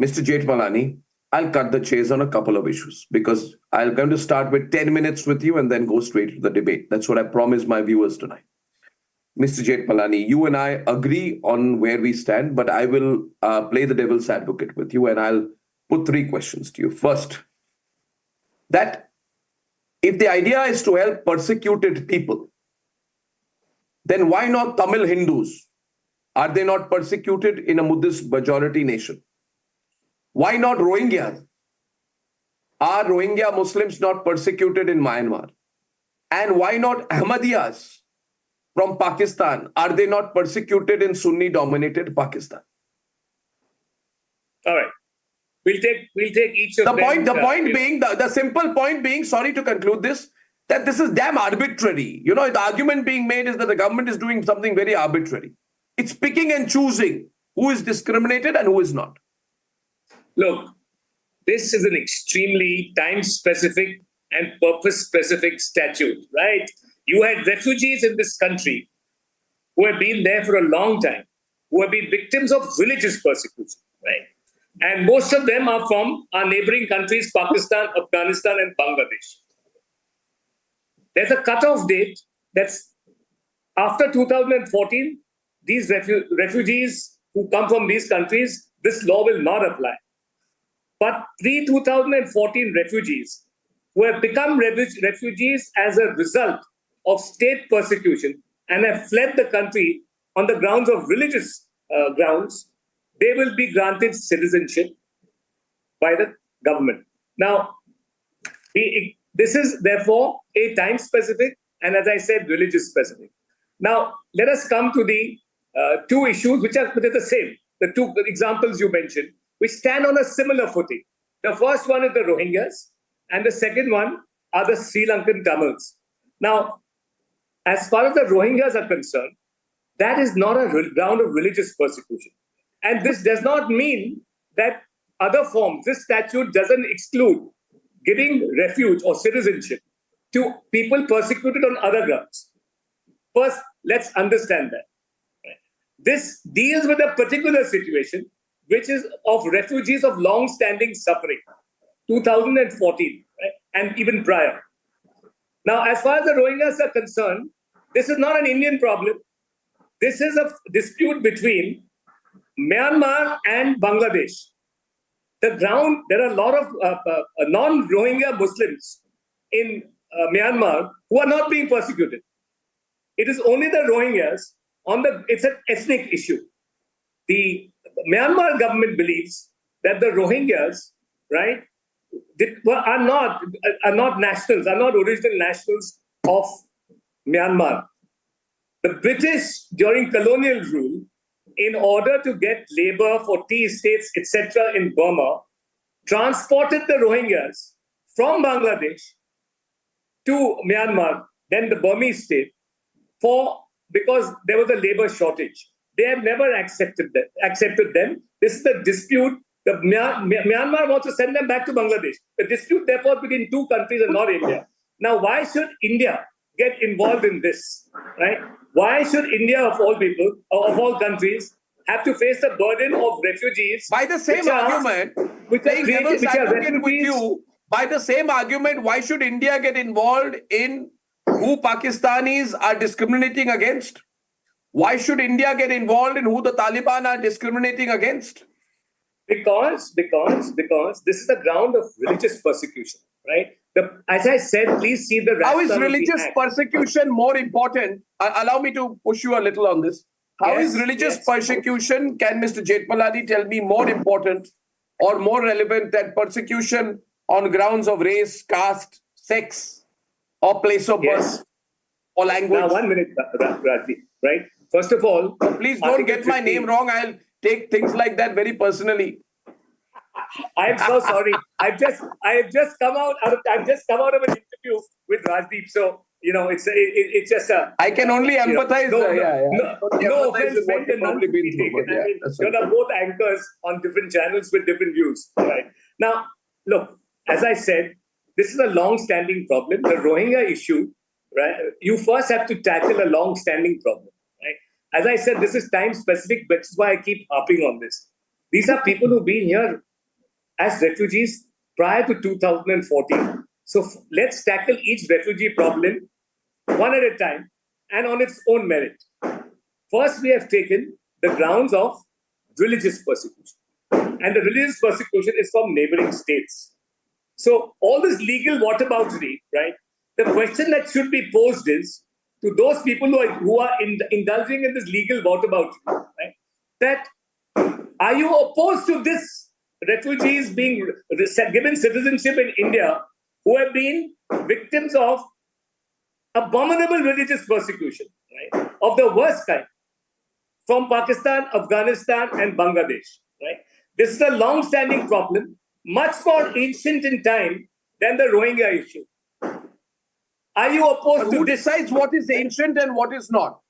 Mr. Jethmalani, I'll cut the chase on a couple of issues because I'm going to start with 10 minutes with you and then go straight to the debate. That's what I promised my viewers tonight. Mr. Jethmalani, you and I agree on where we stand, but I will play the devil's advocate with you and I'll put 3 questions to you. First, that if the idea is to help persecuted people, then why not Tamil Hindus? Are they not persecuted in a Buddhist majority nation? Why not Rohingyas? Are Rohingya Muslims not persecuted in Myanmar? And why not Ahmadiyas from Pakistan? Are they not persecuted in Sunni-dominated Pakistan? All right. We'll take each of them. The simple point being, sorry to conclude this, that this is damn arbitrary. You know, the argument being made is that the government is doing something very arbitrary. It's picking and choosing who is discriminated and who is not. Look, this is an extremely time-specific and purpose-specific statute, right? You had refugees in this country who have been there for a long time, who have been victims of religious persecution, right? And most of them are from our neighboring countries, Pakistan, Afghanistan, and Bangladesh. There's a cutoff date that's after 2014, these refugees who come from these countries, this law will not apply. But pre-2014 refugees who have become refugees as a result of state persecution and have fled the country on the grounds of religious grounds, they will be granted citizenship by the government. Now, this is therefore a time-specific and, as I said, religious-specific. Now, let us come to the 2 issues which are the same. The 2 examples you mentioned, which stand on a similar footing. The first one is the Rohingyas, and the second one are the Sri Lankan Tamils. Now, as far as the Rohingyas are concerned, that is not a ground of religious persecution. And this does not mean that other forms, this statute doesn't exclude giving refuge or citizenship to people persecuted on other grounds. First, let's understand that. This deals with a particular situation, which is of refugees of long-standing suffering, 2014, right? And even prior. Now, as far as the Rohingyas are concerned, this is not an Indian problem. This is a dispute between Myanmar and Bangladesh. There are a lot of non-Rohingya Muslims in Myanmar who are not being persecuted. It is only the Rohingyas it's an ethnic issue. The Myanmar government believes that the Rohingyas, right, are not nationals, are not original nationals of Myanmar. The British, during colonial rule, in order to get labor for tea estates, etc., in Burma, transported the Rohingyas from Bangladesh to Myanmar, then the Burmese state, because there was a labor shortage. They have never accepted them. This is the dispute. Myanmar wants to send them back to Bangladesh. The dispute, therefore, between 2 countries and not India. Now, why should India get involved in this, right? Why should India, of all people, or of all countries, have to face the burden of refugees? By the same argument, by the same argument, why should India get involved in who Pakistanis are discriminating against? Why should India get involved in who the Taliban are discriminating against? Because this is the ground of religious persecution, right? As I said, please see the How is religious persecution more important? Allow me to push you a little on this. How is religious persecution, can Mr. Jethmalani tell me, more important or more relevant than persecution on grounds of race, caste, sex, or place of birth, or language? Now, 1 minute, Rajvi, right? First of all, please don't get my name wrong. I'll take things like that very personally. I'm so sorry. I've just come out of an interview with Rajdeep. So it's just a. I can only empathize. No offense meant and none to be taken. You're both anchors on different channels with different views. Right now, look, as I said, this is a long-standing problem. The Rohingya issue, right? You first have to tackle a long-standing problem, right? As I said, this is time specific, which is why I keep harping on this. These are people who've been here as refugees prior to 2014. So let's tackle each refugee problem one at a time and on its own merit. First, we have taken the grounds of religious persecution. And the religious persecution is from neighboring states. So all this legal whataboutery, right? The question that should be posed is to those people who are indulging in this legal whataboutery, right? That are you opposed to this refugees being given citizenship in India who have been victims of abominable religious persecution, right? Of the worst kind, from Pakistan, Afghanistan, and Bangladesh, right? This is a long-standing problem, much more ancient in time than the Rohingya issue. Are you opposed to who this? decides what is ancient and what is not?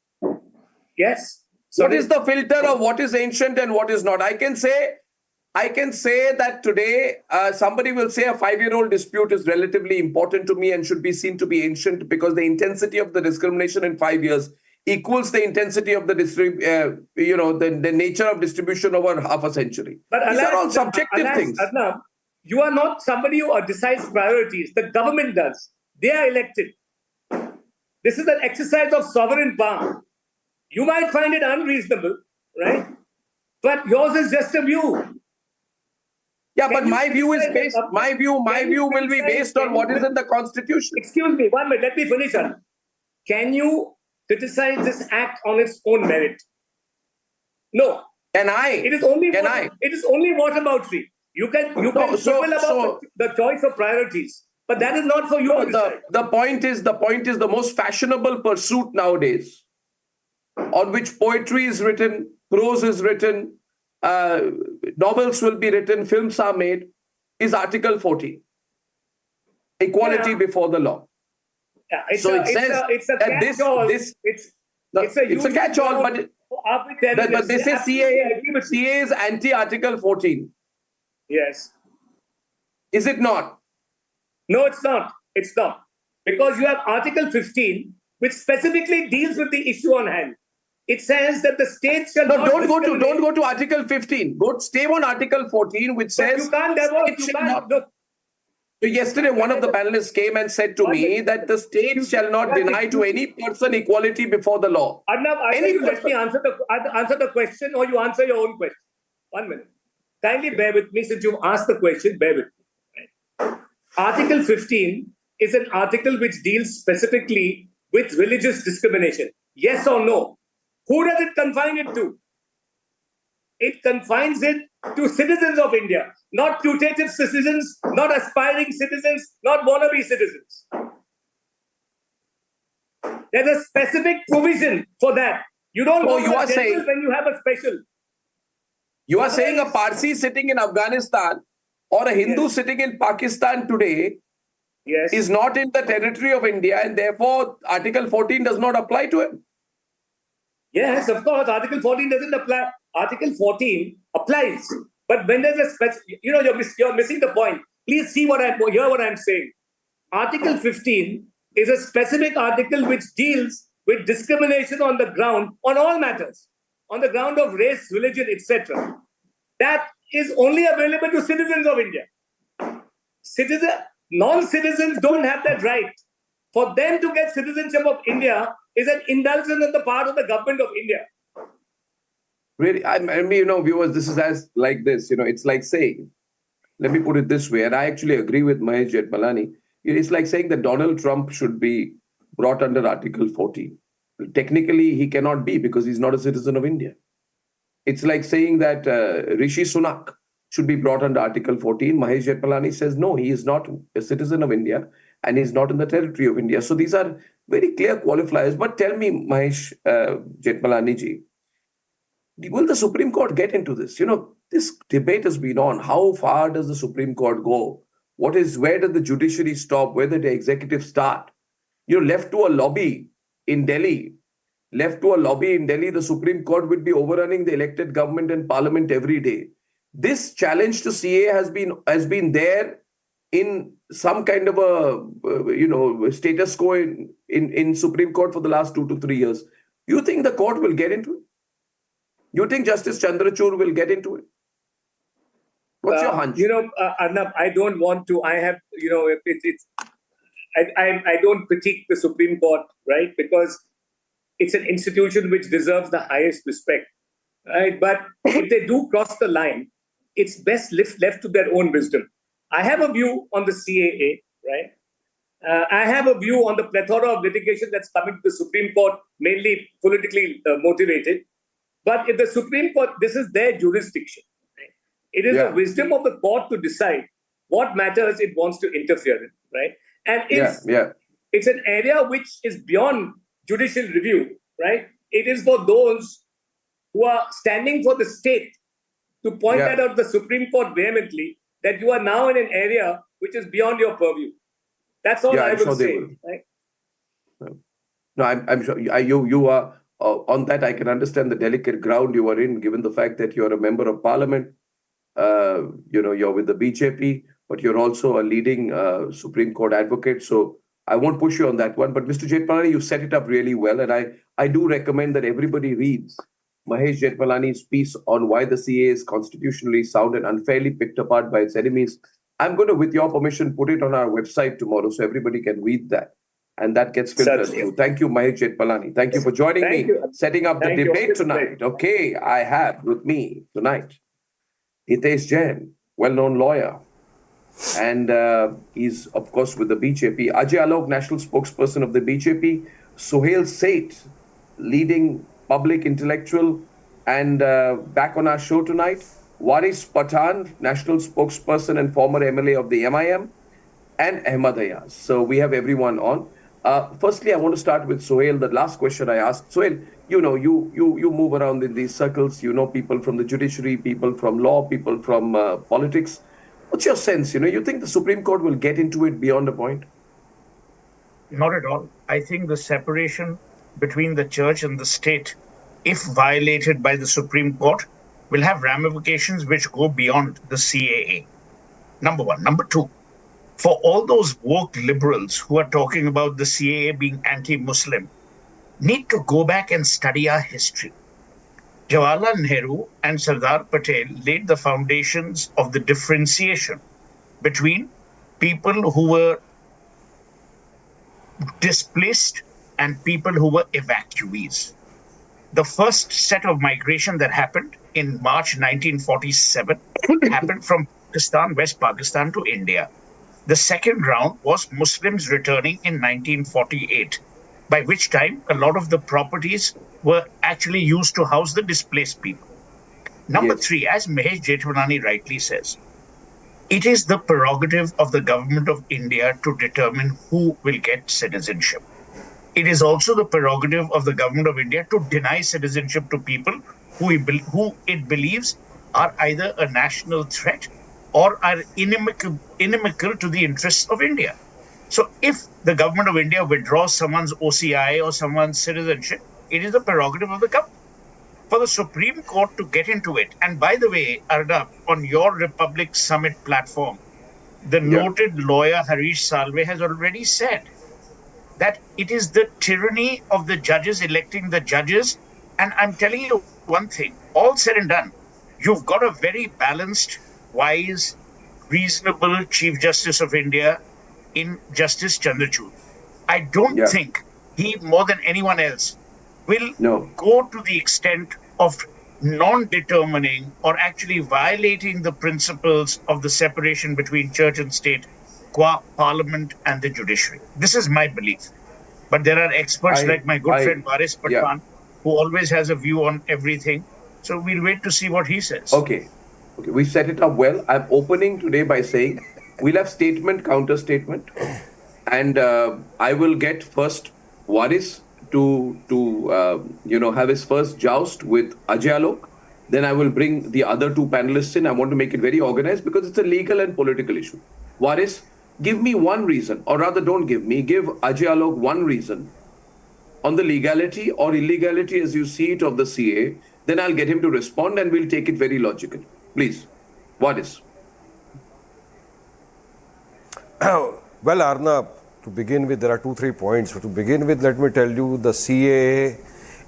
Yes. What is the filter of what is ancient and what is not? I can say that today somebody will say a 5-year-old dispute is relatively important to me and should be seen to be ancient because the intensity of the discrimination in 5 years equals the intensity of the the nature of distribution over half a century. But these are all subjective things. Arnab, you are not somebody who decides priorities. The government does. They are elected. This is an exercise of sovereign power. You might find it unreasonable, right? But yours is just a view. Yeah, but my view is based. My view will be based on what is in the Constitution. Excuse me, 1 minute. Let me finish. Arnab. Can you criticize this act on its own merit? No. Can I? It is only. It is only whataboutery. You can quibble about the choice of priorities, but that is not for you to decide. The point is the most fashionable pursuit nowadays, on which poetry is written, prose is written, novels will be written, films are made, is Article 14. Equality before the law. Yeah, it's a catch-all. It's a catch-all, but this is CA is anti-Article 14. Yes. Is it not? No, it's not. It's not. Because you have Article 15, which specifically deals with the issue on hand. It says that the state shall not... Don't go to Article 15. Stay on Article 14, which says... You can't divorce. Yesterday, one of the panelists came and said to me that the state shall not deny to any person equality before the law. Arnab, let me answer the question, or you answer your own question. 1 minute. Kindly bear with me. Since you've asked the question, bear with me. Right? Article 15 is an article which deals specifically with religious discrimination. Yes or no? Who does it confine it to? It confines it to citizens of India, not putative citizens, not aspiring citizens, not wannabe citizens. There's a specific provision for that. You don't go to a general when you have a special. You are saying a Parsi sitting in Afghanistan or a Hindu sitting in Pakistan today is not in the territory of India, and therefore Article 14 does not apply to him. Yes, of course, Article 14 doesn't apply. Article 14 applies. But when there's a you're missing the point. Please hear what I'm saying. Article 15 is a specific article which deals with discrimination on the ground, on all matters, on the ground of race, religion, etc. That is only available to citizens of India. Non-citizens don't have that right. For them to get citizenship of India is an indulgence on the part of the government of India. Really, viewers, this is like this. It's like saying, let me put it this way, and I actually agree with Mahesh Jetmalani. It's like saying that Donald Trump should be brought under Article 14. Technically, he cannot be because he's not a citizen of India. It's like saying that Rishi Sunak should be brought under Article 14. Mahesh Jetmalani says, no, he is not a citizen of India and he's not in the territory of India. So these are very clear qualifiers. But tell me, Mahesh Jetmalani ji, will the Supreme Court get into this? This debate has been on. How far does the Supreme Court go? Where does the judiciary stop? Where does the executive start? Left to a lobby in Delhi, the Supreme Court would be overrunning the elected government and parliament every day. This challenge to CA has been there in some kind of a status quo in Supreme Court for the last 2 to 3 years. You think the court will get into it? You think Justice Chandrachud will get into it? What's your hunch? Arnab, I don't want to. I have, I don't critique the Supreme Court, right? Because it's an institution which deserves the highest respect, right? But if they do cross the line, it's best left to their own wisdom. I have a view on the CAA, right? I have a view on the plethora of litigation that's coming to the Supreme Court, mainly politically motivated. But if the Supreme Court, this is their jurisdiction. Right? It is the wisdom of the court to decide what matters it wants to interfere in, right? And it's an area which is beyond judicial review, right? It is for those who are standing for the state to point that out to the Supreme Court vehemently that you are now in an area which is beyond your purview. That's all I would say. Right? No, I'm sure you are on that. I can understand the delicate ground you are in, given the fact that you're a member of parliament. You're with the BJP, but you're also a leading Supreme Court advocate. So I won't push you on that one. But Mr. Jethmalani, you set it up really well. And I do recommend that everybody reads Mahesh Jethmalani's piece on why the CAA is constitutionally sound and unfairly picked apart by its enemies. I'm going to, with your permission, put it on our website tomorrow so everybody can read that. And that gets filtered through. Thank you, Mahesh Jethmalani. Thank you for joining me, setting up the debate tonight. Okay, I have with me tonight Hitesh Jain, well-known lawyer. And he's, of course, with the BJP. Ajay Alok, national spokesperson of the BJP. Sohail Seth, leading public intellectual. And back on our show tonight, Waris Pathan, national spokesperson and former MLA of the MIM. And Ahmad Ayaz. So we have everyone on. Firstly, I want to start with Sohail. The last question I asked. Sohail, you move around in these circles. You know people from the judiciary, people from law, people from politics. What's your sense? You think the Supreme Court will get into it beyond a point? Not at all. I think the separation between the church and the state, if violated by the Supreme Court, will have ramifications which go beyond the CAA. Number one. Number two, for all those woke liberals who are talking about the CAA being anti-Muslim, need to go back and study our history. Jawaharlal Nehru and Sardar Patel laid the foundations of the differentiation between people who were displaced and people who were evacuees. The first set of migration that happened in March 1947 happened from Pakistan, West Pakistan to India. The second round was Muslims returning in 1948, by which time a lot of the properties were actually used to house the displaced people. Number three, as Mahesh Jethmalani rightly says, it is the prerogative of the government of India to determine who will get citizenship. It is also the prerogative of the government of India to deny citizenship to people who it believes are either a national threat or are inimical to the interests of India. So if the government of India withdraws someone's OCI or someone's citizenship, it is the prerogative of the government. For the Supreme Court to get into it, and by the way, Arnab, on your Republic Summit platform, the noted lawyer Harish Salve has already said that it is the tyranny of the judges electing the judges. And I'm telling you one thing, all said and done, you've got a very balanced, wise, reasonable Chief Justice of India in Justice Chandrachud. I don't think he, more than anyone else, will go to the extent of non-determining or actually violating the principles of the separation between church and state, qua parliament and the judiciary. This is my belief. But there are experts like my good friend Waris Pathan, who always has a view on everything. So we'll wait to see what he says. Okay, we set it up well. I'm opening today by saying we'll have statement, counter statement. And I will get first Waris to have his first joust with Ajay Alok. Then I will bring the other two panelists in. I want to make it very organized because it's a legal and political issue. Waris, give me one reason, or rather don't give me, give Ajay Alok one reason on the legality or illegality as you see it of the CA. Then I'll get him to respond and we'll take it very logically. Please, Waris. Well, Arnab, to begin with, there are 2-3 points. So to begin with, let me tell you, the CAA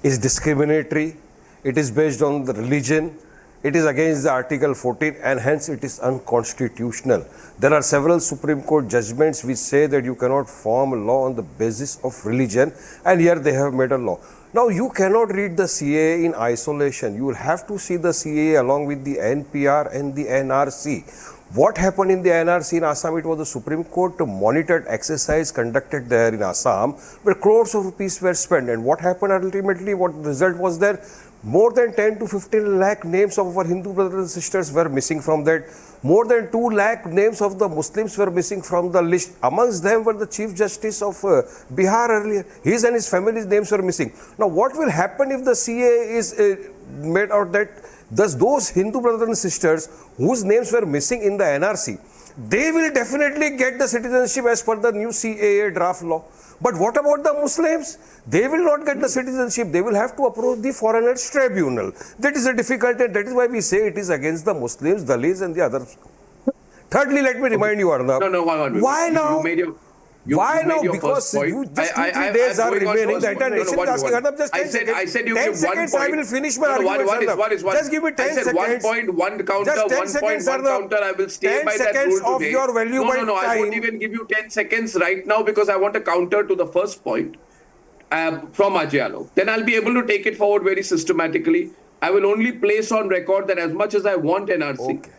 is discriminatory, it is based on the religion, it is against the Article 14 and hence it is unconstitutional. There are several Supreme Court judgments which say that you cannot form a law on the basis of religion, and here they have made a law. Now you cannot read the CAA in isolation. You will have to see the CAA along with the NPR and the NRC. What happened in the NRC in Assam? It was the Supreme Court monitored exercise conducted there in Assam where crores of rupees were spent. And what happened ultimately? What result was there? More than 10 to 15 lakh names of our Hindu brothers and sisters were missing from that. More than 2 lakh names of the Muslims were missing from the list. Amongst them were the Chief Justice of Bihar earlier. His and his family's names were missing. Now what will happen if the CA is made out that thus those Hindu brothers and sisters whose names were missing in the NRC, they will definitely get the citizenship as per the new CAA draft law. But what about the Muslims? They will not get the citizenship. They will have to approach the Foreigners Tribunal. That is a difficulty. That is why we say it is against the Muslims, Dalits and the others. Thirdly, let me remind you, Arnab. No, why now? Why now? Because you just 2-3 days are remaining. The entire nation is asking. Arnab, just 10 seconds. I said you 10 give 1 seconds, point. I will finish my argument. What is Just give me 10 seconds. I said 1 point, 1 counter, Just 10 1 seconds, point, 1 counter. I will stay by that rule 10 seconds of today. your valuable No, I won't time. even give you 10 seconds right now because I want a counter to the first point from Ajay. Then I'll be able to take it forward very systematically. I will only place on record that as much as I want NRC,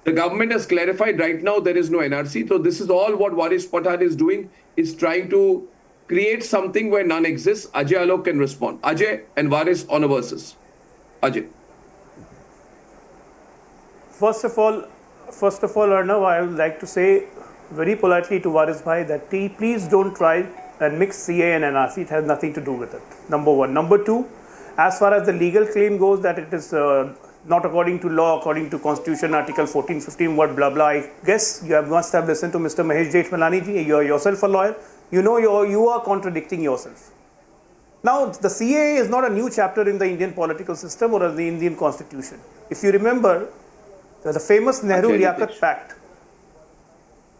the government has clarified right now there is no NRC. So this is all what Waris Pathan is doing, is trying to create something where none exists. Ajay Alok can respond. Ajay and Waris on a versus. Ajay. First of all, Arnav, I would like to say very politely to Waris Bhai that please don't try and mix CA and NRC. It has nothing to do with it. Number one. Number two, as far as the legal claim goes that it is not according to law, according to Constitution, Article 14, 15, what blah blah. I guess you must have listened to Mr. Mahesh Jethmalani ji. You are yourself a lawyer. You know you are contradicting yourself. Now, the CAA is not a new chapter in the Indian political system or in the Indian Constitution. If you remember, the famous Nehru-Liaquat Pact,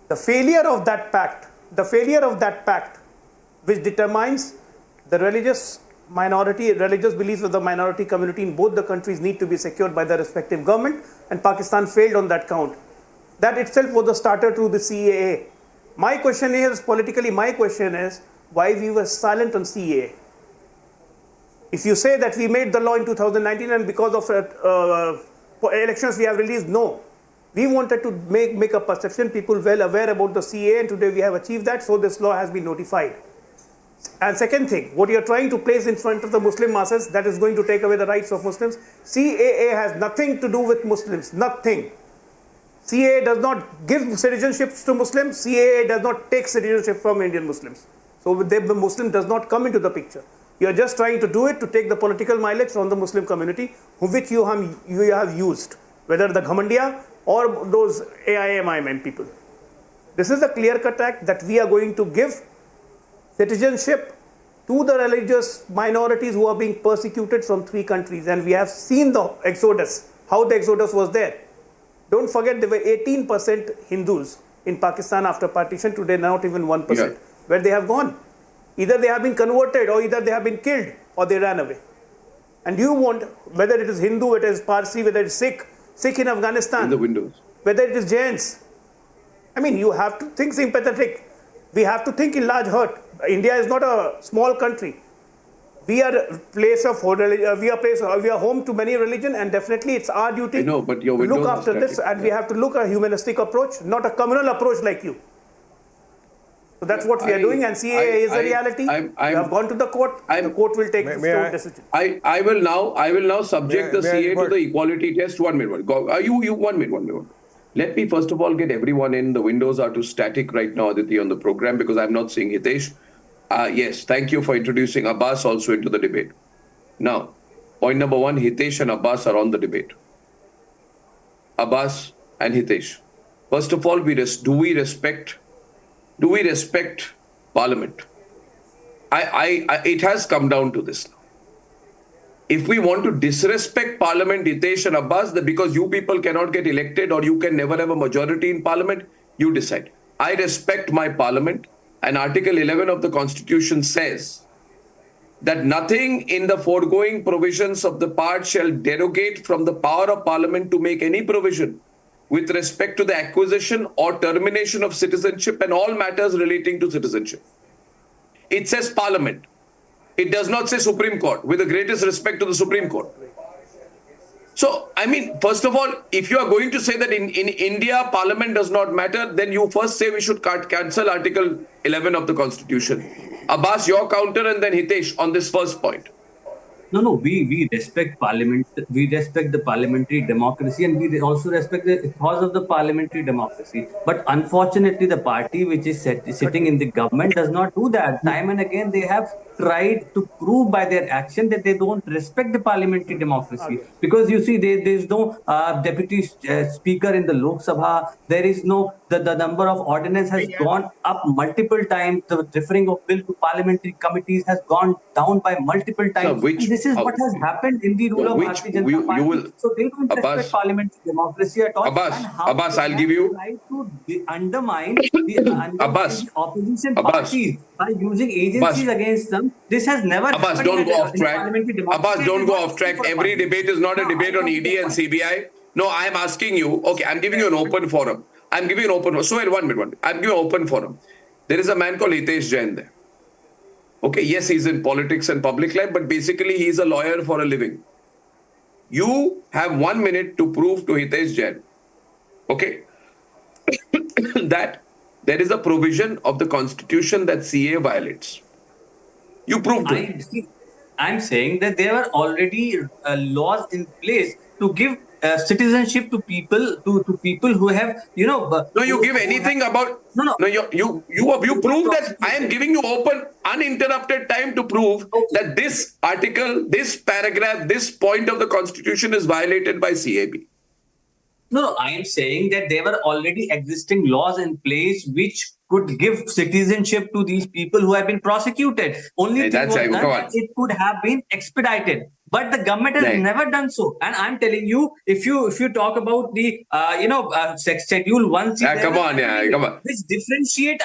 the failure of that pact, which determines the religious beliefs of the minority community in both the countries need to be secured by the respective government, and Pakistan failed on that count. That itself was the starter to the CAA. My question is, why we were silent on CAA? If you say that we made the law in 2019 and because of elections we have released, no. We wanted to make a perception, people well aware about the CAA, and today we have achieved that, so this law has been notified. And second thing, what you are trying to place in front of the Muslim masses, that is going to take away the rights of Muslims. CAA has nothing to do with Muslims, nothing. CAA does not give citizenships to Muslims, CAA does not take citizenship from Indian Muslims. So the Muslim does not come into the picture. You are just trying to do it to take the political mileage from the Muslim community, which you have used, whether the Ghamandia or those AIMIM people. This is a clear-cut act that we are going to give citizenship to the religious minorities who are being persecuted from 3 countries. And we have seen the exodus, how the exodus was there. Don't forget there were 18% Hindus in Pakistan after partition, today not even 1%. Yeah. Where they have gone? Either they have been converted or either they have been killed or they ran away. And you want, whether it is Hindu, whether it is Parsi, whether it is Sikh in Afghanistan, in the windows, whether it is Jains. I mean, you have to think sympathetic. We have to think in large hurt. India is not a small country. We are a place of we are home to many religions, and definitely it's our duty to look after this, and we have to look at a humanistic approach, not a communal approach like you. So that's what we are doing, and CAA is a reality. You have gone to the court. The court will take its own decision. I will now subject the CAA to the equality test. 1 minute. You 1 minute. Let me first of all get everyone in. The windows are too static right now, Aditi, on the program because I'm not seeing Hitesh. Yes, thank you for introducing Abbas also into the debate. Now, point number 1, Hitesh and Abbas are on the debate. Abbas and Hitesh. First of all, do we respect Parliament? It has come down to this now. If we want to disrespect Parliament, Hitesh and Abbas, because you people cannot get elected or you can never have a majority in Parliament, you decide. I respect my Parliament, and Article 11 of the Constitution says that nothing in the foregoing provisions of the part shall derogate from the power of Parliament to make any provision with respect to the acquisition or termination of citizenship and all matters relating to citizenship. It says Parliament. It does not say Supreme Court, with the greatest respect to the Supreme Court. So, I mean, first of all, if you are going to say that in India, Parliament does not matter, then you first say we should cancel Article 11 of the Constitution. Abbas, your counter, and then Hitesh on this first point. No, we respect Parliament, we respect the parliamentary democracy, and we also respect the cause of the parliamentary democracy. But unfortunately, the party which is sitting in the government does not do that. Time and again, they have tried to prove by their action that they don't respect the parliamentary democracy. Because you see, there is no deputy speaker in the Lok Sabha. There is no, the number of ordinance has gone up multiple times. The referring of bill to parliamentary committees has gone down by multiple times. So this is what has happened in the rule of Bharatiya Janata Party. So they don't respect parliamentary democracy at all. Abbas, I'll give you. Try to undermine the opposition parties by using agencies against them. This has never Abbas, happened. don't go off track. Abbas, don't go off track. Every debate is not a debate on ED and CBI. No, I am asking you. Okay, I'm giving you an open forum. I'm giving you an open forum. So wait, one minute. I'm giving you an open forum. There is a man called Hitesh Jain there. Okay, yes, he's in politics and public life, but basically he's a lawyer for a living. You have 1 minute to prove to Hitesh Jain, okay, that there is a provision of the Constitution that CA violates. You prove to it. I'm saying that there are already laws in place to give citizenship to people who have, no, you give anything about. No, you prove that. I am giving you open, uninterrupted time to prove that this article, this paragraph, this point of the Constitution is violated by CAB. No, I am saying that there were already existing laws in place which could give citizenship to these people who have been prosecuted. Only thing was that it could have been expedited. But the government has never done so. And I'm telling you, if you talk about the Schedule 1C, come on. Which differentiate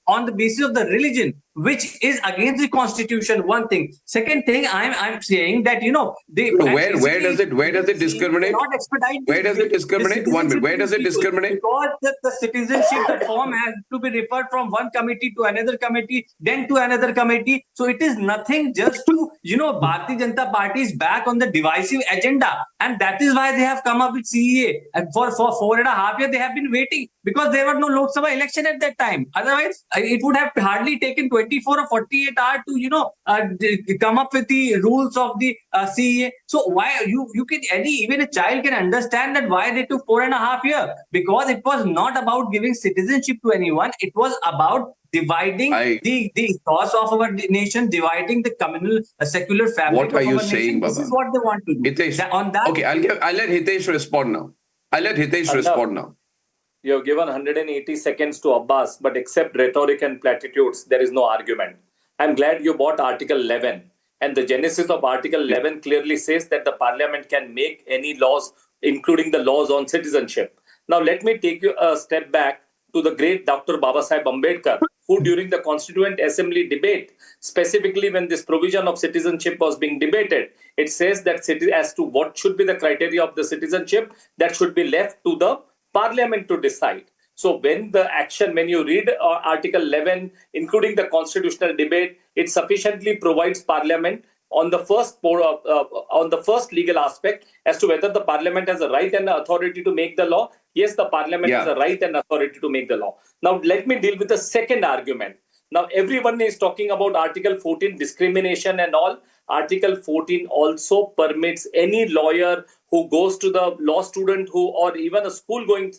on the basis of the religion, which is against the Constitution. One thing. Second thing, I'm saying that where does it discriminate? Where does it discriminate? 1 minute. Where does it discriminate? Because the citizenship form has to be referred from one committee to another committee, then to another committee. So it is nothing just to Bharatiya Janata Party is back on the divisive agenda, and that is why they have come up with CEA. And for 4.5 years they have been waiting because there were no Lok Sabha election at that time. Otherwise, it would have hardly taken 24 or 48 hours to come up with the rules of the CEA. So why you can even a child can understand that why they took 4.5 years, because it was not about giving citizenship to anyone. It was about dividing the cause of our nation, dividing the communal secular fabric. What are you saying, Baba? This is what they want to do. Hitesh, okay, I'll let Hitesh respond now. You have given 180 seconds to Abbas, but except rhetoric and platitudes, there is no argument. I'm glad you bought Article 11. And the genesis of Article 11 clearly says that the Parliament can make any laws, including the laws on citizenship. Now, let me take you a step back to the great Dr. Babasaheb Ambedkar, who during the Constituent Assembly debate, specifically when this provision of citizenship was being debated, it says that as to what should be the criteria of the citizenship, that should be left to the Parliament to decide. So when you read Article 11, including the constitutional debate, it sufficiently provides Parliament on the first legal aspect as to whether the Parliament has a right and authority to make the law. Yes, the Parliament has a right and authority to make the law. Now, let me deal with the second argument. Now, everyone is talking about Article 14, discrimination and all. Article 14 also permits any lawyer who goes to the law student or even a school-going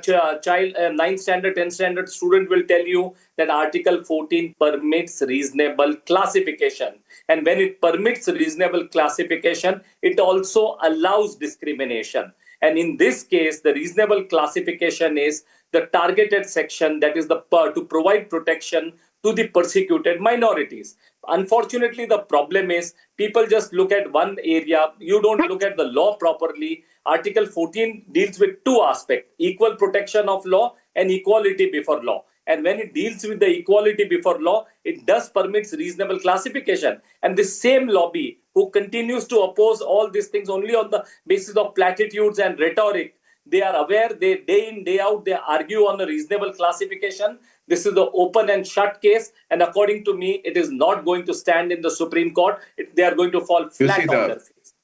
child, 9th standard, 10th standard student will tell you that Article 14 permits reasonable classification. And when it permits reasonable classification, it also allows discrimination. And in this case, the reasonable classification is the targeted section, that is to provide protection to the persecuted minorities. Unfortunately, the problem is people just look at one area. You don't look at the law properly. Article 14 deals with two aspects: equal protection of law and equality before law. And when it deals with the equality before law, it does permits reasonable classification. And this same lobby who continues to oppose all these things only on the basis of platitudes and rhetoric, they are aware, they day in, day out, they argue on a reasonable classification. This is the open and shut case. And according to me, it is not going to stand in the Supreme Court. They are going to fall flat on their face.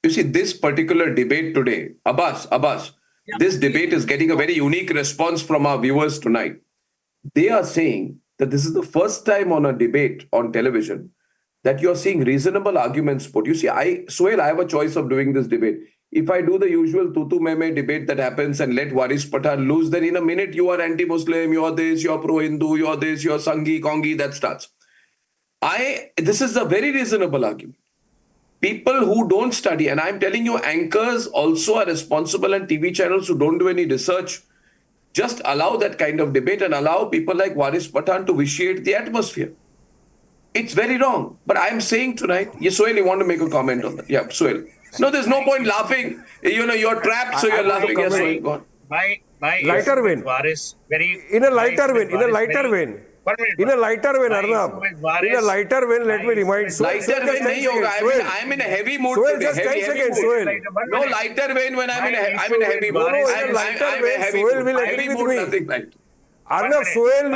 You see, this particular debate today, Abbas, this debate is getting a very unique response from our viewers tonight. They are saying that this is the first time on a debate on television that you're seeing reasonable arguments put. You see, Suhail, I have a choice of doing this debate. If I do the usual tutu meme debate that happens and let Waris Pathan lose, then in a minute you are anti-Muslim, you're this, you're pro-Hindu, you're this, you're Sanghi, Kongi, that starts. This is a very reasonable argument. People who don't study, and I'm telling you, anchors also are responsible, and TV channels who don't do any research, just allow that kind of debate and allow people like Waris Pathan to vitiate the atmosphere. It's very wrong. But I'm saying tonight, yes, Suhail, you want to make a comment on that? Yeah, Suhail. No, there's no point laughing. You know, you're trapped, so you're laughing. Yes, Suhail, go on. My lighter vein. Waris, in a lighter vein, Arnab. In a lighter vein, let me remind. Lighter vein nahi hoga. I'm in a heavy mood today. Just 10 seconds, Suhail. No lighter vein when I'm in a heavy mood. In a lighter vein, Suhail will agree with me. Arnab, Suhail,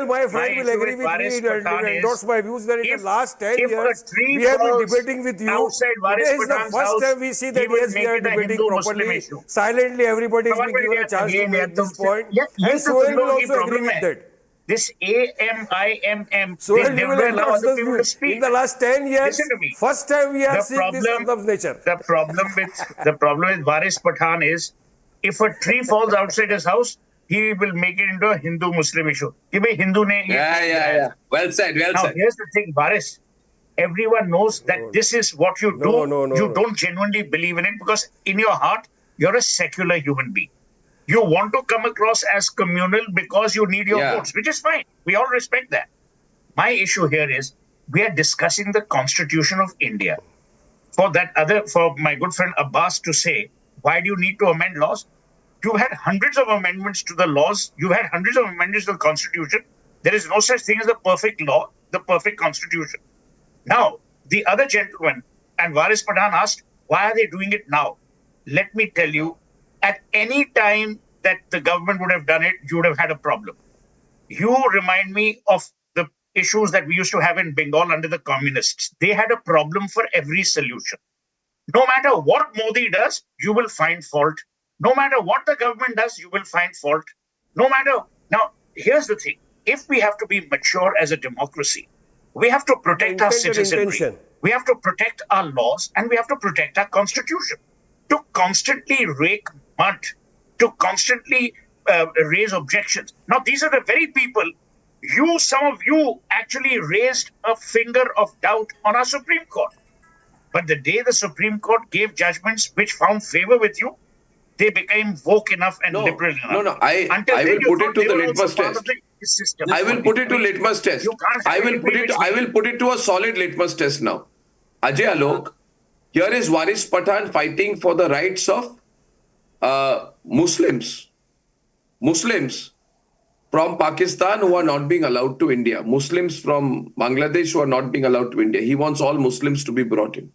my friend, will agree with me and endorse my views that in the last 10 years, we have been debating with you. Today is the first time we see that, yes, we are debating properly. Silently, everybody is being given a chance to make this point. And Suhail will also agree with that. This AMIMM, Suhail, you will endorse this view. In the last 10 years, first time we are seeing this kind of nature. The problem with Waris Pathan is, if a tree falls outside his house, he will make it into a Hindu-Muslim issue. Yeah. Well said, Now, here's the thing, Waris. Everyone knows that this is what you do. You don't genuinely believe in it because in your heart, you're a secular human being. You want to come across as communal because you need your votes, which is fine. We all respect that. My issue here is we are discussing the Constitution of India. For my good friend Abbas to say, why do you need to amend laws? You've had hundreds of amendments to the laws. You've had hundreds of amendments to the Constitution. There is no such thing as a perfect law, the perfect Constitution. Now, the other gentleman, and Waris Pathan asked, why are they doing it now? Let me tell you, at any time that the government would have done it, you would have had a problem. You remind me of the issues that we used to have in Bengal under the communists. They had a problem for every solution. No matter what Modi does, you will find fault. No matter what the government does, you will find fault. Now, here's the thing. If we have to be mature as a democracy, we have to protect our citizenry. We have to protect our laws and we have to protect our constitution. To constantly rake mud, to constantly raise objections. Now, these are the very people, some of you actually raised a finger of doubt on our Supreme Court. But the day the Supreme Court gave judgments which found favor with you, they became woke enough and liberal enough. I will put it to the litmus test. I will put it to litmus test. I will put it to a solid litmus test now. Ajay Alok, here is Waris Pathan fighting for the rights of Muslims from Pakistan who are not being allowed to India. Muslims from Bangladesh who are not being allowed to India. He wants all Muslims to be brought in.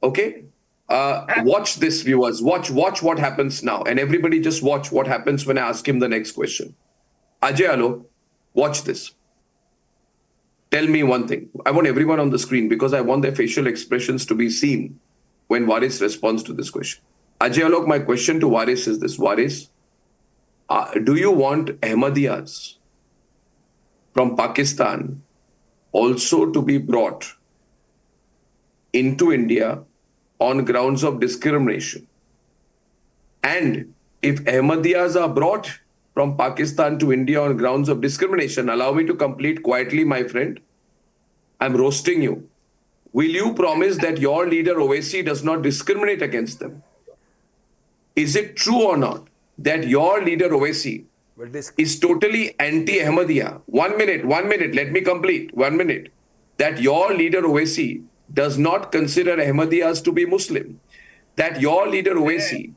Okay? Watch this, viewers. Watch what happens now. And everybody just watch what happens when I ask him the next question. Ajay Alok, watch this. Tell me one thing. I want everyone on the screen because I want their facial expressions to be seen when Waris responds to this question. Ajay Alok, my question to Waris is this. Waris, do you want Ahmadiyas from Pakistan also to be brought into India on grounds of discrimination? And if Ahmadiyas are brought from Pakistan to India on grounds of discrimination, allow me to complete quietly, my friend. I'm roasting you. Will you promise that your leader Owaisi does not discriminate against them? Is it true or not that your leader Owaisi is totally anti-Ahmadiyya? 1 minute, let me complete. 1 minute. That your leader Owaisi does not consider Ahmadiyyas to be Muslim. That your leader Owaisi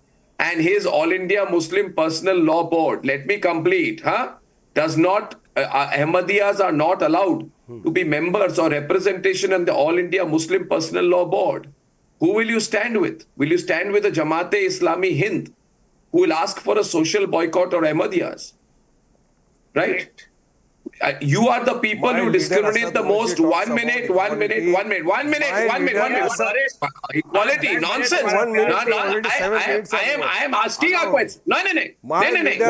and his All India Muslim Personal Law Board, let me complete, does not, Ahmadiyas are not allowed to be members or representation in the All India Muslim Personal Law Board, who will you stand with? Will you stand with the Jamaat-e-Islami Hind, who will ask for a social boycott or Ahmadiyas? Right? You are the people who discriminate the most. 1 minute. Equality, nonsense. I am asking a question. No. 1 minute.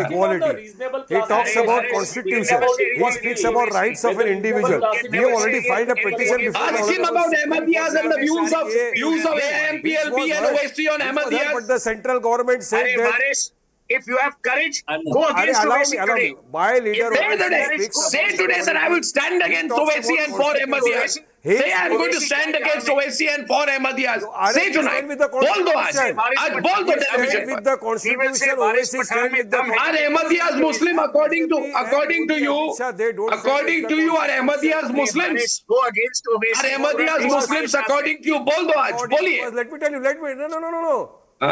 Equality. He talks about constitution. He speaks about rights of an individual. We have already filed a petition before. Ask him about Ahmadiyas and the views of AMPLP and OSC on Ahmadiyas. But the central government said that. If you have courage, go against Owaisi today. My leader say today that I will stand against Owaisi and for Ahmadiyas. Say I am going to stand against Owaisi and for Ahmadiyas. Say tonight. Bol do aaj. Aaj bol do television. With the constitution, Owaisi stand with the. Are Ahmadiyas Muslim according to you? According to you, are Ahmadiyas Muslims? Go against Owaisi. Are Ahmadiyas Muslims according to you? Bol do aaj. Boliye. Let me tell you. No.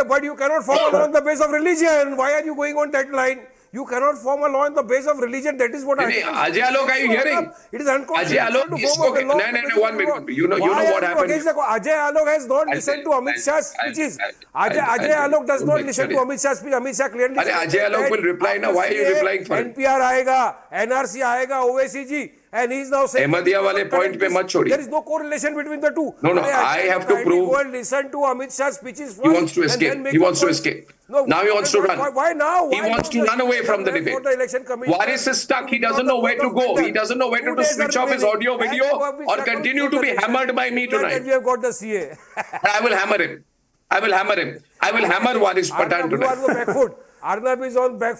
But you cannot form a law on the base of religion. Why are you going on that line? You cannot form a law on the base of religion. That is what I mean. Ajay Alok, are you hearing? It is unconstitutional to form a law. No, 1 minute. You know what happened. Ajay Alok has not listened to Amit Shah's speeches. Ajay Alok does not listen to Amit Shah's speech. Amit Shah clearly said Ajay Alok will reply now. Why are you replying for him? NPR आएगा, NRC आएगा, OACG. And he is now saying Ahmadiyya wale point pe mat chhodi. There is no correlation between the two. No, I have to prove. Go and listen to Amit Shah's speeches first. He wants to escape. He wants to escape. Now he wants to run. Why now? He wants to run away from the debate. Waris is stuck. He doesn't know where to go. He doesn't know where to switch off his audio video or continue to be hammered by me tonight. We have got the CA. I will hammer him. I will hammer Waris Pathan tonight. You are on the back foot. Arnab is on back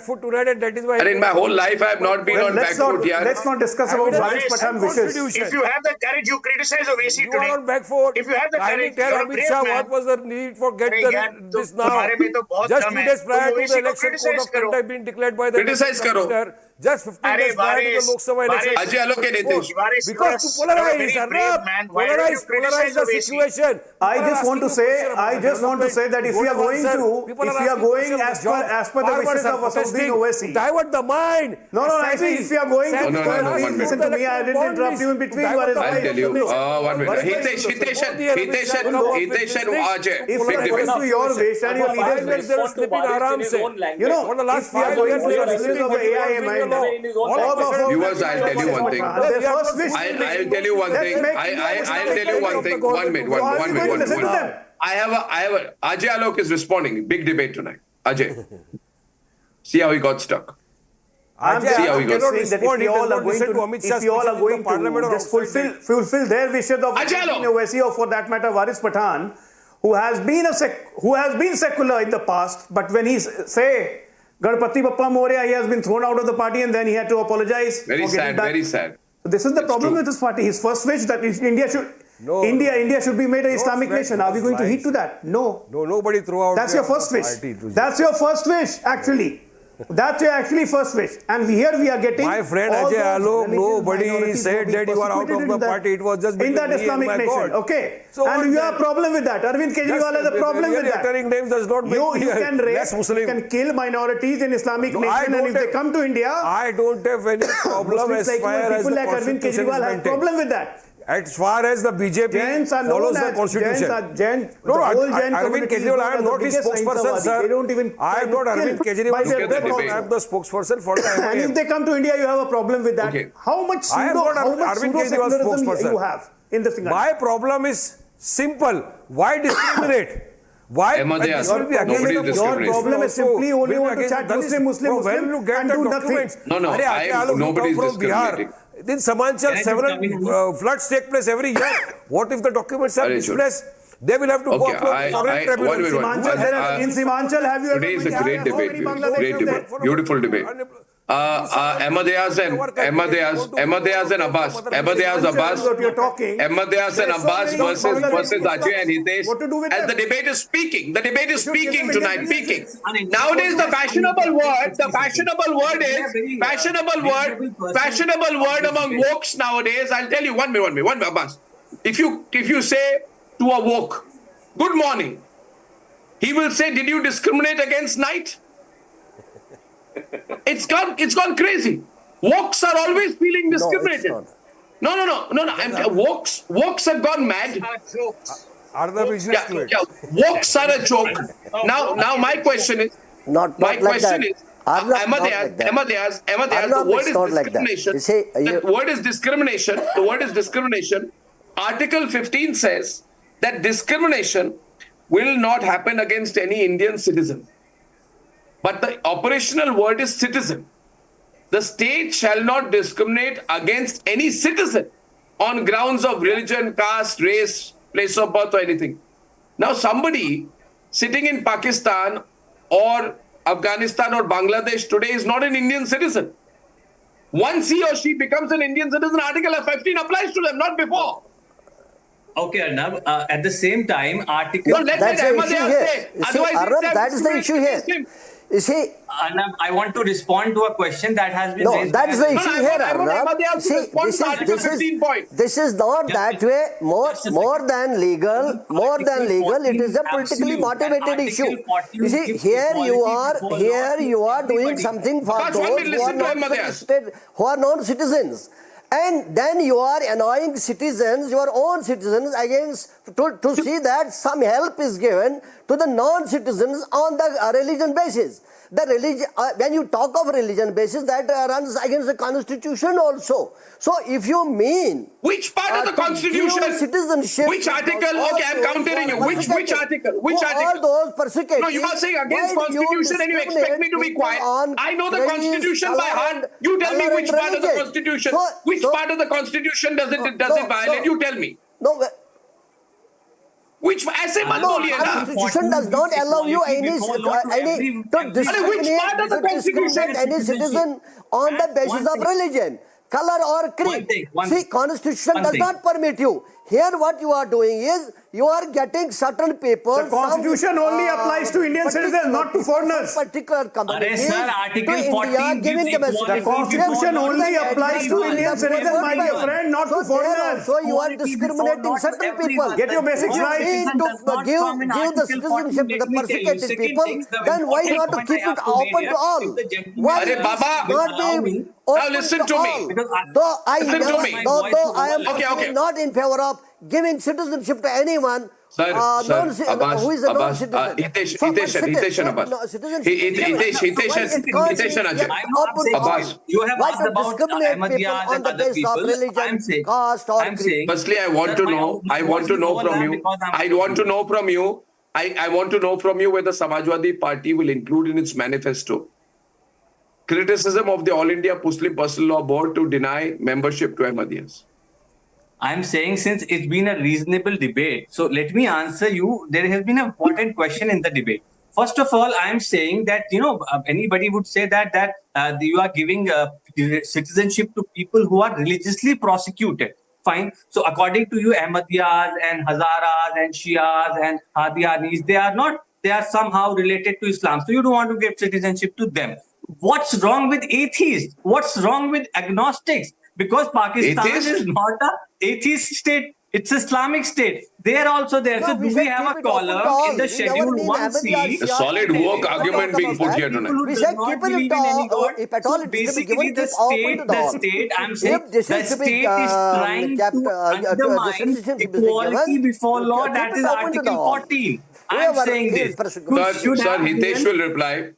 foot tonight. And that is why. And in my whole life, I have not been on back foot. Let's not discuss about Waris Pathan wishes. If you have the courage, you criticize Owaisi today. You are on back foot. If you have the courage, tell Amit Shah what was the need for this now. Just 2 days prior to the election, code of conduct being declared by the criticize karo. Just 15 days prior to the Lok Sabha election. Ajay Alok ke Nitish. Because to polarize the situation. I just want to say that if we are going as per the wishes of Asauddin Owaisi, divert the mind. No, I think if we are going to, please listen to me. I didn't interrupt you in between. I'll tell you. 1 minute. Hitesh and Ajay. If we are going to your wish and your leaders' they are sleeping aram se. You know, for the last if we are 5 going years, to they your are wishes sleeping of the AIM, Viewers, I'll tell you one thing. I'll tell you one thing. 1 minute. I have a Ajay Alok is responding. Big debate tonight. Ajay. See how he got stuck. I'm just saying that if you all are going to just fulfill their wishes of Owaisi or for that matter Waris Pathan, who has been secular in the past, but when he say Ganpati Bappa Moria, he has been thrown out of the party and then he had to apologize. Very sad. So this is the problem with this party. His first wish that India should be made an Islamic nation. Are we going to heed to that? No. Nobody threw out. That's your first wish. That's your first wish, actually. That's your first wish. And here we are getting. My friend Ajay Alok, nobody said that you are out of the party. It was just in that Islamic nation. Okay. So and you have a problem with that. Arvind Kejriwal has a problem with that. Uttering names does not make you can rape, you can kill minorities in Islamic nation, and if they come to India, I don't have any problem as far as people like Arvind Kejriwal have a problem with that. As far as the BJP follows the constitution. Arvind Kejriwal, I am not his spokesperson, sir. I am not Arvind Kejriwal. I am the spokesperson for the MIM. And if they come to India, you have a problem with that. Okay. How much pseudo-secularism you have in this thing? My problem is simple. Why discriminate? Why? Your problem is simply only want to chat Muslim and do nothing. No, nobody is discriminating. In Samanchal, several floods take place every year. What if the documents are misplaced? They will have to go from foreign tribunals. In Simanchal, have you ever Today is a great debate. Beautiful debate. Ahmadiyas and Abbas versus Ajay and Hitesh. As the debate is speaking tonight. Nowadays, the fashionable word among wokes nowadays. I'll tell you 1 minute, Abbas. If you say to a woke, good morning. He will say, did you discriminate against night? It's gone crazy. Wokes are always feeling discriminated. No. Wokes have gone mad. Wokes are a joke. Now my question is, Ahmadiyas, the word is discrimination. The word is discrimination. Article 15 says that discrimination will not happen against any Indian citizen. But the operational word is citizen. The state shall not discriminate against any citizen on grounds of religion, caste, race, place of birth or anything. Now somebody sitting in Pakistan or Afghanistan or Bangladesh today is not an Indian citizen. Once he or she becomes an Indian citizen, Article 15 applies to them, not before. Okay, Arnab, at the same time, Article... No, that's the issue here. Arnab, that is the issue here. You see, Arnab, I want to respond to a question that has been raised. No, that's the issue here, Arnab. See, this is not that way. More than legal, it is a politically motivated issue. You see, here you are doing something for those who are non-citizens. And then you are annoying citizens, your own citizens, to see that some help is given to the non-citizens on the religion basis. The religion, when you talk of religion basis, that runs against the constitution also. So if you mean which part of the constitution, citizenship, which article? Okay, I'm countering you. Which article? Which article? All those persecuted. No, you are saying against constitution and you expect me to be quiet. I know the constitution by heart. You tell me which part of the constitution. Which part of the constitution does it violate? You tell me. No. Which constitution does not allow you to discriminate any citizen on the basis of religion, color or creed. See, constitution does not permit you. Here what you are doing is, you are getting certain people... The constitution only applies to Indian citizens, not to foreigners. Particular communities Article 14 the constitution only applies to Indian citizens, my dear friend, not to foreigners. So you are discriminating certain people. Get your basics right. If you mean to give the citizenship to the persecuted people, then why not to keep it open to all? Why not be now listen to me. Though I am not in favor of giving citizenship to anyone who is a non-citizen. You have asked about Ahmadiyas and other people. Firstly, I want to know from you whether Samajwadi Party will include in its manifesto criticism of the All India Muslim Personal Law Board to deny membership to Ahmadiyyas. I'm saying, since it's been a reasonable debate, so let me answer you. There has been an important question in the debate. First of all, I'm saying that, anybody would say that you are giving citizenship to people who are religiously prosecuted. Fine. So according to you, Ahmadiyyas and Hazaras and Shias and Hadianis, they are somehow related to Islam. So you don't want to give citizenship to them. What's wrong with atheists? What's wrong with agnostics? Because Pakistan is not an atheist state. It's an Islamic state. They are also there. So do we have a column in the Schedule 1C? A solid woke argument being put here tonight. We said keep it all. If at all it is to be given, keep open to all. I'm saying the state is trying to undermine equality before law. That is Article 14. I'm saying this. Sir, Hitesh will reply.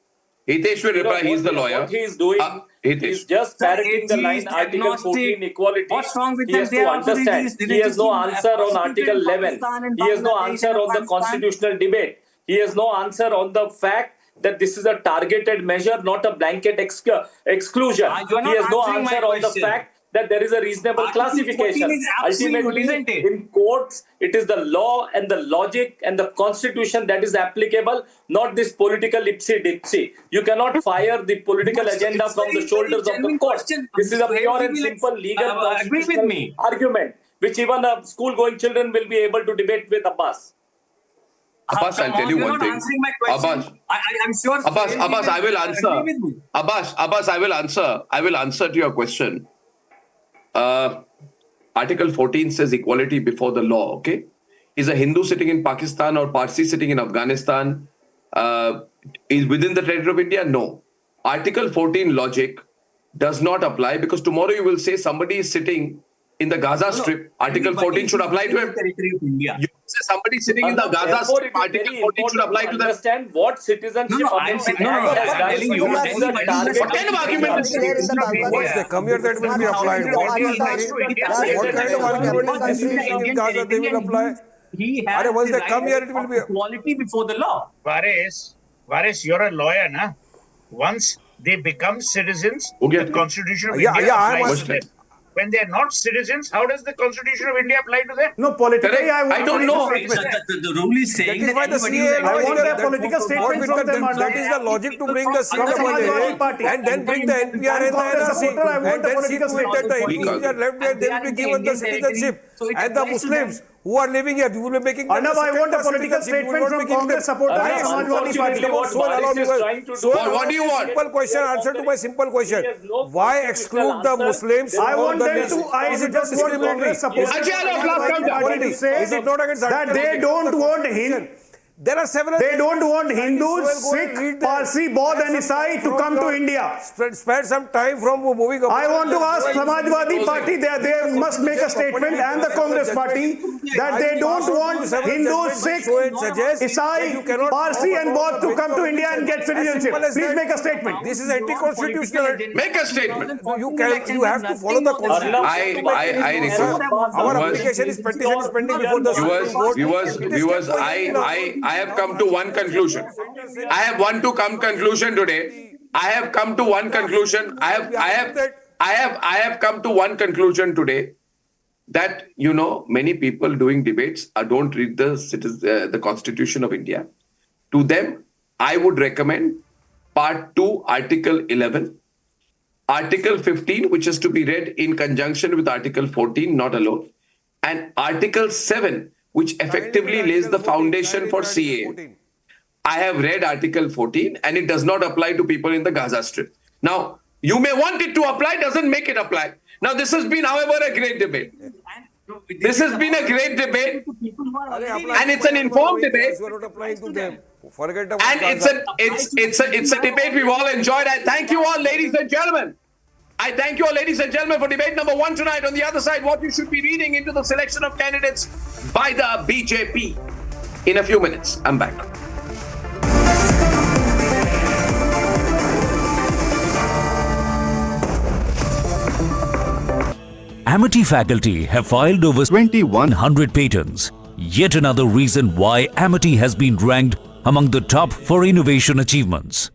He's the lawyer. What he is doing, he's just parroting the line Article 14 equality. What's wrong with he has to understand. He has no answer on Article 11. He has no answer on the constitutional debate. He has no answer on the fact that this is a targeted measure, not a blanket exclusion. He has no answer on the fact that there is a reasonable classification. Ultimately, in courts, it is the law and the logic and the constitution that is applicable, not this political ipsy-dipsy. You cannot fire the political agenda from the shoulders of the court. This is a pure and simple legal constitutional argument, which even school-going children will be able to debate with Abbas. Abbas, I'll tell you one thing. Abbas, I'm sure. Abbas, I will answer. Abbas, I will answer to your question. Article 14 says equality before the law, okay? is a Hindu sitting in Pakistan or Parsi sitting in Afghanistan is within the territory of India? No. Article 14 logic does not apply, because tomorrow you will say somebody is sitting in the Gaza Strip. Article 14 should apply to him. You say somebody sitting in the Gaza Strip. Article 14 should apply to them. Understand what citizenship What kind of argument is this? Once they come here, that will be applied. What kind of argument is this? In Gaza, they will apply. Once they come here, it will be equality before the law. Varis, you're a lawyer, na? Once they become citizens, the Constitution of India applies to them. When they are not citizens, how does the Constitution of India apply to them? No, politically, I don't know. The rule is saying that why the CA I want a political statement from them. That is the logic to bring the CA and then bring the NPR and the NRC and then see to it that the Hindus are left there, they will be given the citizenship, and the Muslims who are living here, you will be making. Arnab, I want a political statement from Congress supporters and Samajwadi Party. What do you want? Simple question. Answer to my simple question. Why exclude the Muslims? I want them to. I just want Congress supporters to say that they don't want him. There are several. They don't want Hindus, Sikh, Parsi, Baudh and Isai to come to India. Spend some time from moving. I want to ask Samajwadi Party, they must make a statement, and the Congress Party, that they don't want Hindus, Sikh, Isai, Parsi and Baudh to come to India and get citizenship. Please make a statement. This is anti-constitutional. Make a statement. You have to follow the constitution. I request. Our application is pending before the Supreme Court. Viewers, I have come to one conclusion. I have conclusion today. I have come to one conclusion. I have come to one conclusion today, that many people doing debates don't read the Constitution of India. To them, I would recommend Part 2, Article 11, Article 15, which is to be read in conjunction with Article 14, not alone, and Article 7, which effectively lays the foundation for CAA. I have read Article 14 and it does not apply to people in the Gaza Strip. Now, you may want it to apply, doesn't make it apply. Now, this has been, however, a great debate. This has been a great debate, and it's an informed debate. And it's a debate we've all enjoyed. I thank you all, ladies and gentlemen. I thank you all, ladies and gentlemen, for debate number 1 tonight. On the other side, what you should be reading into the selection of candidates by the BJP. In a few minutes, I'm back. Amity faculty have filed over 2,100 patents. Yet another reason why Amity has been ranked among the top for innovation achievements.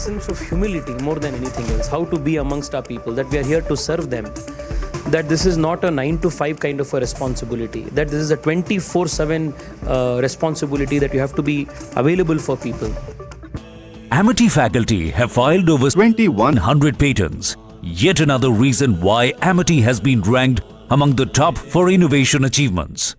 sense of humility more than anything else, how to be amongst our people, that we are here to serve them, that this is not a 9 to 5 kind of a responsibility, that this is a 24/7 responsibility, that you have to be available for people. Amity faculty have filed over 2,100 patents. Yet another reason why Amity has been ranked among the top for innovation achievements.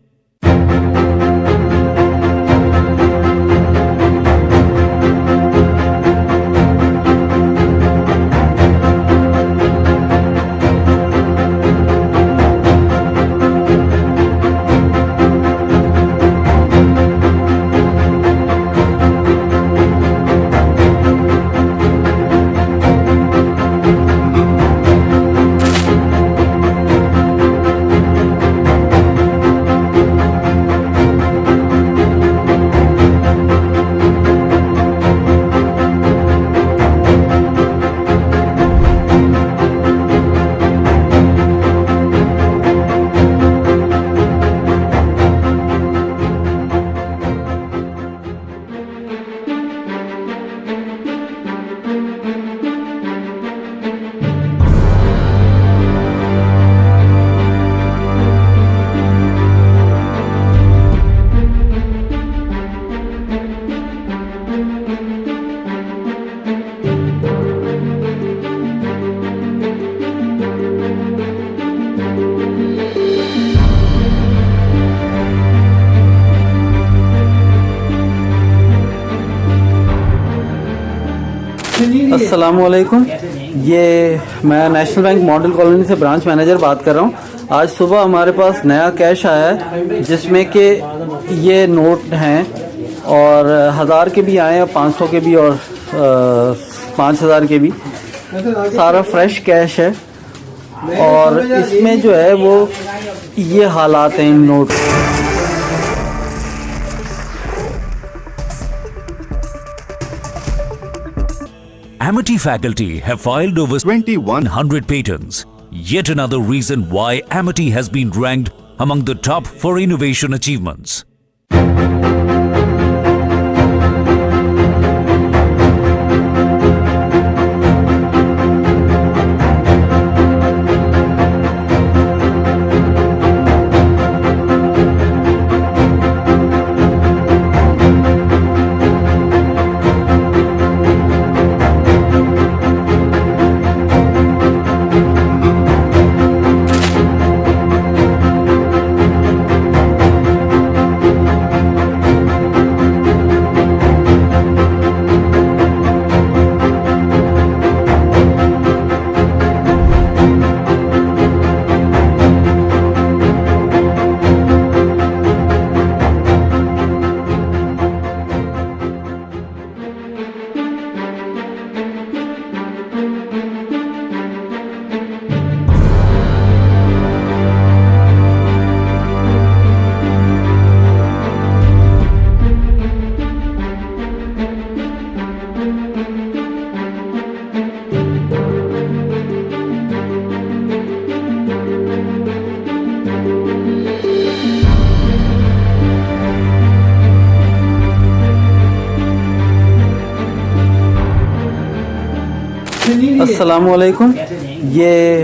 अस्सलामुअलैकुम, ये मैं national bank model colony से branch manager बात कर रहा हूँ। आज सुबह हमारे पास नया कैश आया है जिसमें कि ये नोट हैं और 1000 के भी आए हैं, 500 के भी और 5000 के भी। सारा फ्रेश कैश है और इसमें जो है वो ये हालात हैं in note. Amity faculty have filed over 2,100 patents. Yet another reason why Amity has been ranked among the top for innovation achievements. अस्सलामुअलैकुम, ये